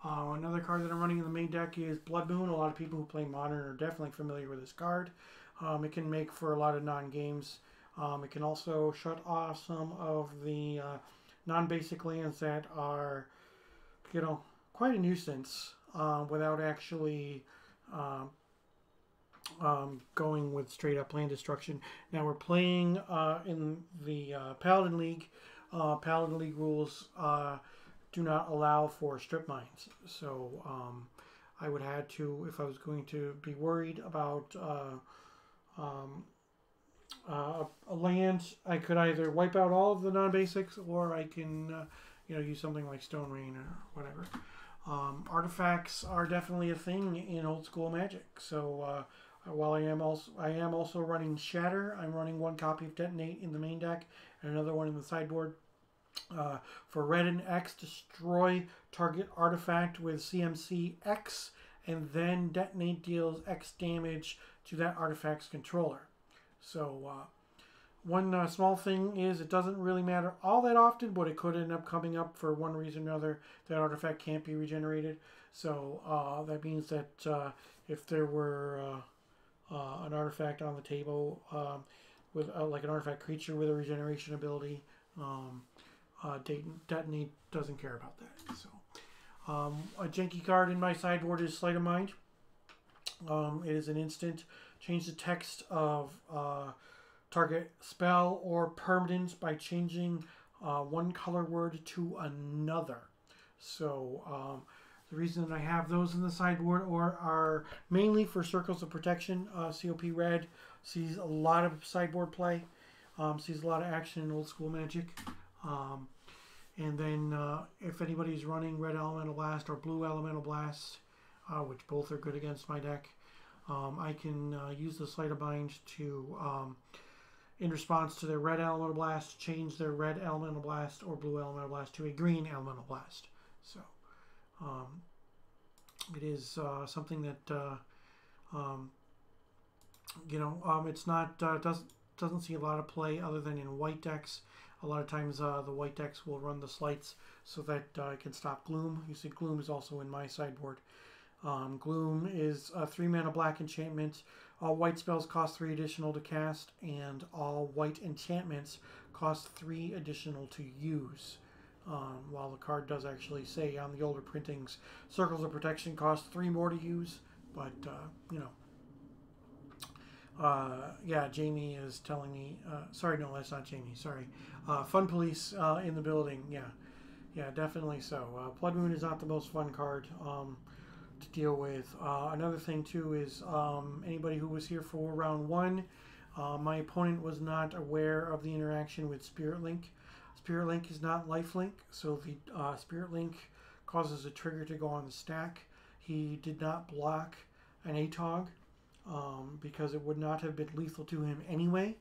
Speaker 1: Another card that I'm running in the main deck is Blood Moon. A lot of people who play Modern are definitely familiar with this card. It can make for a lot of non-games. It can also shut off some of the non-basic lands that are, quite a nuisance without actually going with straight-up land destruction. Now we're playing in the Paladin League. Paladin League rules do not allow for strip mines. So I would have to, if I was going to be worried about a land, I could either wipe out all of the non-basics, or I can, use something like Stone Rain or whatever. Artifacts are definitely a thing in old school Magic. So while I am also running Shatter, I'm running 1 copy of Detonate in the main deck and another one in the sideboard. For red and X, destroy target artifact with CMC X, and then Detonate deals X damage to that artifact's controller. So one small thing is it doesn't really matter all that often, but it could end up coming up for one reason or another. That artifact can't be regenerated. So that means that if there were an artifact on the table with like an artifact creature with a regeneration ability, Detonate doesn't care about that. So a janky card in my sideboard is Sleight of Mind. It is an instant. Change the text of target spell or permanent by changing one color word to another. So the reason that I have those in the sideboard are mainly for Circles of Protection. COP Red sees a lot of sideboard play, sees a lot of action in old school Magic. And then if anybody's running Red Elemental Blast or Blue Elemental Blast, which both are good against my deck, I can use the Sleight of Mind to, in response to their Red Elemental Blast, change their Red Elemental Blast or Blue Elemental Blast to a Green Elemental Blast. So it is something that it's not doesn't see a lot of play other than in white decks. A lot of times the white decks will run the slights so that it can stop Gloom. You see Gloom is also in my sideboard. Gloom is a 3 mana black enchantment. All white spells cost 3 additional to cast, and all white enchantments cost 3 additional to use. While the card does actually say on the older printings, Circles of Protection cost 3 more to use, but yeah, Jamie is telling me, sorry, no, that's not Jamie, sorry. Fun Police in the building, yeah, definitely so. Blood Moon is not the most fun card to deal with. Another thing too is anybody who was here for round 1, my opponent was not aware of the interaction with Spirit Link. Spirit Link is not lifelink, so the Spirit Link causes a trigger to go on the stack. He did not block an Atog because it would not have been lethal to him anyway,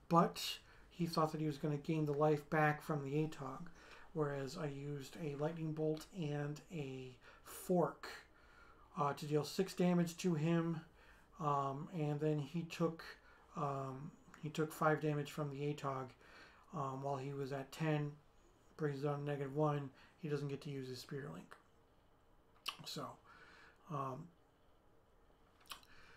Speaker 1: but he thought that he was going to gain the life back from the Atog, whereas I used a Lightning Bolt and a Fork to deal 6 damage to him, and then he took 5 damage from the Atog. While he was at 10, brings it down to -1. He doesn't get to use his Spirit Link. So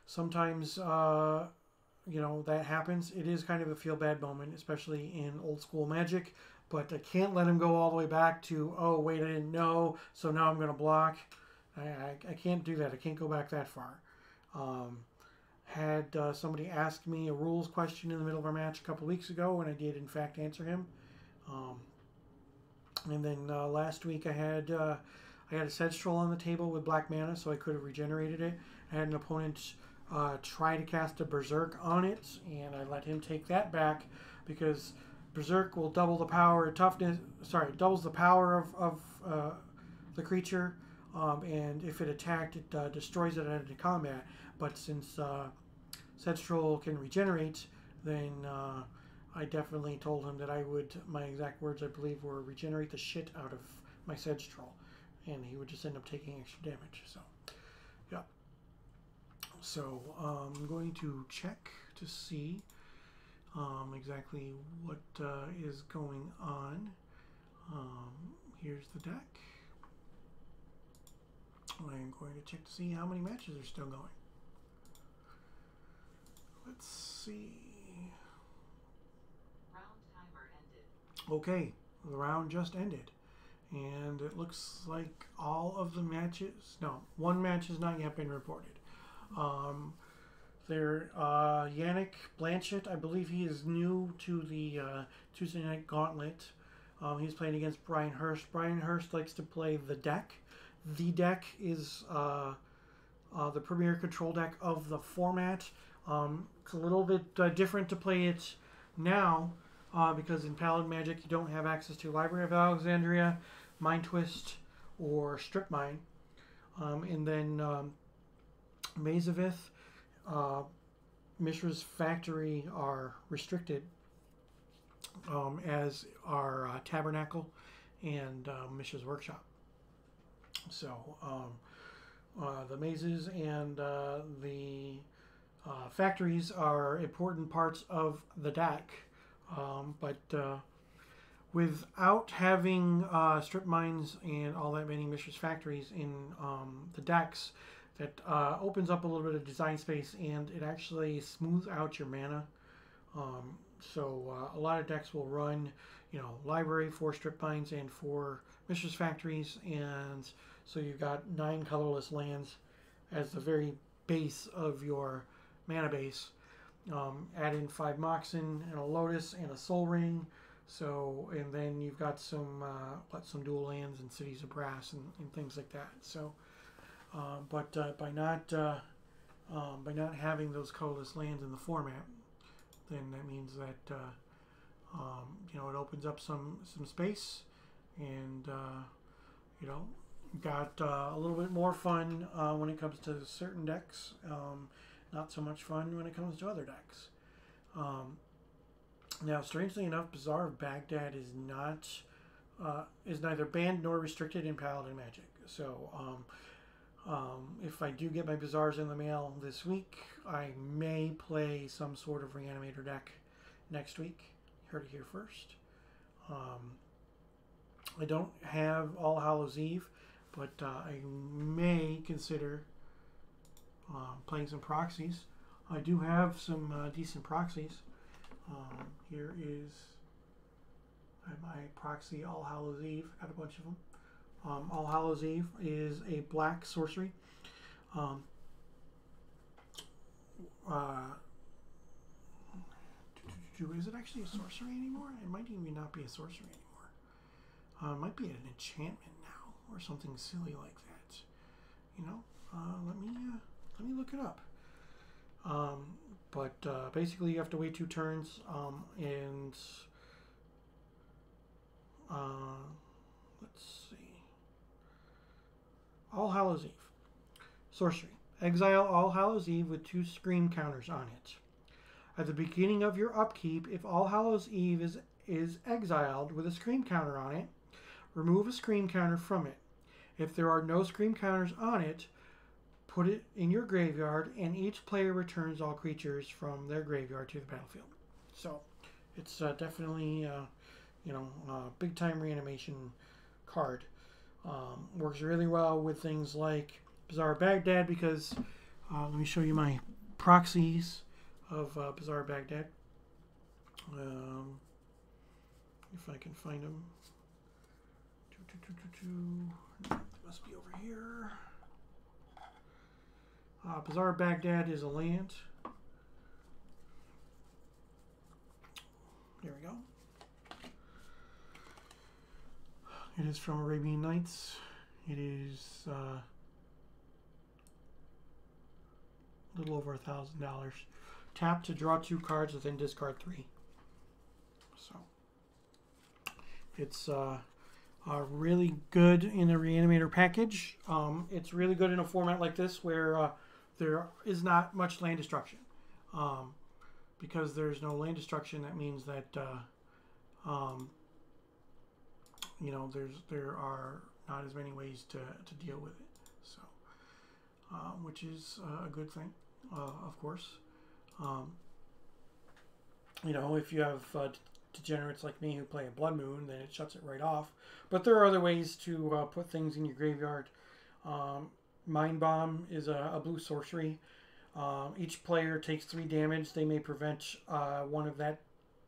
Speaker 1: sometimes that happens. It is kind of a feel bad moment, especially in old school Magic. But I can't let him go all the way back to, oh wait, I didn't know, so now I'm going to block. I can't do that. I can't go back that far. Had somebody ask me a rules question in the middle of our match a couple weeks ago, and I did in fact answer him. And then last week I had a Sedge Troll on the table with black mana, so I could have regenerated it. I had an opponent try to cast a Berserk on it, and I let him take that back because Berserk will double the power of toughness. Sorry, doubles the power of the creature, and if it attacked, it destroys it at the combat. But since Sedge Troll can regenerate, then I definitely told him that I would. My exact words, I believe, were regenerate the shit out of my Sedge Troll, and he would just end up taking extra damage. So, yeah. So I'm going to check to see exactly what is going on. Here's the deck. I'm going to check to see how many matches are still going. Let's see.
Speaker 4: Round timer ended.
Speaker 1: Okay, the round just ended. And it looks like all of the matches... No, one match has not yet been reported. Yannick Blanchett, I believe he is new to the Tuesday Night Gauntlet. He's playing against Brian Hurst. Brian Hurst likes to play the deck. The deck is the premier control deck of the format. It's a little bit different to play it now because in Paladin Magic you don't have access to Library of Alexandria, Mind Twist, or Strip Mine. And then Mazavith, Mishra's Factory are restricted, as are Tabernacle and Mishra's Workshop. So the mazes and the factories are important parts of the deck, but without having strip mines and all that many Mishra's Factories in the decks, that opens up a little bit of design space, and it actually smooths out your mana. So a lot of decks will run, library, 4 strip mines, and 4 Mishra's Factories, and so you've got 9 colorless lands as the very base of your mana base. Add in 5 Moxen and a Lotus and a Soul Ring. So, and then you've got some dual lands and Cities of Brass and things like that. So, but by not having those colorless lands in the format, then that means that it opens up some space, and got a little bit more fun when it comes to certain decks. Not so much fun when it comes to other decks. Now, strangely enough, Bazaar of Baghdad is neither banned nor restricted in Paladin Magic. So, if I do get my Bazaars in the mail this week, I may play some sort of Reanimator deck next week. You heard it here first. I don't have All Hallows Eve, but I may consider playing some proxies. I do have some decent proxies. Here is my proxy All Hallows Eve. Got a bunch of them. All Hallows Eve is a black sorcery. Is it actually a sorcery anymore? It might even not be a sorcery anymore. It might be an enchantment now, or something silly like that. Let me look it up. But basically, you have to wait 2 turns, and let's see. All Hallows Eve. Sorcery. Exile All Hallows Eve with 2 scream counters on it. At the beginning of your upkeep, if All Hallows Eve is exiled with a scream counter on it, remove a scream counter from it. If there are no scream counters on it, put it in your graveyard, and each player returns all creatures from their graveyard to the battlefield. So, it's definitely, a big-time reanimation card. Works really well with things like Bazaar of Baghdad, because let me show you my proxies of Bazaar of Baghdad. If I can find them. They must be over here. Bazaar of Baghdad is a land. There we go. It is from Arabian Nights. It is a little over $1,000. Tap to draw 2 cards, within discard 3. So it's really good in a Reanimator package. It's really good in a format like this where there is not much land destruction. Because there's no land destruction, that means that you know, there are not as many ways to deal with it. So, which is a good thing, of course. You know, if you have degenerates like me who play a Blood Moon, then it shuts it right off. But there are other ways to put things in your graveyard. Mind Bomb is a blue sorcery. Each player takes 3 damage. They may prevent 1 of that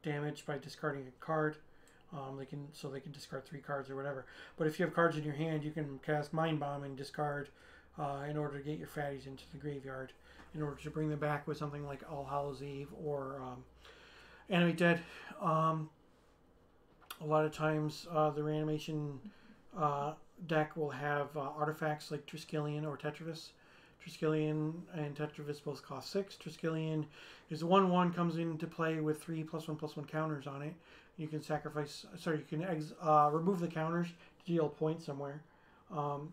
Speaker 1: damage by discarding a card. They can discard 3 cards or whatever. But if you have cards in your hand, you can cast Mind Bomb and discard in order to get your fatties into the graveyard, in order to bring them back with something like All Hallows Eve or Animate Dead. A lot of times the Reanimation deck will have artifacts like Triskelion or Tetravis. Triskelion and Tetravis both cost 6. Triskelion is a 1/1, comes into play with 3 +1/+1 counters on it. You can sacrifice, sorry, you can remove the counters to deal a point somewhere. And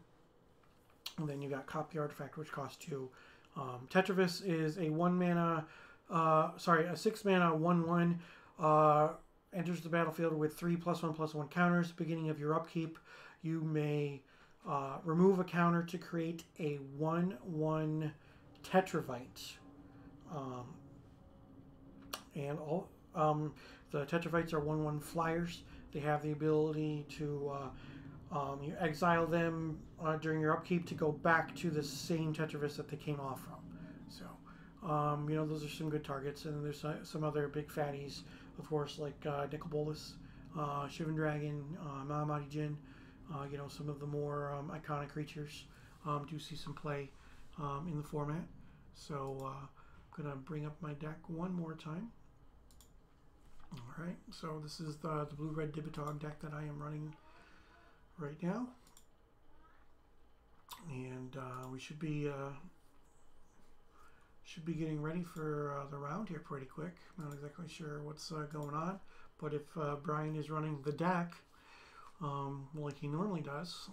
Speaker 1: then you got Copy Artifact, which costs 2. Tetravis is a 6 mana 1/1. Enters the battlefield with 3 +1/+1 counters. Beginning of your upkeep, you may remove a counter to create a 1/1 Tetravite. And all the Tetravites are 1/1 flyers. They have the ability to you exile them during your upkeep to go back to the same Tetravis that they came off from. So, you know, those are some good targets. And then there's some other big fatties, of course, like Nicol Bolas, Shivan Dragon, Mahamati Jin. You know, some of the more iconic creatures do see some play in the format. So, I'm going to bring up my deck one more time. Alright, so this is the Blue-Red Dibitog deck that I am running right now. And we should be getting ready for the round here pretty quick. I'm not exactly sure what's going on, but if Brian is running the deck like he normally does,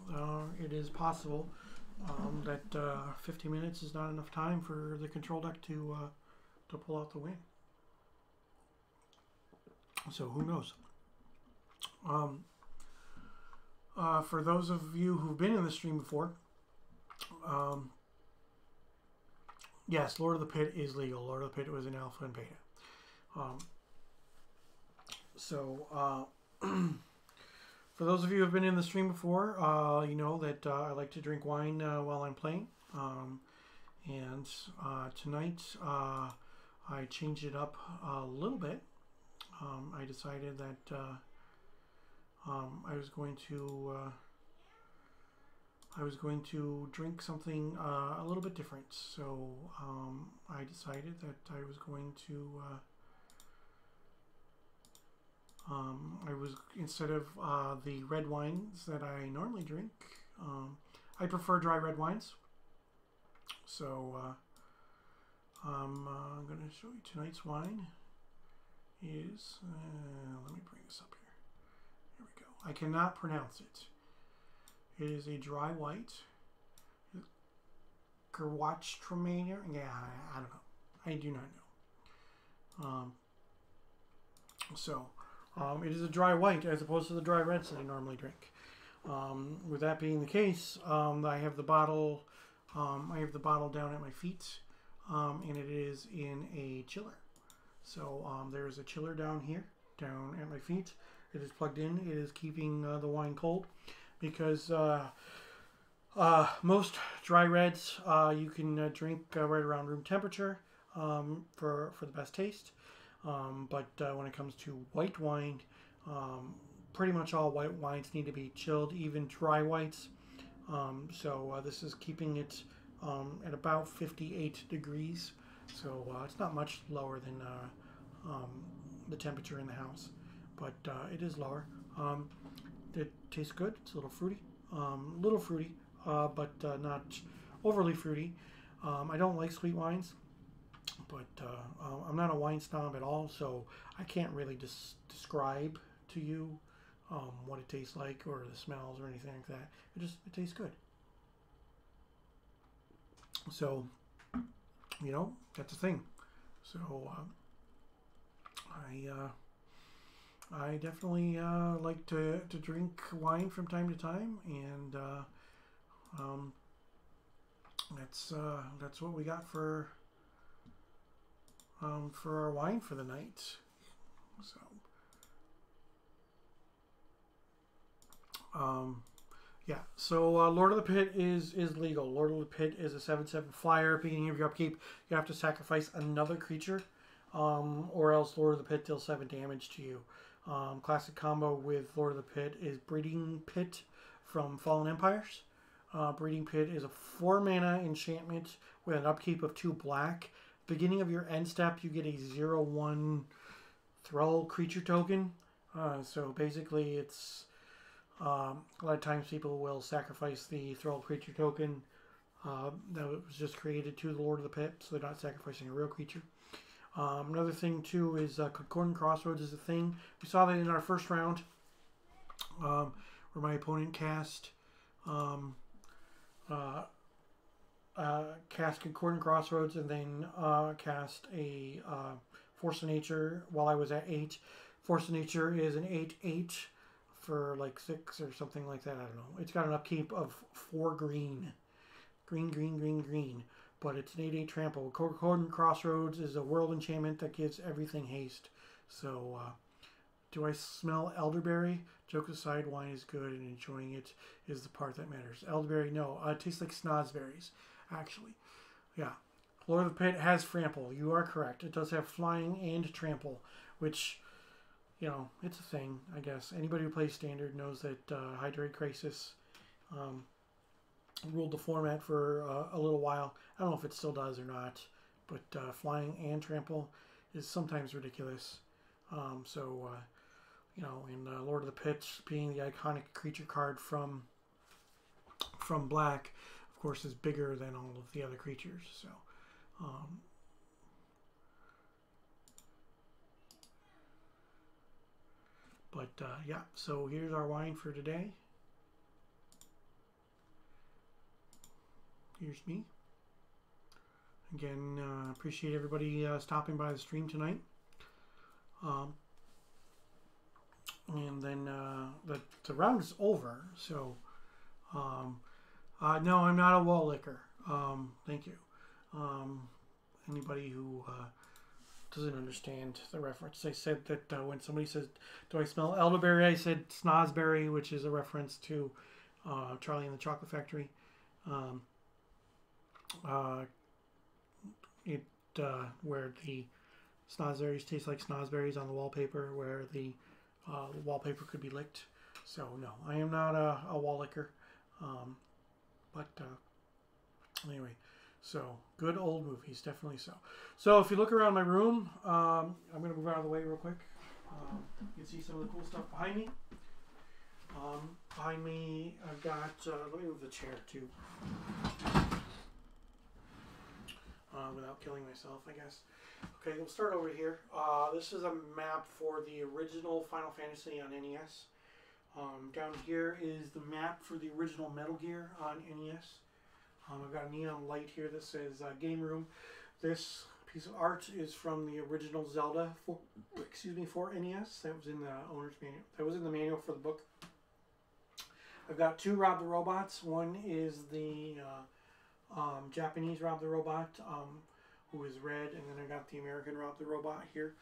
Speaker 1: it is possible that 50 minutes is not enough time for the control deck to pull out the win. So who knows? For those of you who've been in the stream before, yes, Lord of the Pit is legal. Lord of the Pit was in alpha and beta. For those of you who have been in the stream before, you know that I like to drink wine while I'm playing. And tonight I changed it up a little bit. I decided that I was going to drink something a little bit different. So I decided that I was going to instead of the red wines that I normally drink, I prefer dry red wines. So I'm going to show you tonight's wine. Is let me bring this up here. Here we go. I cannot pronounce it. It is a dry white. Gewürztraminer. Yeah, I don't know. I do not know. It is a dry white as opposed to the dry reds that I normally drink. With that being the case, I have the bottle. I have the bottle down at my feet, and it is in a chiller. So there's a chiller down here, down at my feet. It is plugged in. It is keeping the wine cold because most dry reds you can drink right around room temperature for the best taste. But when it comes to white wine, pretty much all white wines need to be chilled, even dry whites. So this is keeping it at about 58 degrees. So it's not much lower than the temperature in the house, but it is lower. it tastes good. It's a little fruity, but not overly fruity. I don't like sweet wines, but I'm not a wine snob at all, so I can't really describe to you what it tastes like or the smells or anything like that. It tastes good. So, that's the thing. So I definitely like to drink wine from time to time, and that's what we got for our wine for the night. So yeah. So Lord of the Pit is legal. Lord of the Pit is a 7/7 flyer. Beginning of your upkeep, you have to sacrifice another creature, or else Lord of the Pit deals 7 damage to you. Classic combo with Lord of the Pit is Breeding Pit from Fallen Empires. Breeding Pit is a 4 mana enchantment with an upkeep of 2 black. Beginning of your end step, you get a 0/1 Thrall creature token. So basically, it's a lot of times people will sacrifice the Thrall creature token that was just created to the Lord of the Pit, so they're not sacrificing a real creature. Another thing too is Concordant Crossroads is a thing. We saw that in our first round, where my opponent cast Concordant Crossroads and then cast a Force of Nature while I was at 8. Force of Nature is an 8/8 for like 6 or something like that. I don't know. It's got an upkeep of 4 green. Green. But it's an 8/8 trample. Concordant Crossroads is a world enchantment that gives everything haste. So, do I smell elderberry? Joke aside, wine is good and enjoying it is the part that matters. Elderberry, no. It tastes like snozberries, actually. Yeah. Lord of the Pit has Frample. You are correct. It does have flying and trample, which, it's a thing, I guess. Anybody who plays Standard knows that Hydrate Crisis ruled the format for a little while. I don't know if it still does or not, but flying and trample is sometimes ridiculous. And Lord of the Pit being the iconic creature card from Black, of course, is bigger than all of the other creatures. So, yeah. So here's our wine for today. Here's me. Again, appreciate everybody stopping by the stream tonight. And then the round is over. So, no, I'm not a wall licker. Thank you. Anybody who doesn't understand the reference, I said that when somebody says, "Do I smell elderberry?" I said snozberry, which is a reference to Charlie and the Chocolate Factory. Where the snozberries taste like snozberries on the wallpaper, where the wallpaper could be licked. So no, I am not a wall licker. Anyway, so good old movies, definitely so. So if you look around my room, I'm going to move out of the way real quick. You can see some of the cool stuff behind me. Behind me, I've got, let me move the chair too. Without killing myself, I guess. Okay, we'll start over here. This is a map for the original Final Fantasy on NES. Down here is the map for the original Metal Gear on NES. I've got a neon light here that says Game Room. This piece of art is from the original Zelda for NES. That was in the owner's manual. That was in the manual for the book. I've got 2 Rob the Robots. One is the Japanese Rob the Robot, who is red, and then I got the American Rob the Robot here.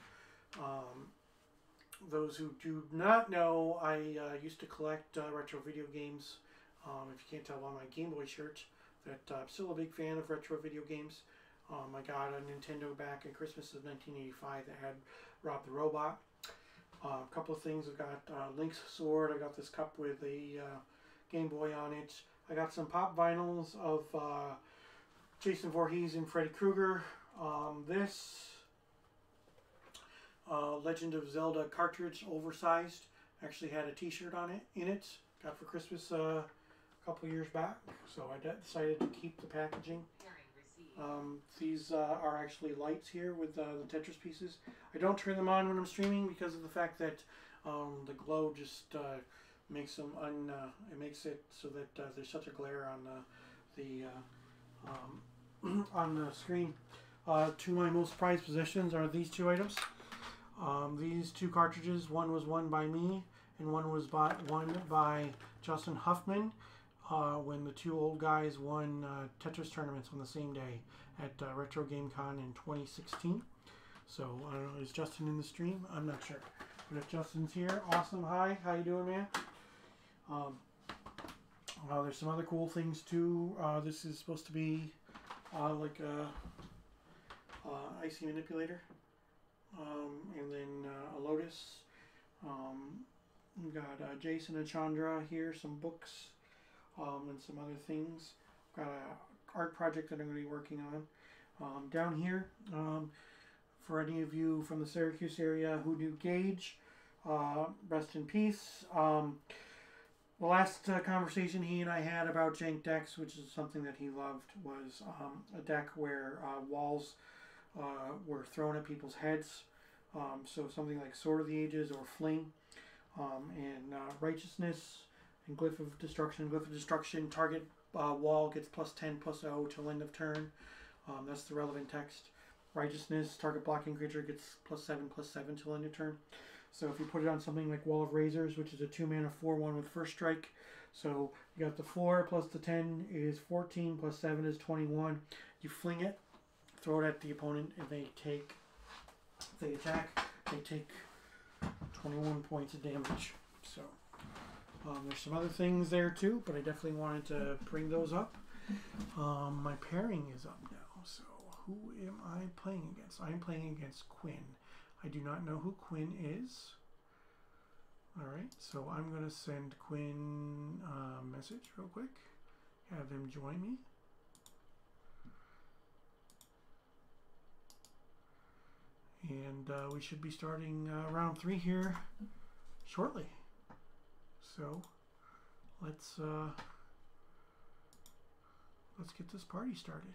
Speaker 1: Those who do not know, I used to collect retro video games. If you can't tell by my Game Boy shirt, that I'm still a big fan of retro video games. I got a Nintendo back in Christmas of 1985 that had Rob the Robot. A couple of things. I got Link's Sword. I got this cup with a Game Boy on it. I got some pop vinyls of Jason Voorhees and Freddy Krueger. This Legend of Zelda cartridge, oversized. Actually had a T-shirt on it in it. Got for Christmas a couple years back. So I decided to keep the packaging. These are actually lights here with the Tetris pieces. I don't turn them on when I'm streaming because of the fact that the glow just makes them it makes it so that there's such a glare on on the screen. Two of my most prized possessions are these two items. These two cartridges. One was won by me, and one was won by Justin Huffman. When the two old guys won Tetris tournaments on the same day at Retro Game Con in 2016. So, I don't know, is Justin in the stream? I'm not sure. But if Justin's here, awesome. Hi, how you doing, man? There's some other cool things, too. This is supposed to be like a IC manipulator. And then a Lotus. We've got Jason and Chandra here, some books. And some other things. Got an art project that I'm going to be working on. Down here, for any of you from the Syracuse area who knew Gage, rest in peace. The last conversation he and I had about jank decks, which is something that he loved, was a deck where walls were thrown at people's heads. So something like Sword of the Ages or Fling. And Righteousness and Glyph of Destruction. Glyph of Destruction, target wall gets +10/+0 till end of turn. That's the relevant text. Righteousness, target blocking creature gets +7/+7 till end of turn. So if you put it on something like Wall of Razors, which is a 2-mana 4/1 with first strike, so you got the 4 plus the 10 is 14 plus 7 is 21. You fling it, throw it at the opponent, and they attack, they take 21 points of damage. So there's some other things there too, but I definitely wanted to bring those up. My pairing is up now, so who am I playing against? I'm playing against Quinn. I do not know who Quinn is. Alright, so I'm going to send Quinn a message real quick. Have him join me. And we should be starting round 3 here shortly. So let's get this party started.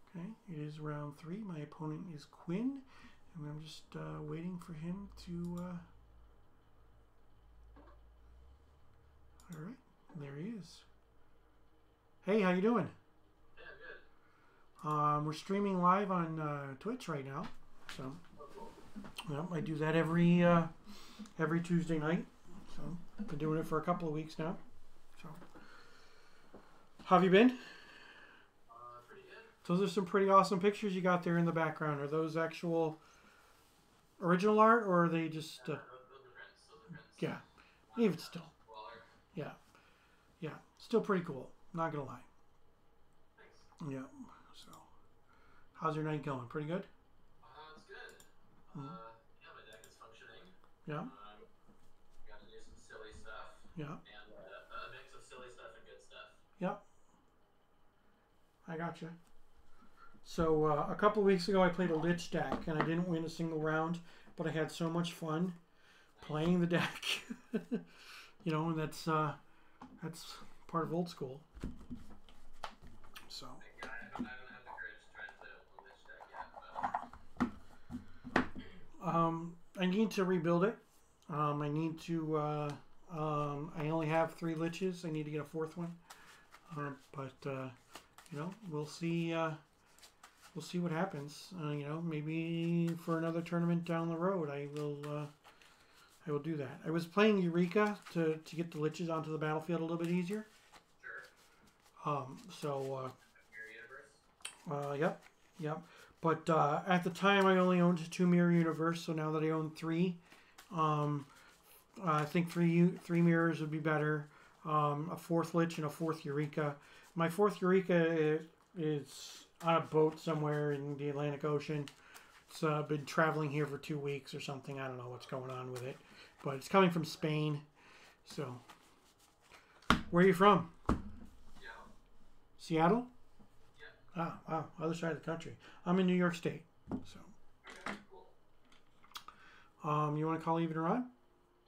Speaker 1: Okay, it is round 3. My opponent is Quinn, and I'm just waiting for him to. All right, there he is. Hey, how you doing?
Speaker 5: Yeah, good.
Speaker 1: We're streaming live on Twitch right now, so yeah, I do that every Tuesday night. So I've been doing it for a couple of weeks now. So how have you been?
Speaker 5: Pretty good.
Speaker 1: Those are some pretty awesome pictures you got there in the background. Are those actual original art, or are they just?
Speaker 5: Those are prints. Those are prints.
Speaker 1: Yeah, even still.
Speaker 5: Waller.
Speaker 1: Yeah, yeah, still pretty cool. Not gonna lie.
Speaker 5: Thanks.
Speaker 1: Yeah. So, how's your night going? Pretty good.
Speaker 5: It's good.
Speaker 1: Mhm.
Speaker 5: Yeah, my deck is functioning.
Speaker 1: Yeah.
Speaker 5: Got to do some silly stuff.
Speaker 1: Yeah.
Speaker 5: And a mix of silly stuff and good stuff.
Speaker 1: Yep. I gotcha. So a couple of weeks ago, I played a Lich deck, and I didn't win a single round, but I had so much fun playing the deck. You know, and that's part of old school. So.
Speaker 5: I don't have the courage to try to play a Lich deck yet, but
Speaker 1: I need to rebuild it. I need to. I only have 3 Liches. I need to get a 4th one. But you know, we'll see. We'll see what happens. You know, maybe for another tournament down the road, I will do that. I was playing Eureka to get the Liches onto the battlefield a little bit easier.
Speaker 5: sure.
Speaker 1: So.
Speaker 5: Mirror Universe.
Speaker 1: Yep. But at the time, I only owned 2 Mirror Universe. So now that I own 3, I think 3 mirrors would be better. A 4th Lich and a 4th Eureka. My 4th Eureka is on a boat somewhere in the Atlantic Ocean. It's been traveling here for 2 weeks or something. I don't know what's going on with it. But it's coming from Spain. So, where are you from?
Speaker 5: Yeah.
Speaker 1: Seattle?
Speaker 5: Yeah.
Speaker 1: Ah, wow. Other side of the country. I'm in New York State. So,
Speaker 5: Okay,
Speaker 1: You want to call even or odd?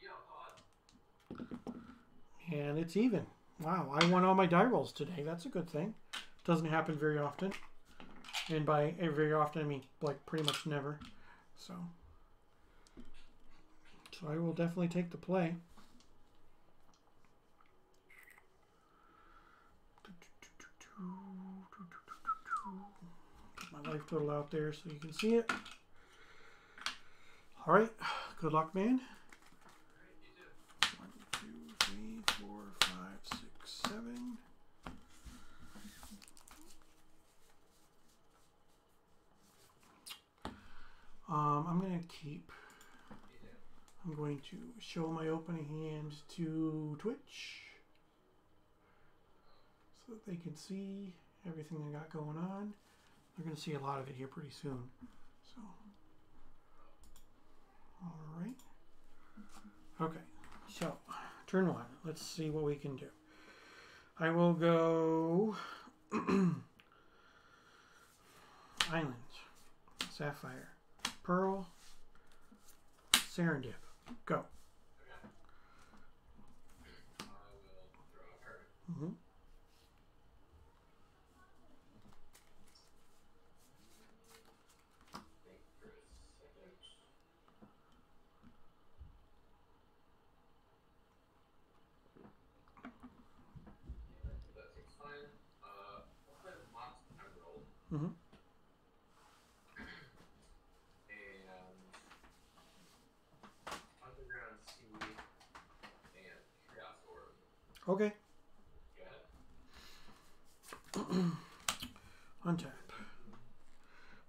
Speaker 5: Yeah, I'll call it.
Speaker 1: And it's even. Wow, I won all my die rolls today. That's a good thing. Doesn't happen very often. And by very often, I mean like pretty much never. So I will definitely take the play. Put my life total out there so you can see it. All right, good luck, man.
Speaker 5: Alright, you too.
Speaker 1: 1, 2, 3, 4, 5, 6, 7. I'm gonna keep.
Speaker 5: You too.
Speaker 1: I'm going to show my opening hand to Twitch so that they can see everything I got going on. They're going to see a lot of it here pretty soon. So, all right. Okay, so turn 1. Let's see what we can do. I will go Island, Sapphire, Pearl, Serendip. Go.
Speaker 5: Okay. I will draw a card.
Speaker 1: Mm-hmm.
Speaker 5: Think for a second. Yeah, that seems fine. I'll play Mox Emerald.
Speaker 1: Mm-hmm.
Speaker 5: Underground Sea and Chaos Orb.
Speaker 1: Okay.
Speaker 5: Go ahead.
Speaker 1: Untap.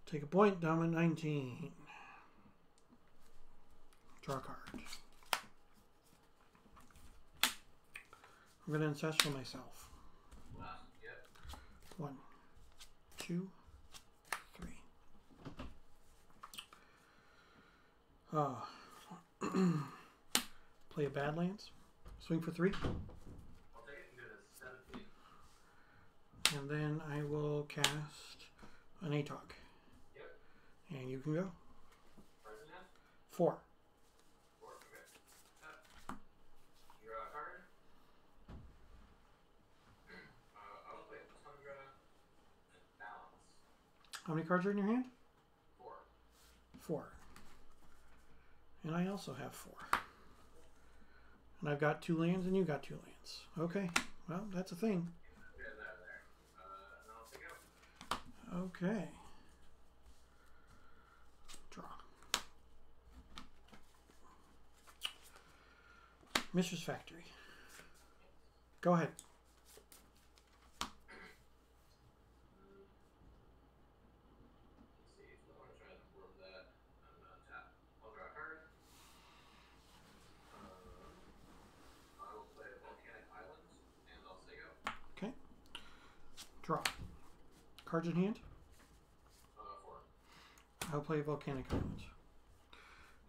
Speaker 1: Take a point, down at 19. Draw a card. I'm going to ancestral myself.
Speaker 5: Last. Yep.
Speaker 1: 1, 2, 3. Play a Badlands. Swing for 3.
Speaker 5: I'll take it and go to 17.
Speaker 1: And then I will cast an ATOG.
Speaker 5: Yep.
Speaker 1: And you can go.
Speaker 5: Cards in hand?
Speaker 1: 4.
Speaker 5: 4. Okay. Draw a card. I'll play Tundra and Balance.
Speaker 1: How many cards are in your hand?
Speaker 5: 4.
Speaker 1: 4. And I also have 4. And I've got 2 lands and you got 2 lands. Okay. Well, that's a thing.
Speaker 5: Get it out of there. And I'll take out.
Speaker 1: Okay. Draw. Mishra's Factory. Go ahead.
Speaker 5: Let's see. So I want to try and absorb that. I'm going to tap. I'll draw a card. I will play Volcanic Islands, and I'll say go.
Speaker 1: Okay. Draw. Cards in hand.
Speaker 5: 4.
Speaker 1: I'll play Volcanic Islands.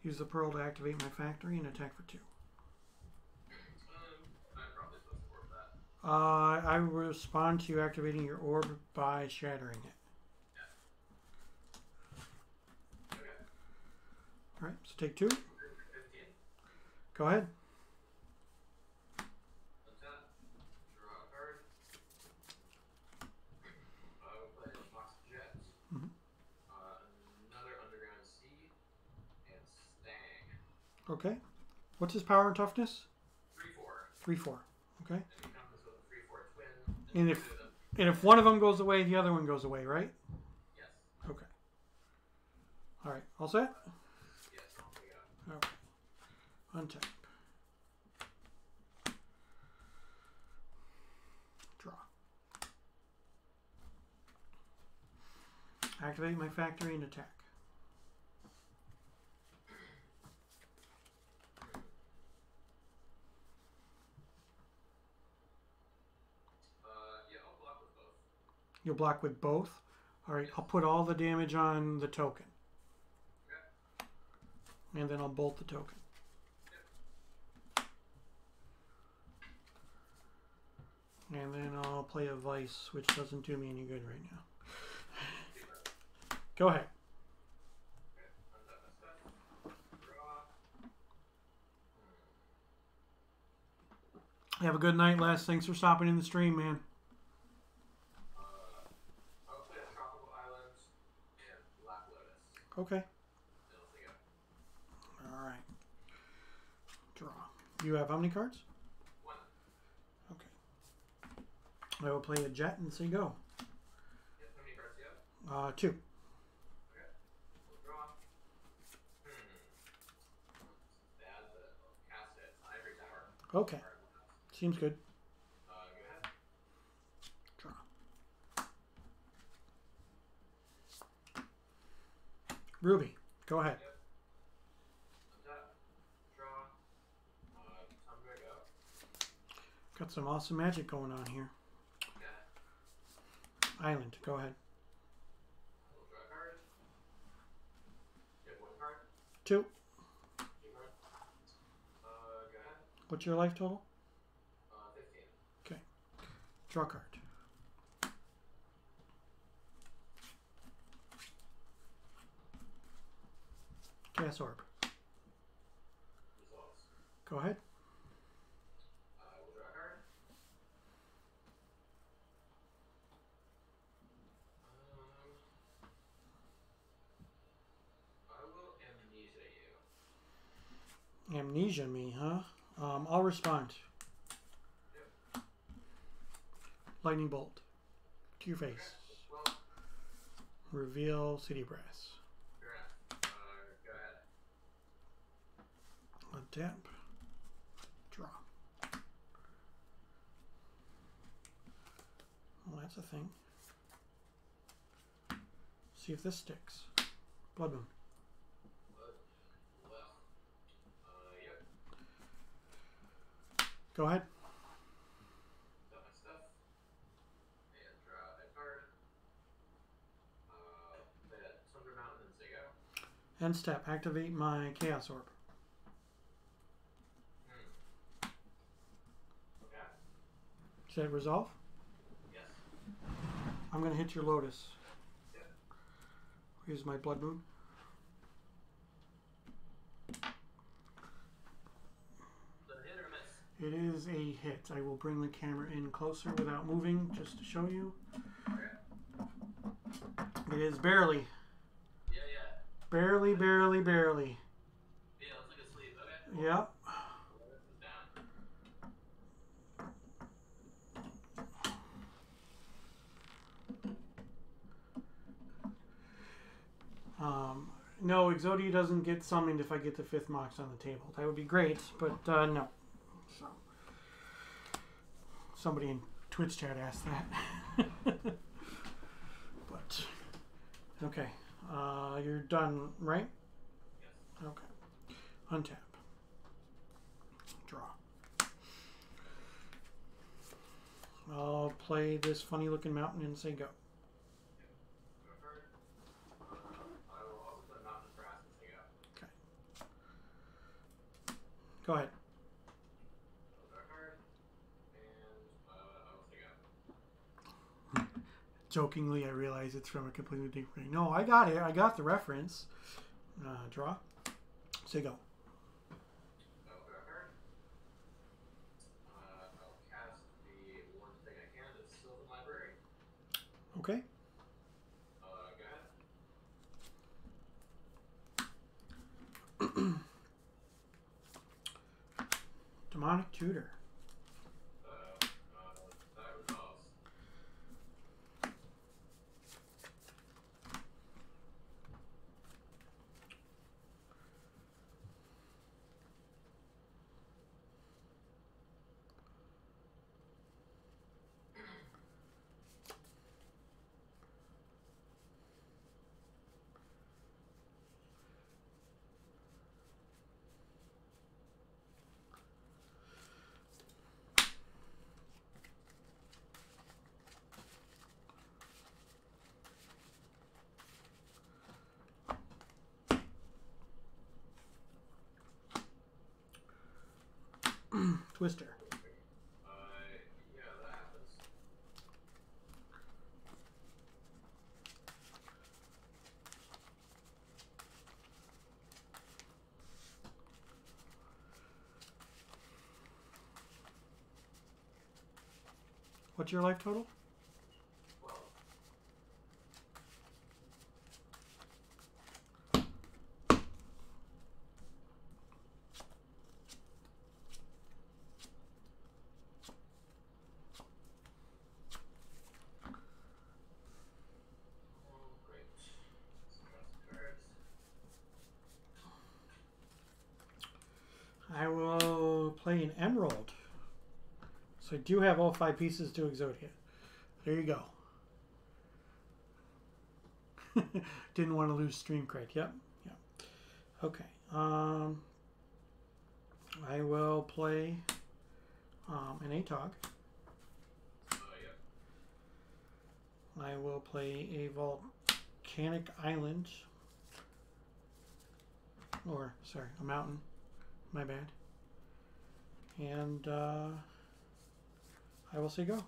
Speaker 1: Use the pearl to activate my factory and attack for 2.
Speaker 5: I'm probably supposed to orb that.
Speaker 1: I respond to you activating your orb by shattering it.
Speaker 5: Okay.
Speaker 1: Alright, so take 2.
Speaker 5: 15.
Speaker 1: Go ahead.
Speaker 5: Untap. Draw a card. I will play Mox Jet.
Speaker 1: Mhm.
Speaker 5: Another Underground Sea, and Stang.
Speaker 1: Okay. What's his power and toughness?
Speaker 5: 3/4.
Speaker 1: 3-4. Okay.
Speaker 5: And he comes with a 3/4 twin.
Speaker 1: And if one of them goes away, the other one goes away, right?
Speaker 5: Yes.
Speaker 1: Okay. Alright, all set?
Speaker 5: Yes, I'll take it out.
Speaker 1: Okay. Untap. Draw. Activate my factory and attack.
Speaker 5: Yeah, I'll block with both.
Speaker 1: You'll block with both? Alright, I'll put all the damage on the token.
Speaker 5: Okay.
Speaker 1: And then I'll bolt the token. And then I'll play a Vice, which doesn't do me any good right now. Go ahead.
Speaker 5: Okay, untap my stuff. Draw.
Speaker 1: Have a good night, Les. Thanks for stopping in the stream, man.
Speaker 5: I will play Tropical Islands and Black Lotus.
Speaker 1: Okay.
Speaker 5: Then let's go.
Speaker 1: All right. Draw. You have how many cards?
Speaker 5: 1.
Speaker 1: Okay. I will play a jet and say go.
Speaker 5: Yep, how many cards do you have?
Speaker 1: 2.
Speaker 5: Okay. We'll draw. Bad, but I'll cast it. Ivory Tower.
Speaker 1: Okay. Seems good.
Speaker 5: Go ahead.
Speaker 1: Draw. Ruby, go ahead.
Speaker 5: Yep. Untap. Draw. Time to go.
Speaker 1: Got some awesome magic going on here.
Speaker 5: Okay.
Speaker 1: Island, go ahead.
Speaker 5: We'll draw a card. You have 1 card.
Speaker 1: 2.
Speaker 5: 2 cards. Go ahead.
Speaker 1: What's your life total?
Speaker 5: 15.
Speaker 1: Okay. Draw a card. Chaos Orb.
Speaker 5: Results.
Speaker 1: Go ahead.
Speaker 5: We'll draw a card. I will amnesia you.
Speaker 1: Amnesia me, huh? I'll respond.
Speaker 5: Yep.
Speaker 1: Lightning Bolt. To your face.
Speaker 5: Well,
Speaker 1: Reveal City Brass.
Speaker 5: fair enough. Go ahead.
Speaker 1: Untap. Draw. Well, that's a thing. See if this sticks. Blood Moon.
Speaker 5: Well, yep.
Speaker 1: Go ahead.
Speaker 5: Got my stuff. And draw a card. Play that Thunder Mountain and say go.
Speaker 1: End step. Activate my Chaos Orb.
Speaker 5: Okay.
Speaker 1: Should I resolve?
Speaker 5: Yes.
Speaker 1: I'm going to hit your Lotus.
Speaker 5: Yep.
Speaker 1: Here's my Blood Moon.
Speaker 5: The hit or miss?
Speaker 1: It is a hit. I will bring the camera in closer without moving just to show you.
Speaker 5: Okay.
Speaker 1: It is barely.
Speaker 5: Yeah.
Speaker 1: Barely, barely, barely.
Speaker 5: Yeah, let's look at sleep. Okay.
Speaker 1: Yep.
Speaker 5: This is down.
Speaker 1: No, Exodia doesn't get summoned if I get the 5th Mox on the table. That would be great, but no. So, somebody in Twitch chat asked that. But, okay. You're done, right?
Speaker 5: Yes.
Speaker 1: Okay. Untap. Draw. I'll play this funny looking mountain and say go.
Speaker 5: Go card. I will also put a mountain in brass and say go.
Speaker 1: Okay. Go ahead.
Speaker 5: I'll draw a card. And I will say go.
Speaker 1: Jokingly, I realize it's from a completely different. No, I got it. I got the reference. Draw. Say go.
Speaker 5: I will draw a card. I'll cast the one thing I can. It's Sylvan Library.
Speaker 1: Okay.
Speaker 5: Go ahead.
Speaker 1: Demonic Tutor.
Speaker 5: That resolves.
Speaker 1: Twister.
Speaker 5: Yeah, that happens.
Speaker 1: What's your life total?
Speaker 5: 12. Oh, great. Some cards.
Speaker 1: I will play an Emerald. So I do have all 5 pieces to Exodia. There you go. Didn't want to lose stream cred. Yep. Yep. Okay. I will play an ATOG.
Speaker 5: Yep.
Speaker 1: I will play a Volcanic Island. Or, sorry, a mountain. My bad. And I will say go.
Speaker 5: Okay,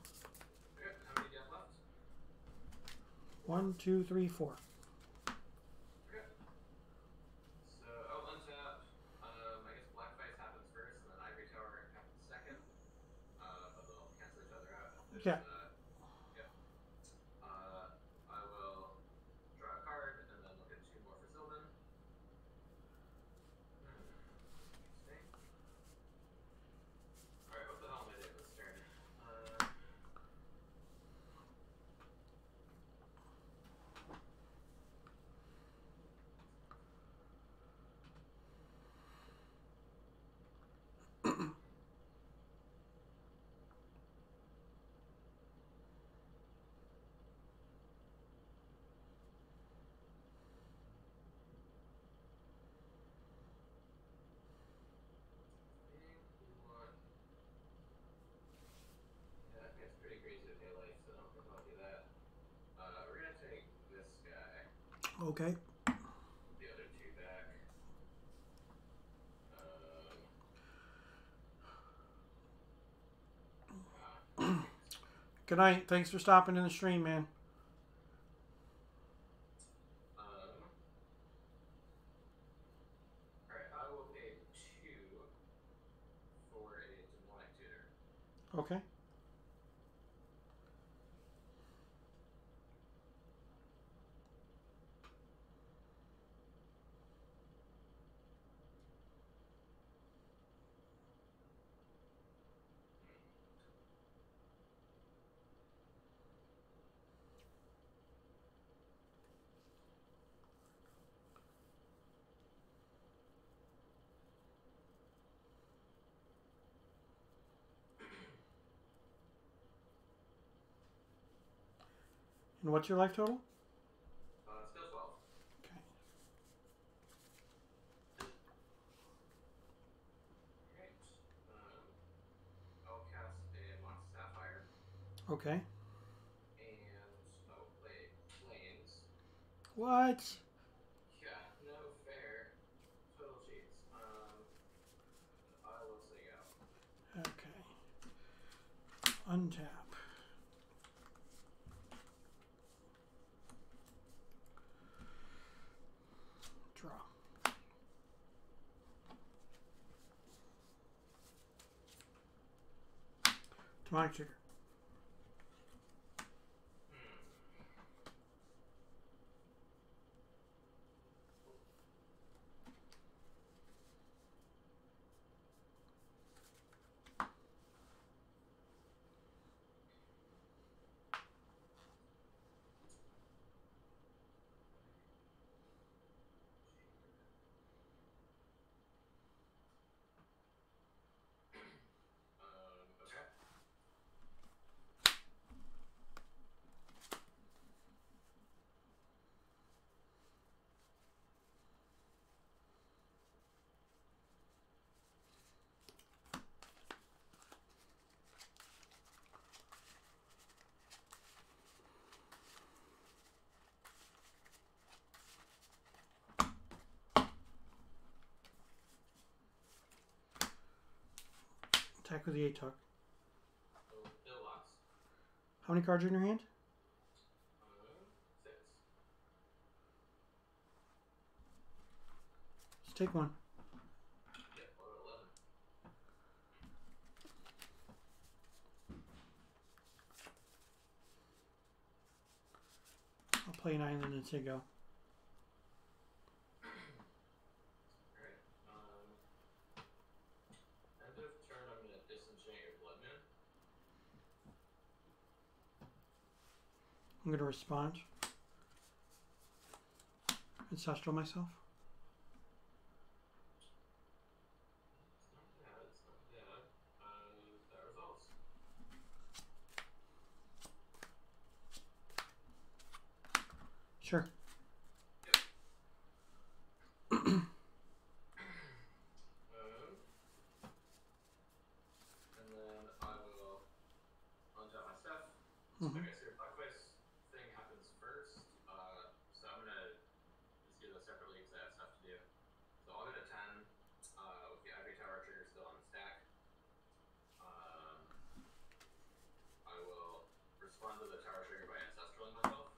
Speaker 5: how many do you have left?
Speaker 1: 1, 2, 3, 4.
Speaker 5: Okay. So, untap. I guess Black Face happens first, and then Ivory Tower happens second. But they'll cancel each other out.
Speaker 1: Yeah.
Speaker 5: Yep. I will draw a card, and then look at 2 more for Sylvan. Interesting. Alright, what the hell am I doing this turn? Yeah, I think it's pretty crazy to pay life, so I don't think I'll do that. We're gonna take this guy,
Speaker 1: Okay.
Speaker 5: the other 2 back.
Speaker 1: Good night. Thanks for stopping in the stream, man.
Speaker 5: Alright, I will pay 2 for a demonic tutor.
Speaker 1: Okay. And what's your life total?
Speaker 5: Still 12.
Speaker 1: Okay.
Speaker 5: Alright. I'll cast a Mox Sapphire.
Speaker 1: Okay.
Speaker 5: And I will play Flames.
Speaker 1: What?
Speaker 5: Yeah, no fair. Total cheats. I will say go.
Speaker 1: Okay. Untap. Draw. Demonic Trigger.
Speaker 5: Okay.
Speaker 1: Attack with the ATOG.
Speaker 5: Ill locks.
Speaker 1: How many cards are in your hand?
Speaker 5: 6.
Speaker 1: Just take one.
Speaker 5: Yep, what about 11?
Speaker 1: play an island and say go.
Speaker 5: Alright. End of turn, I'm going to disenchant your Blood Moon.
Speaker 1: I'm going to respond. Ancestral myself.
Speaker 5: It's not bad, it's not bad. That resolves.
Speaker 1: Sure.
Speaker 5: Yep. And then I will untap my stuff.
Speaker 1: Mhm.
Speaker 5: Okay, so your Black Vice thing happens first. So I'm gonna just do those separately because I have stuff to do. So I'll go to 10 with the Ivory Tower trigger still on the stack. I will respond to the tower trigger by ancestraling myself.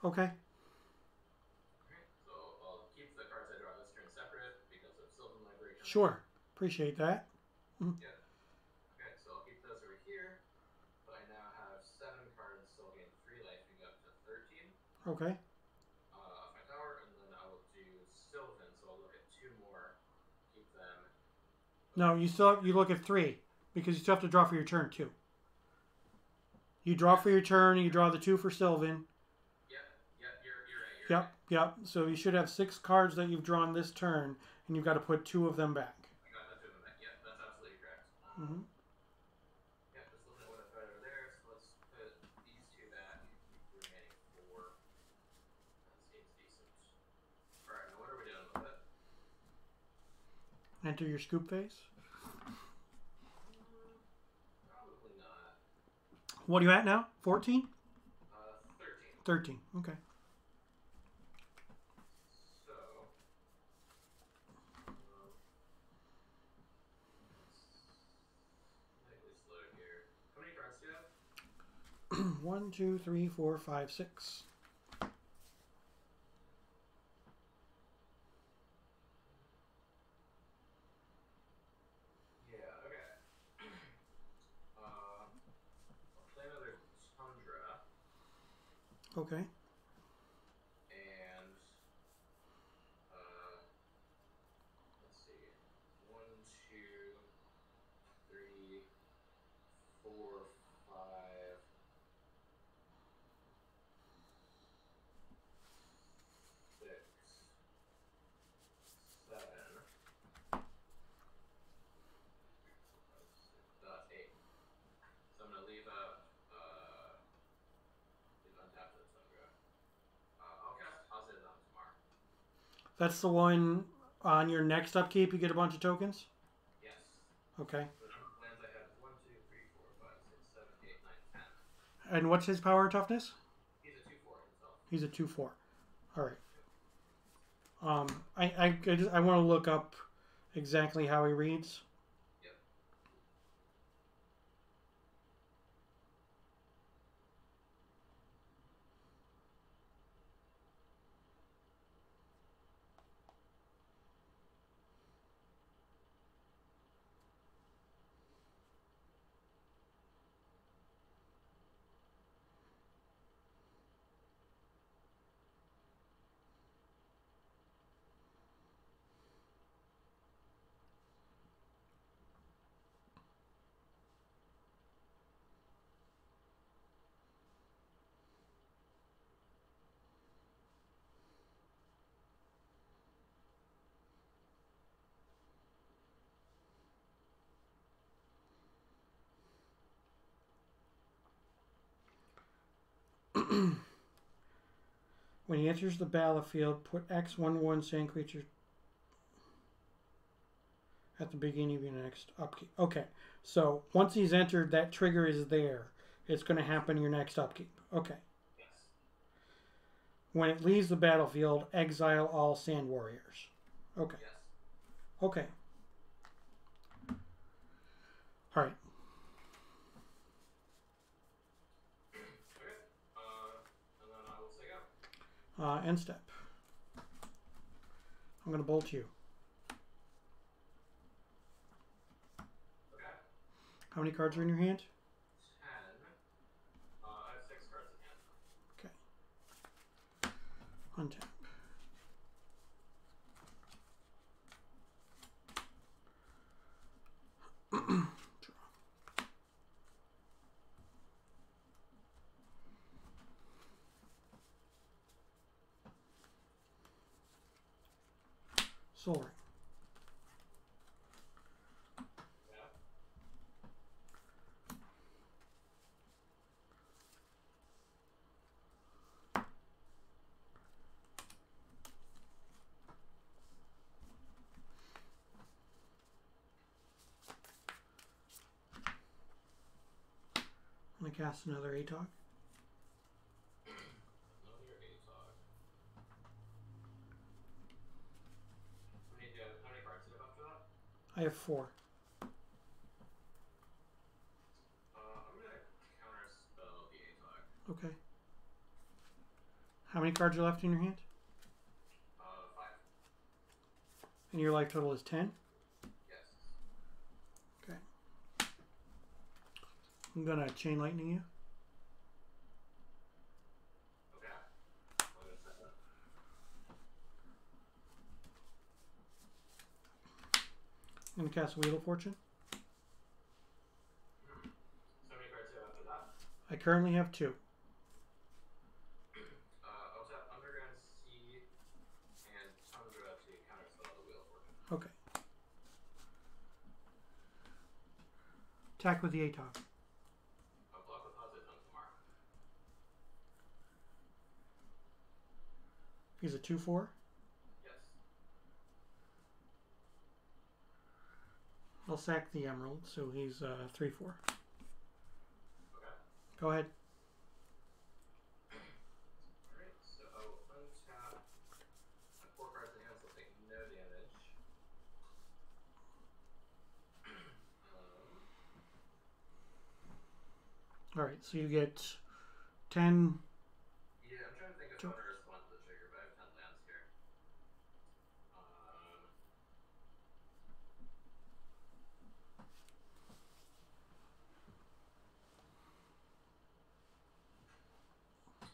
Speaker 1: Okay.
Speaker 5: Okay, so I'll keep the cards I draw this turn separate because of Sylvan Library.
Speaker 1: Sure. Appreciate that.
Speaker 5: Yep. Okay, so I'll keep those over here. But I now have 7 cards, so I'll gain 3 life and go up to 13
Speaker 1: Okay.
Speaker 5: off my tower, and then I will do Sylvan, so I'll look at 2 more, keep them.
Speaker 1: No, you look at 3 because you still have to draw for your turn too. You draw for your turn, you draw the 2 for Sylvan.
Speaker 5: Yep, you're right.
Speaker 1: Yep. So you should have 6 cards that you've drawn this turn, and you've got to put 2 of them back.
Speaker 5: I got that to them back. Yep, that's absolutely correct.
Speaker 1: Mm-hmm.
Speaker 5: Yep, just looking at what I've got over there, so let's put these 2 back and keep the remaining 4. That seems decent. Alright, now what are we doing with it?
Speaker 1: Enter your scoop phase.
Speaker 5: Probably not.
Speaker 1: What are you at now? 14?
Speaker 5: 13.
Speaker 1: 13. Okay.
Speaker 5: So, slightly slow here. How many cards do you have?
Speaker 1: 1, 2, 3, 4, 5, 6.
Speaker 5: Yeah, okay. I'll play another Tundra,
Speaker 1: Okay.
Speaker 5: and let's see, 1, 2, 3, 4, 5, 6, 7. That's 8. So I'm gonna leave untapped the Tundra. I'll cast Hazard on tomorrow.
Speaker 1: That's the one on your next upkeep. You get a bunch of tokens.
Speaker 5: Yes.
Speaker 1: Okay.
Speaker 5: The number of lands I have is 1, 2, 3, 4, 5, 6, 7, 8, 9, 10.
Speaker 1: And what's his power toughness?
Speaker 5: He's a 2/4 himself.
Speaker 1: He's a 2/4. All right. I want to look up exactly how he reads.
Speaker 5: Yep.
Speaker 1: When he enters the battlefield, put X/1/1 sand creature at the beginning of your next upkeep. Okay, so once he's entered, that trigger is there. It's going to happen in your next upkeep. Okay.
Speaker 5: Yes.
Speaker 1: When it leaves the battlefield, exile all sand warriors. Okay.
Speaker 5: Yes.
Speaker 1: Okay. All right.
Speaker 5: Okay. And then I will say go.
Speaker 1: End step. I'm going to bolt you.
Speaker 5: Okay.
Speaker 1: How many cards are in your hand?
Speaker 5: 10. I have 6 cards in hand.
Speaker 1: Okay. Untap. Soul Ring.
Speaker 5: Yeah.
Speaker 1: I'm going to cast another ATOG.
Speaker 5: Another ATOG. How many cards do you have after that?
Speaker 1: I have 4.
Speaker 5: I'm gonna counter spell the ATOG.
Speaker 1: Okay. How many cards are left in your hand?
Speaker 5: 5.
Speaker 1: And your life total is 10?
Speaker 5: Yes.
Speaker 1: Okay. I'm going to Chain Lightning you.
Speaker 5: Okay. What is that?
Speaker 1: I'm going to cast Wheel of Fortune.
Speaker 5: So many cards do you have after that?
Speaker 1: I currently have 2.
Speaker 5: I'll tap Underground Sea and Tundra to counterspell the Wheel of Fortune.
Speaker 1: Okay. Attack with the ATOG.
Speaker 5: I'll block with Hazard tomorrow.
Speaker 1: He's a 2/4.
Speaker 5: Yes.
Speaker 1: I'll sack the Emerald, so he's 3/4.
Speaker 5: Okay.
Speaker 1: Go ahead.
Speaker 5: Alright, so I will untap my 4 cards in hand, so I'll take no damage.
Speaker 1: Alright, so you get 10.
Speaker 5: Yeah, I'm trying to think of how to respond to the trigger, but I have 10 lands here.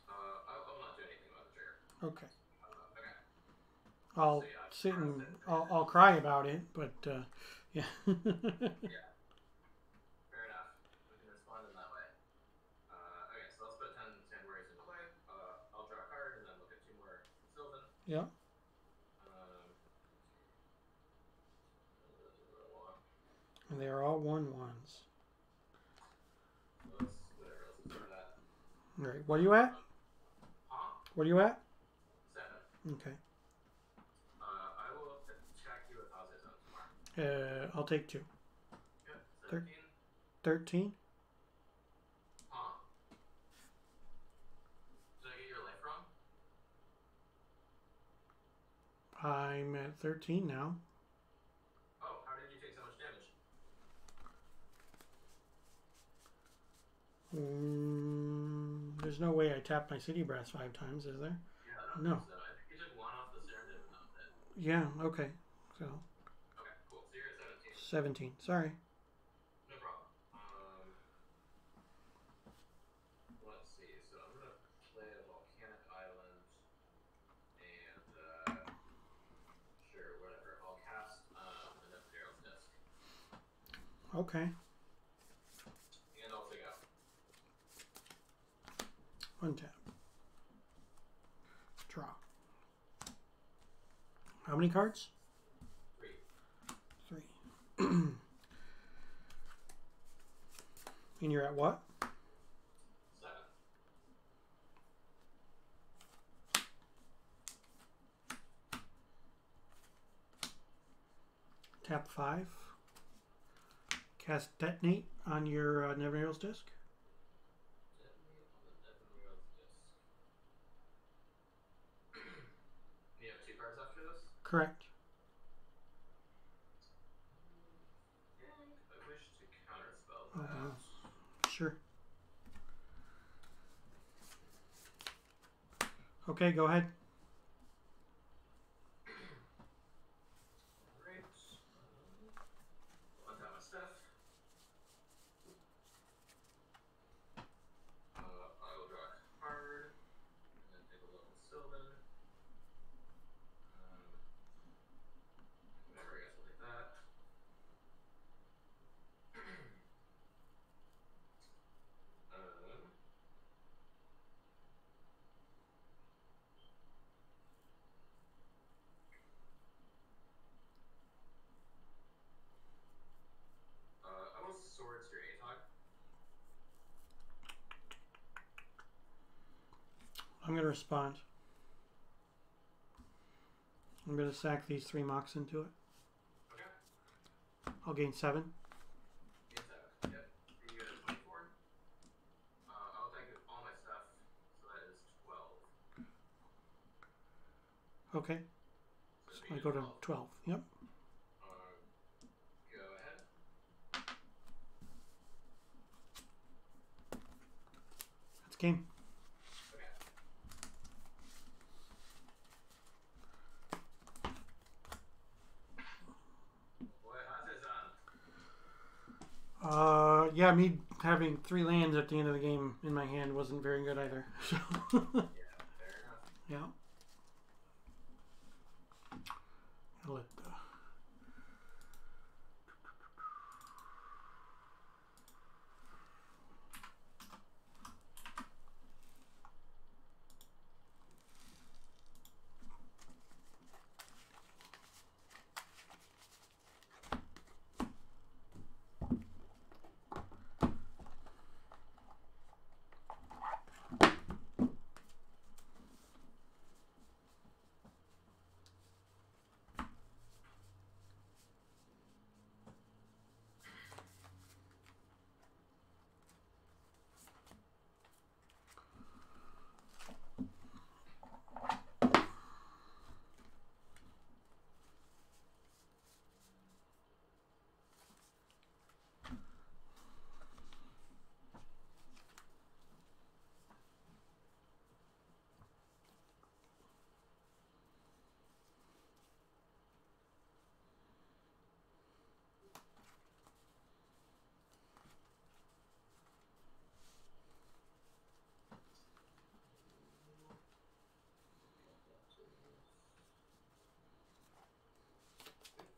Speaker 5: I will not do anything about the trigger.
Speaker 1: Okay.
Speaker 5: Okay.
Speaker 1: I'll
Speaker 5: So, yeah,
Speaker 1: sit and
Speaker 5: I'll
Speaker 1: I'll cry about it, but yeah.
Speaker 5: Yeah. Fair enough. We can respond in that way. Okay, so let's put 10 Sand Warriors into play. I'll draw a card and then look at 2 more from Sylvan.
Speaker 1: Yeah. And they are all 1/1s.
Speaker 5: Let's do that.
Speaker 1: Alright, what are you at?
Speaker 5: Huh?
Speaker 1: What are you at?
Speaker 5: 7.
Speaker 1: Okay.
Speaker 5: I will attack you with Hazard tomorrow.
Speaker 1: I'll take 2.
Speaker 5: Good. 17.
Speaker 1: 13.
Speaker 5: Huh? Did I get your life wrong?
Speaker 1: I'm at 13 now.
Speaker 5: Oh, how did you take so much damage?
Speaker 1: There's no way I tapped my City Brass 5 times, is there?
Speaker 5: Yeah, I don't
Speaker 1: No.
Speaker 5: think so. I think you took 1 off the Serendip and that was it.
Speaker 1: Yeah, okay. So,
Speaker 5: Okay, cool. So you're at 17.
Speaker 1: 17. Sorry.
Speaker 5: No problem. Let's see. So I'm gonna play a Volcanic Island, and sure, whatever. I'll cast an Epideral's Disc,
Speaker 1: Okay.
Speaker 5: and I'll take out.
Speaker 1: Untap. Draw. How many cards?
Speaker 5: 3.
Speaker 1: 3. And you're at what?
Speaker 5: 7.
Speaker 1: Tap 5. Cast Detonate on your Nevinyrral's Disc.
Speaker 5: Detonate on the Epideral's Disc. You have 2 cards after this?
Speaker 1: Correct.
Speaker 5: I wish to counterspell
Speaker 1: Oh,
Speaker 5: that.
Speaker 1: wow. Sure. Okay, go ahead.
Speaker 5: Alright. Untap my stuff. I will draw a card, and then take a look at Sylvan.
Speaker 1: I'm gonna respond. I'm gonna sack these 3 mocks into it.
Speaker 5: Okay.
Speaker 1: I'll gain 7.
Speaker 5: Gain 7. Yep. You get a 24. I'll take all my stuff, so that is 12.
Speaker 1: Okay.
Speaker 5: So
Speaker 1: So I go to 12. Yep.
Speaker 5: Go ahead.
Speaker 1: That's game.
Speaker 5: Okay. Boy, how's this on?
Speaker 1: Yeah, me having 3 lands at the end of the game in my hand wasn't very good either. So
Speaker 5: Yeah, fair enough.
Speaker 1: yeah. I'll let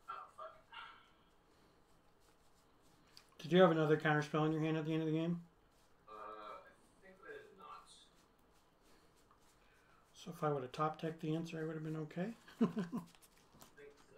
Speaker 5: Oh, fuck.
Speaker 1: Did you have another counterspell in your hand at the end of the game?
Speaker 5: I think that is not.
Speaker 1: So if I would have top decked the answer, I would have been okay.
Speaker 5: I think so.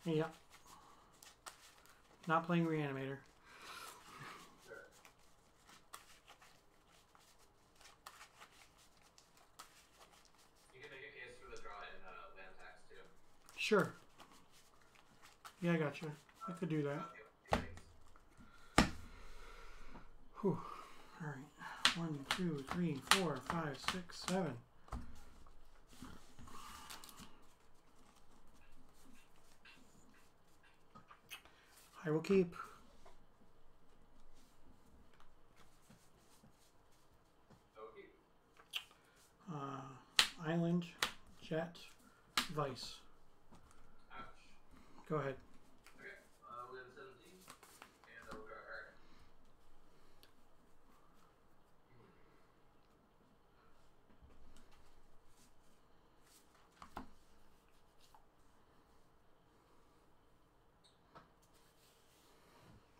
Speaker 1: Yeah. Not playing Reanimator.
Speaker 5: Sure. You can make a case for the draw in land tax too.
Speaker 1: Sure. Yeah, I got you. I could do that. Whew. All right. 1, 2, 3, 4, 5, 6, 7. I will keep. Island, Jet, Vice.
Speaker 5: Ouch.
Speaker 1: Go ahead.
Speaker 5: Okay. Win 17, and I'll draw a card.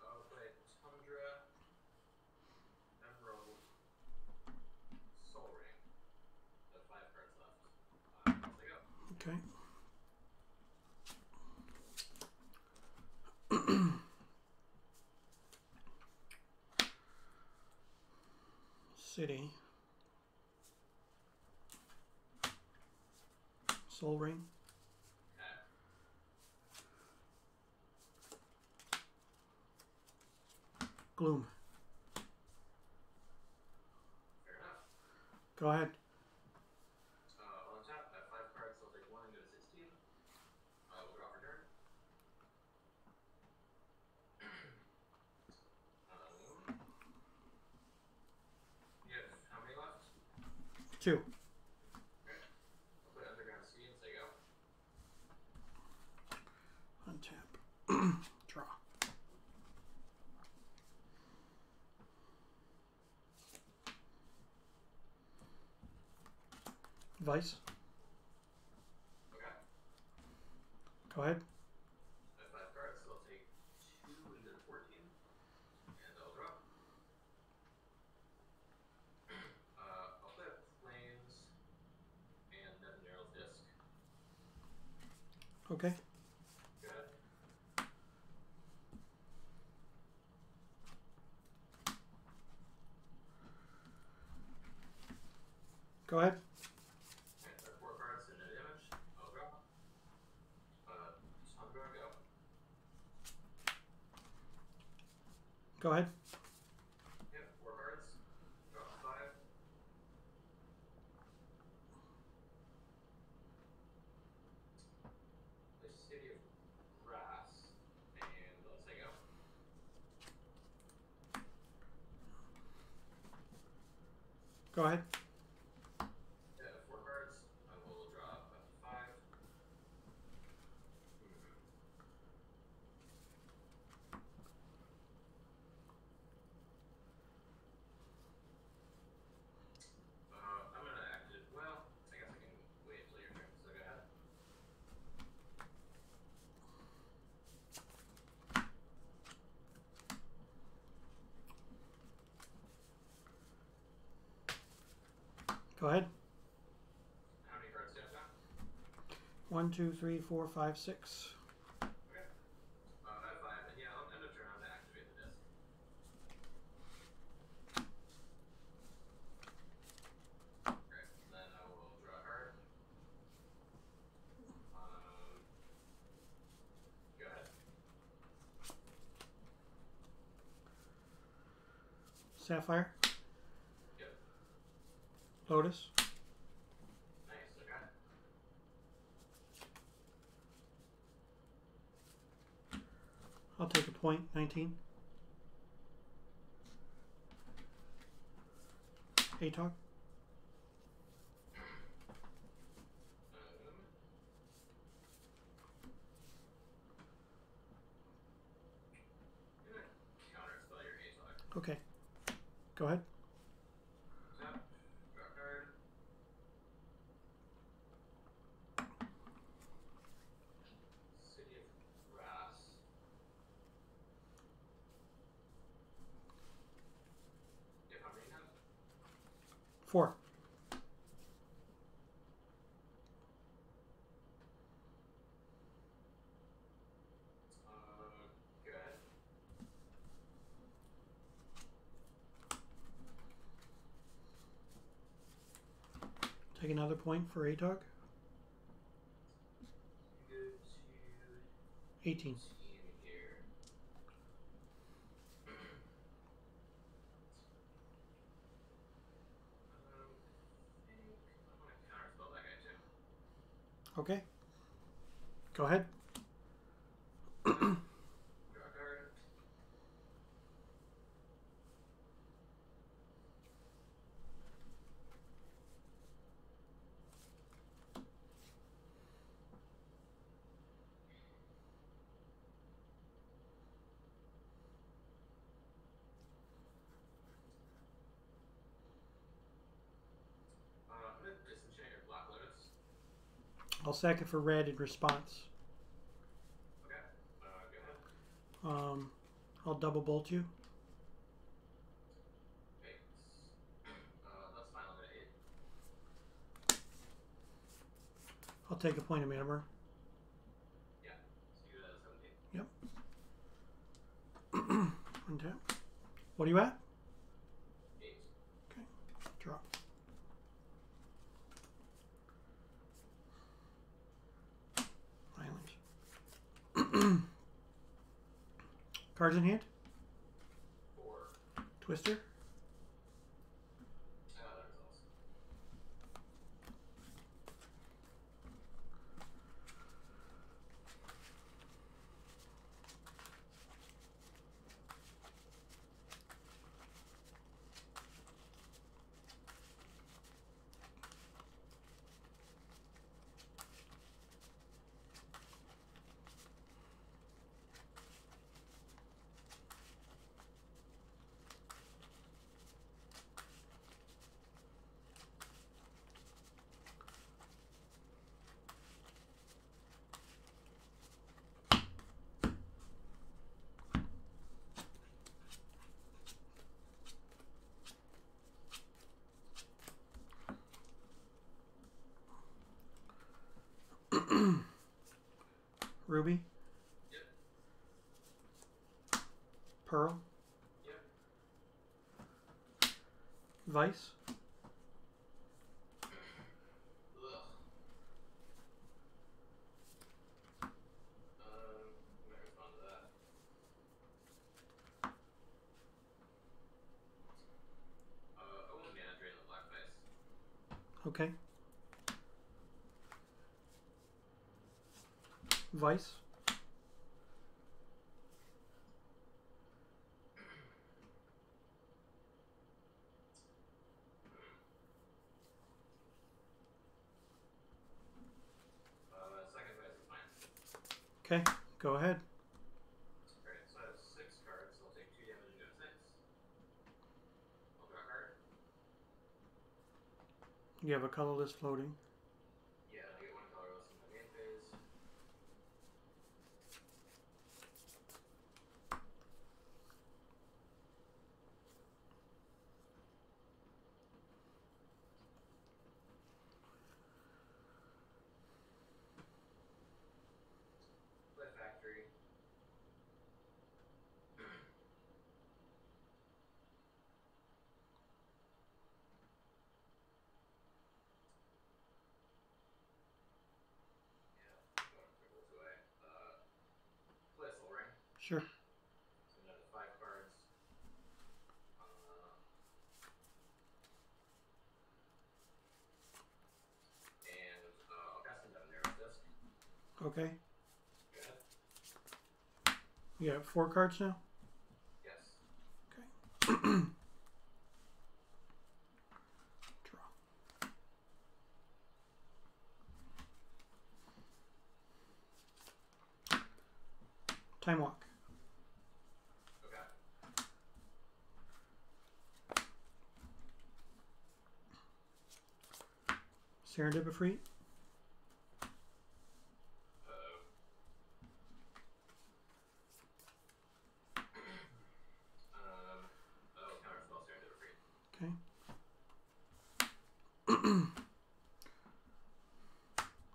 Speaker 5: I'll play Tundra, Emerald, Soul Ring. I have 5 cards left. Off they go.
Speaker 1: Okay. City. Soul Ring.
Speaker 5: Okay.
Speaker 1: Gloom.
Speaker 5: Fair enough.
Speaker 1: Go ahead.
Speaker 5: On tap, I have 5 cards, so I'll take 1 and go to 16. We'll draw for turn. You have how many left?
Speaker 1: 2.
Speaker 5: Okay. I'll play Underground Sea and say go.
Speaker 1: Untap. Draw. Vice.
Speaker 5: Okay.
Speaker 1: Go ahead.
Speaker 5: I have 5 cards, so I'll take 2 and go to 14. And I'll draw. I'll play Flames and Nevinyrral's Disc.
Speaker 1: Okay.
Speaker 5: Good.
Speaker 1: Go ahead.
Speaker 5: Okay, I have 4 cards and no damage. I'll draw. Tundra, go.
Speaker 1: Go ahead.
Speaker 5: Yep, 4 cards. Draw 5. The City of Grass, and let's say go.
Speaker 1: Go ahead.
Speaker 5: Yeah, 4 cards. I will draw up to 5. I'm gonna act it. Well, I guess I can wait until your turn. So go ahead.
Speaker 1: Go ahead.
Speaker 5: How many cards do you have now?
Speaker 1: 1, 2, 3, 4, 5, 6.
Speaker 5: Okay. I have 5, and yeah, on end of turn, I'm gonna activate the disc. Great. And then I will draw a card. Go ahead.
Speaker 1: Sapphire.
Speaker 5: Yep.
Speaker 1: Lotus.
Speaker 5: Nice. Okay.
Speaker 1: I'll take a point. 19. ATOG.
Speaker 5: I'm gonna counterspell your ATOG.
Speaker 1: Okay. Go ahead.
Speaker 5: Tap. Draw a card. City of Grass. You have how many now?
Speaker 1: 4.
Speaker 5: Go ahead.
Speaker 1: Take another point for ATOG.
Speaker 5: You get
Speaker 1: 18.
Speaker 5: Here. I think I'm gonna counterspell that guy too.
Speaker 1: Okay. Go ahead.
Speaker 5: Draw a card. I'm gonna disenchant your Black Lotus.
Speaker 1: I'll sack it for red in response.
Speaker 5: Okay. Go ahead.
Speaker 1: I'll double bolt you.
Speaker 5: Wait. That's fine. I'll go to 8.
Speaker 1: I'll take a point of mana burn.
Speaker 5: Yeah. So you 17.
Speaker 1: Yep. Untap. What are you at?
Speaker 5: 8.
Speaker 1: Okay. Draw. Island. Cards in hand.
Speaker 5: 4.
Speaker 1: Twister.
Speaker 5: That resolves.
Speaker 1: Ruby.
Speaker 5: Yep.
Speaker 1: Pearl.
Speaker 5: Yep.
Speaker 1: Vice.
Speaker 5: Ugh. I might respond to that. I want mana drain the Black Face.
Speaker 1: Okay. Vice.
Speaker 5: Second Vice is fine.
Speaker 1: Okay. Go ahead.
Speaker 5: Alright, so I have 6 cards, so I'll take 2 damage and go to 6. I'll draw a card.
Speaker 1: You have a colorless floating.
Speaker 5: Yeah, I get 1 colorless in my main phase. Play Factory. Yeah, go and throw those away. Play Soul Ring.
Speaker 1: Sure.
Speaker 5: So another 5 cards. And I'll cast them down Narrow Disc.
Speaker 1: Okay.
Speaker 5: Go ahead.
Speaker 1: You have 4 cards now?
Speaker 5: Yes.
Speaker 1: Okay. Draw. Time walk.
Speaker 5: Okay.
Speaker 1: Serendipity.
Speaker 5: Uh-oh. Counterspell Serendipity.
Speaker 1: Okay.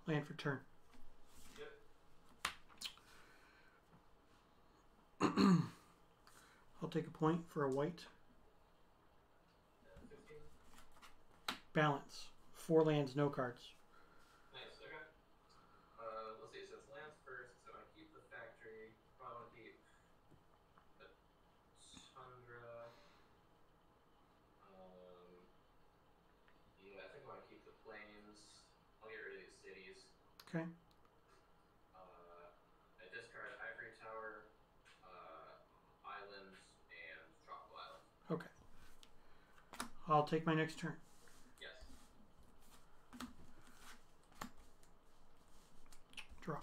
Speaker 1: Land for turn.
Speaker 5: Yep.
Speaker 1: I'll take a point for a white.
Speaker 5: 15.
Speaker 1: Balance. 4 lands, no cards.
Speaker 5: Nice, okay. Let's see, so it's lands first, so I want to keep the factory. plains. I'll get rid of these cities.
Speaker 1: Okay.
Speaker 5: I discard Ivory Tower, Island, and Tropical Island.
Speaker 1: Okay. I'll take my next turn.
Speaker 5: Yes.
Speaker 1: Draw.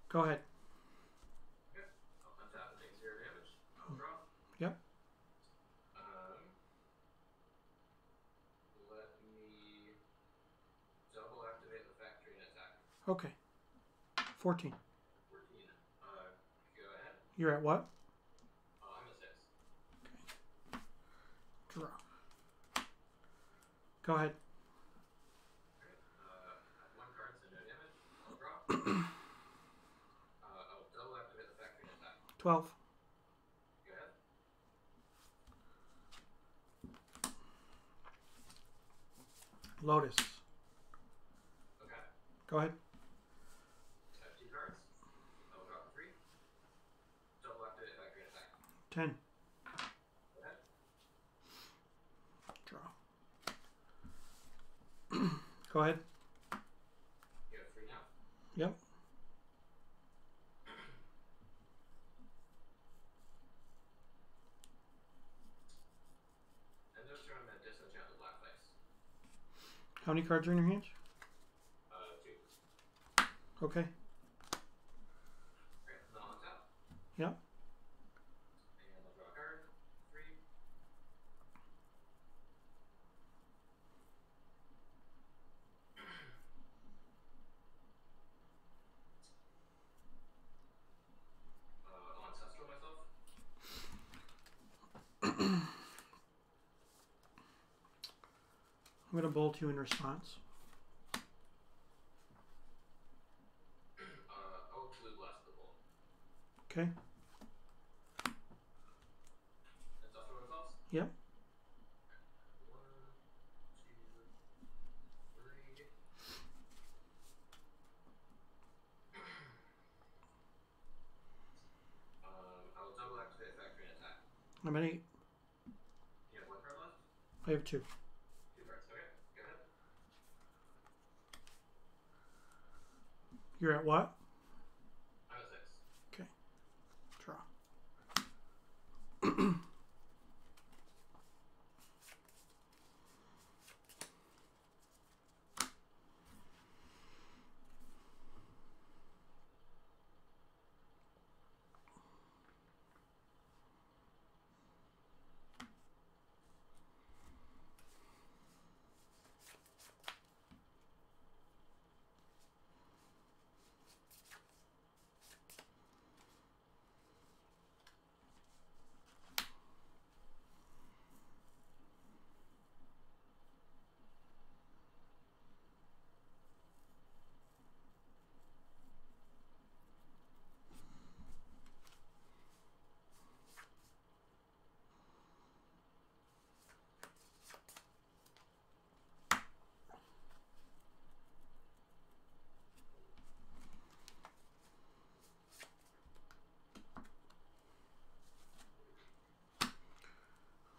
Speaker 1: Go ahead.
Speaker 5: Okay. I'll untap and take 0 damage. I'll draw.
Speaker 1: Yep.
Speaker 5: Let me double activate the factory and attack.
Speaker 1: Okay. 14.
Speaker 5: 14. Go ahead.
Speaker 1: You're at what?
Speaker 5: I'm a 6.
Speaker 1: Draw. Go ahead.
Speaker 5: Okay. I have 1 card, so no damage. I'll draw. I'll double activate the factory and attack.
Speaker 1: 12.
Speaker 5: Go ahead.
Speaker 1: Lotus.
Speaker 5: Okay.
Speaker 1: Go ahead.
Speaker 5: I have 2 cards. I will draw for 3. Double activate factory and attack.
Speaker 1: 10.
Speaker 5: Go ahead.
Speaker 1: Draw. Go ahead.
Speaker 5: You have 3 now.
Speaker 1: Yep.
Speaker 5: End of turn, I'm going to disenchant the Black Face.
Speaker 1: How many cards are in your hands?
Speaker 5: 2.
Speaker 1: Okay.
Speaker 5: Alright, then I'll untap.
Speaker 1: Yep.
Speaker 5: And I'll draw a card. 3. I'll Ancestral myself.
Speaker 1: I'm going to bolt you in response.
Speaker 5: I'll Blue Blast the Bolt.
Speaker 1: Okay.
Speaker 5: Ancestral myself.
Speaker 1: Yep.
Speaker 5: 1, 2, 3. I will double activate factory and attack.
Speaker 1: I'm at 8.
Speaker 5: You have 1 card left?
Speaker 1: I have 2.
Speaker 5: 2 cards. Okay, go ahead.
Speaker 1: You're at what?
Speaker 5: I'm a 6.
Speaker 1: Okay. Draw.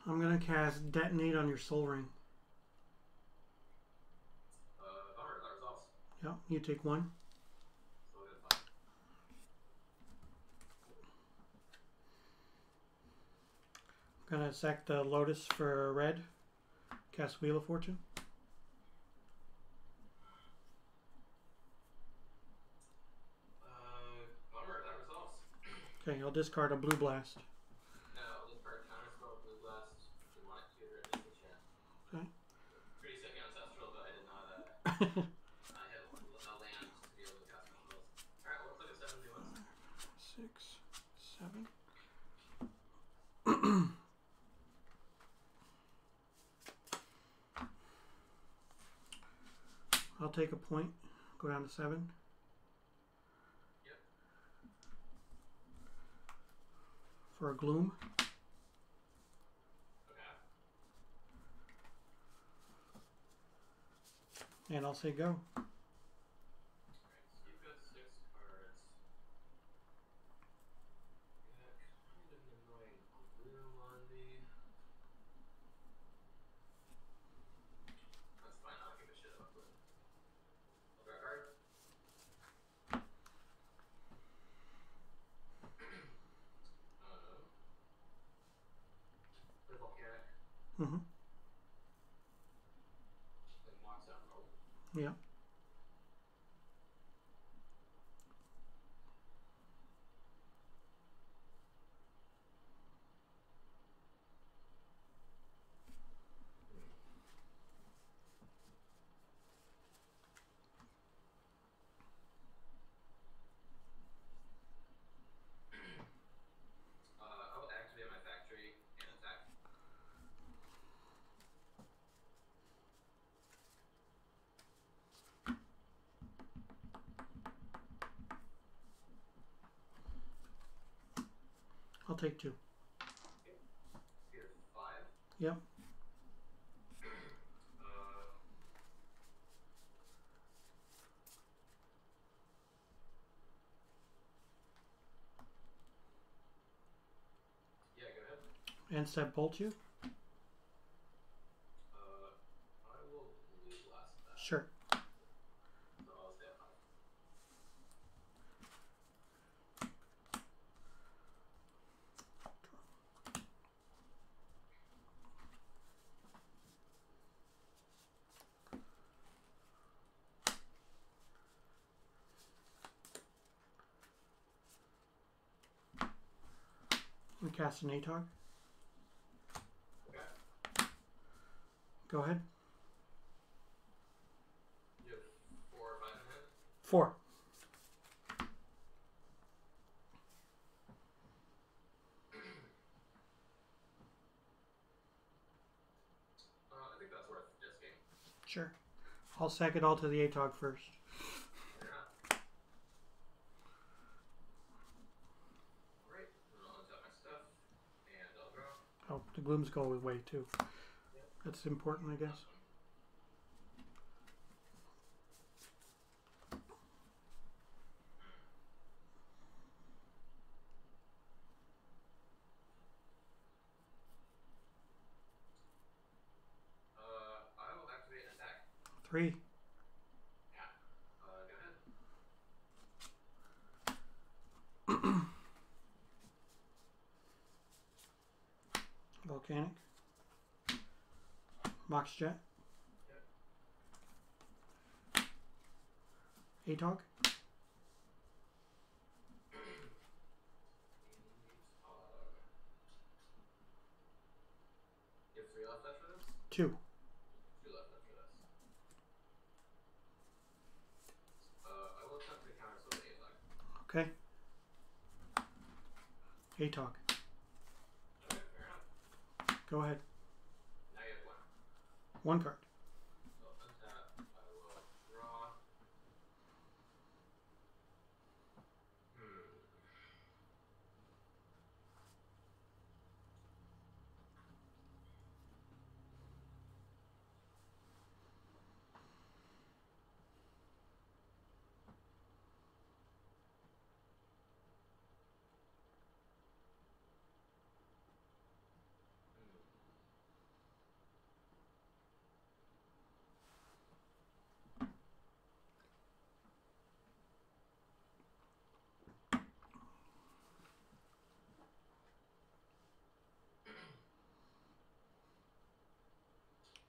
Speaker 1: I'm going to cast Detonate on your Soul Ring.
Speaker 5: Bummer, that resolves.
Speaker 1: Yep. You take 1.
Speaker 5: So we'll get 5.
Speaker 1: I'm going to sack the Lotus for red. Cast Wheel of Fortune.
Speaker 5: Bummer, that resolves.
Speaker 1: Okay, I'll discard a Blue Blast.
Speaker 5: No, I'll discard Counterspell, Blue Blast. If you want it to, or disenchant.
Speaker 1: Okay.
Speaker 5: Pretty sick Ancestral, but I did not, I had a land to be able to cast my spells. Alright, well, let's look at 7 new ones.
Speaker 1: 6, 7. I'll take a point. Go down to 7.
Speaker 5: Yep.
Speaker 1: For a Gloom.
Speaker 5: Okay.
Speaker 1: And I'll say go.
Speaker 5: Alright, so you've got 6 cards. Got kind of an annoying gloom on me.
Speaker 1: Mm-hmm.
Speaker 5: Then walks out roll.
Speaker 1: Yeah.
Speaker 5: I will activate my factory and attack.
Speaker 1: I'll take 2.
Speaker 5: Here's 5.
Speaker 1: Yep.
Speaker 5: Yeah, go ahead.
Speaker 1: And step bolt you?
Speaker 5: I will leave last of that.
Speaker 1: Sure.
Speaker 5: So I'll stay at 5.
Speaker 1: And cast an ATOG.
Speaker 5: Okay.
Speaker 1: Go ahead.
Speaker 5: You have 4 or 5 in hand?
Speaker 1: 4.
Speaker 5: I think that's worth disking.
Speaker 1: Sure. I'll sack it all to the ATOG first.
Speaker 5: Fair enough. Alright, then I'll untap my stuff, and I'll draw.
Speaker 1: Oh, the glooms go away too. That's important, I guess.
Speaker 5: I will activate an attack.
Speaker 1: 3.
Speaker 5: Yeah. Go ahead.
Speaker 1: Volcanic. Mox Jet. ATOG.
Speaker 5: You have 3 left after this?
Speaker 1: 2.
Speaker 5: 2 left after this. I will attempt to counter spell the ATOG.
Speaker 1: Okay. ATOG.
Speaker 5: Okay, fair enough.
Speaker 1: Go ahead.
Speaker 5: Now you have
Speaker 1: 1
Speaker 5: 1.
Speaker 1: card.
Speaker 5: So untap, I will draw.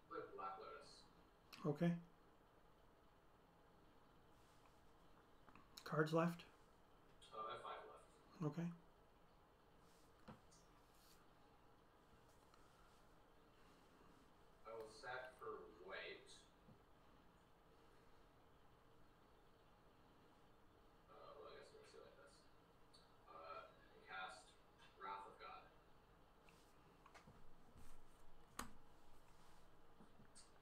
Speaker 5: With Black Lotus.
Speaker 1: Okay. Cards left.
Speaker 5: I have 5 left.
Speaker 1: Okay.
Speaker 5: I will sack for white. Well, I guess we'll see like this. And cast Wrath of God.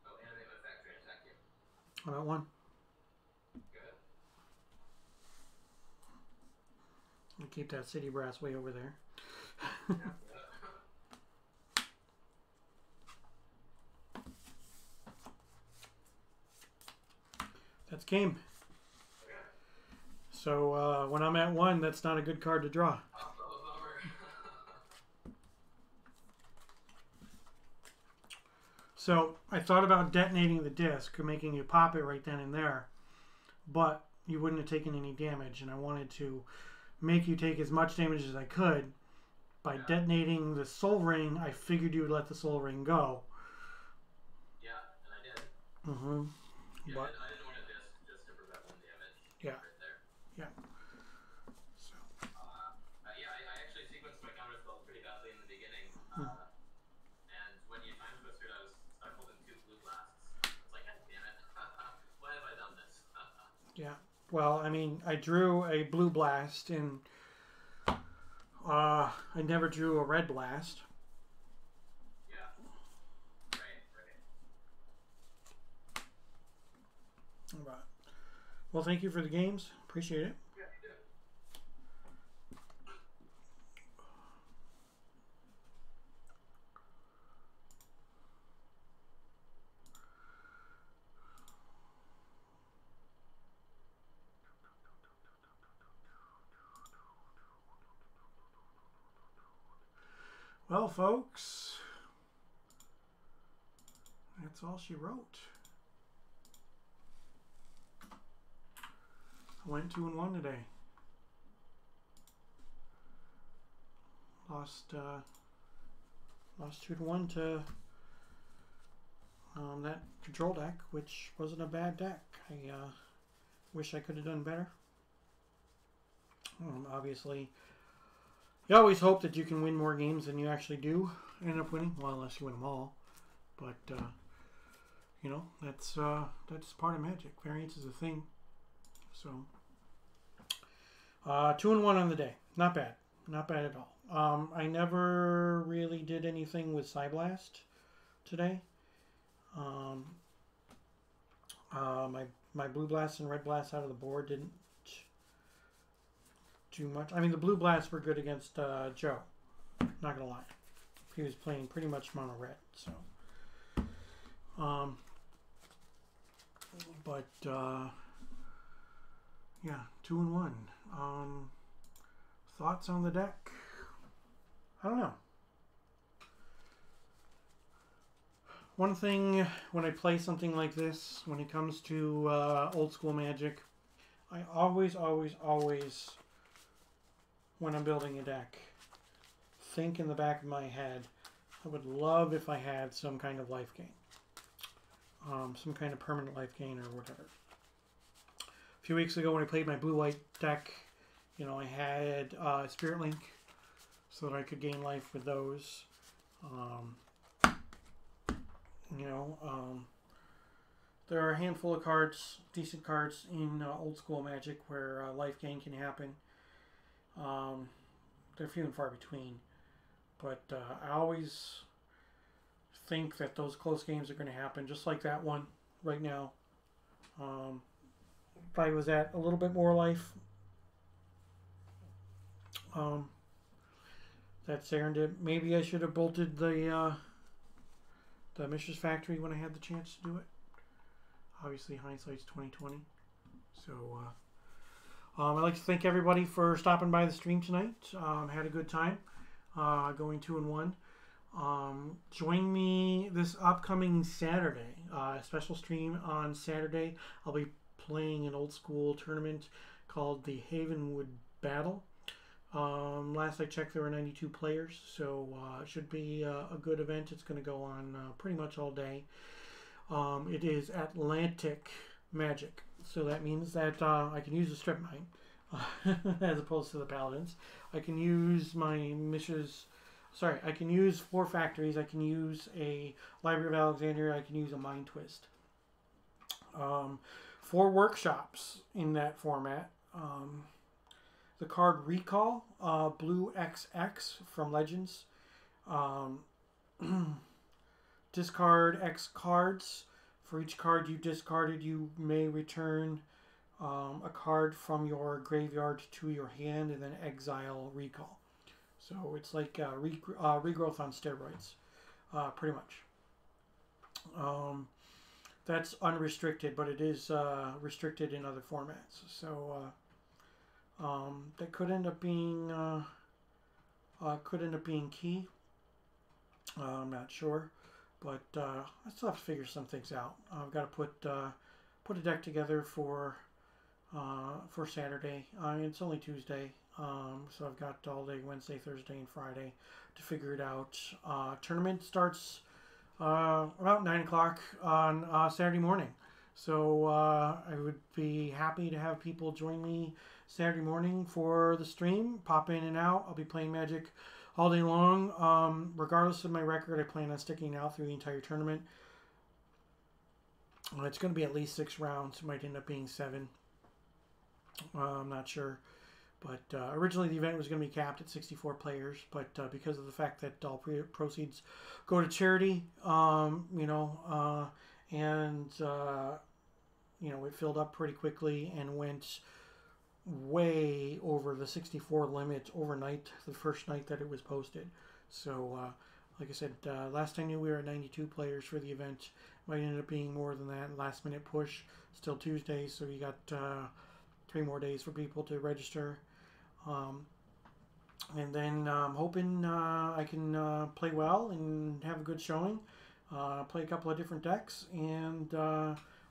Speaker 5: I'll animate my factory and attack you.
Speaker 1: How about 1?
Speaker 5: Go ahead.
Speaker 1: I'll keep that city brass way over there. That's game.
Speaker 5: Okay.
Speaker 1: So when I'm at 1, that's not a good card to draw.
Speaker 5: Oh, bummer.
Speaker 1: So I thought about detonating the disc or making you pop it right then and there, but you wouldn't have taken any damage, and I wanted to make you take as much damage as I could by detonating the Soul Ring, I figured you would let the Soul Ring go.
Speaker 5: Yeah, and I did.
Speaker 1: Mm-hmm.
Speaker 5: Yeah,
Speaker 1: But
Speaker 5: I didn't want to just to prevent one damage.
Speaker 1: Yeah.
Speaker 5: Right there.
Speaker 1: yeah. So
Speaker 5: Yeah, I actually sequenced my counter spells pretty badly in the beginning.
Speaker 1: Hmm.
Speaker 5: And when you time twisted, I was stuck holding 2 blue blasts. It's like, God damn it. Why have I done this?
Speaker 1: yeah. Well, I mean, I drew a blue blast and I never drew a red blast.
Speaker 5: Yeah. Right.
Speaker 1: But, well, thank you for the games. Appreciate it.
Speaker 5: Yeah, you do.
Speaker 1: Well, folks, that's all she wrote. I went 2-1 today. Lost 2-1 to that control deck, which wasn't a bad deck. I wish I could have done better. Obviously, you always hope that you can win more games than you actually do end up winning. Well, unless you win them all. But you know, that's part of Magic. Variance is a thing. So 2-1 on the day. Not bad. Not bad at all. I never really did anything with Psyblast today. My blue blast and red blast out of the board didn't do much. I mean, the blue blasts were good against Joe. Not gonna lie, he was playing pretty much mono red. So, but yeah, 2-1. Thoughts on the deck? I don't know. One thing when I play something like this, when it comes to old school Magic, I always, when I'm building a deck, think in the back of my head, I would love if I had some kind of life gain. Some kind of permanent life gain or whatever. A few weeks ago when I played my blue-white deck, you know, I had Spirit Link so that I could gain life with those. There are a handful of cards, decent cards in old school Magic where life gain can happen. They're few and far between, but I always think that those close games are going to happen, just like that one right now. If I was at a little bit more life, that's Serendip. Maybe I should have bolted the Mishra's Factory when I had the chance to do it. Obviously, hindsight's 20/20. So, I'd like to thank everybody for stopping by the stream tonight. Had a good time going 2-1. Join me this upcoming Saturday. Special stream on Saturday. I'll be playing an old school tournament called the Havenwood Battle. Last I checked, there were 92 players, so it should be a good event. It's going to go on pretty much all day. It is Atlantic Magic, so that means that I can use a strip mine as opposed to the Paladins. I can use my Mishra's. Sorry, I can use 4 factories. I can use a Library of Alexandria. I can use a Mind Twist. 4 workshops in that format. The card Recall, Blue XX from Legends. Discard X cards. For each card you discarded, you may return a card from your graveyard to your hand and then exile Recall. So it's like regrowth on steroids, pretty much. That's unrestricted, but it is restricted in other formats. So that could end up being key. I'm not sure, but I still have to figure some things out. I've got to put a deck together for Saturday. It's only Tuesday. So I've got all day Wednesday, Thursday, and Friday to figure it out. Tournament starts about 9 o'clock on Saturday morning. So I would be happy to have people join me Saturday morning for the stream. Pop in and out. I'll be playing Magic all day long. Regardless of my record, I plan on sticking out through the entire tournament. It's going to be at least 6 rounds. It might end up being 7. I'm not sure. But originally the event was going to be capped at 64 players. But because of the fact that all proceeds go to charity, it filled up pretty quickly and went way over the 64 limit overnight, the first night that it was posted. So, like I said, last I knew we were at 92 players for the event. Might end up being more than that. Last minute push, still Tuesday, so you got 3 more days for people to register. And then I'm hoping I can play well and have a good showing. Play a couple of different decks, and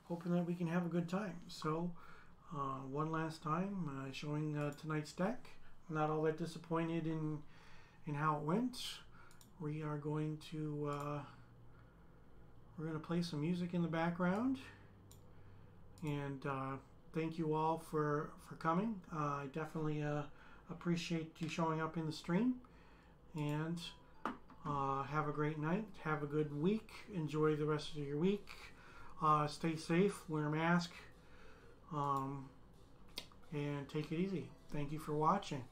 Speaker 1: hoping that we can have a good time. So, one last time, showing tonight's deck. I'm not all that disappointed in how it went. We are going to play some music in the background, and thank you all for coming. I definitely appreciate you showing up in the stream, and have a great night. Have a good week. Enjoy the rest of your week. Stay safe. Wear a mask. And take it easy. Thank you for watching.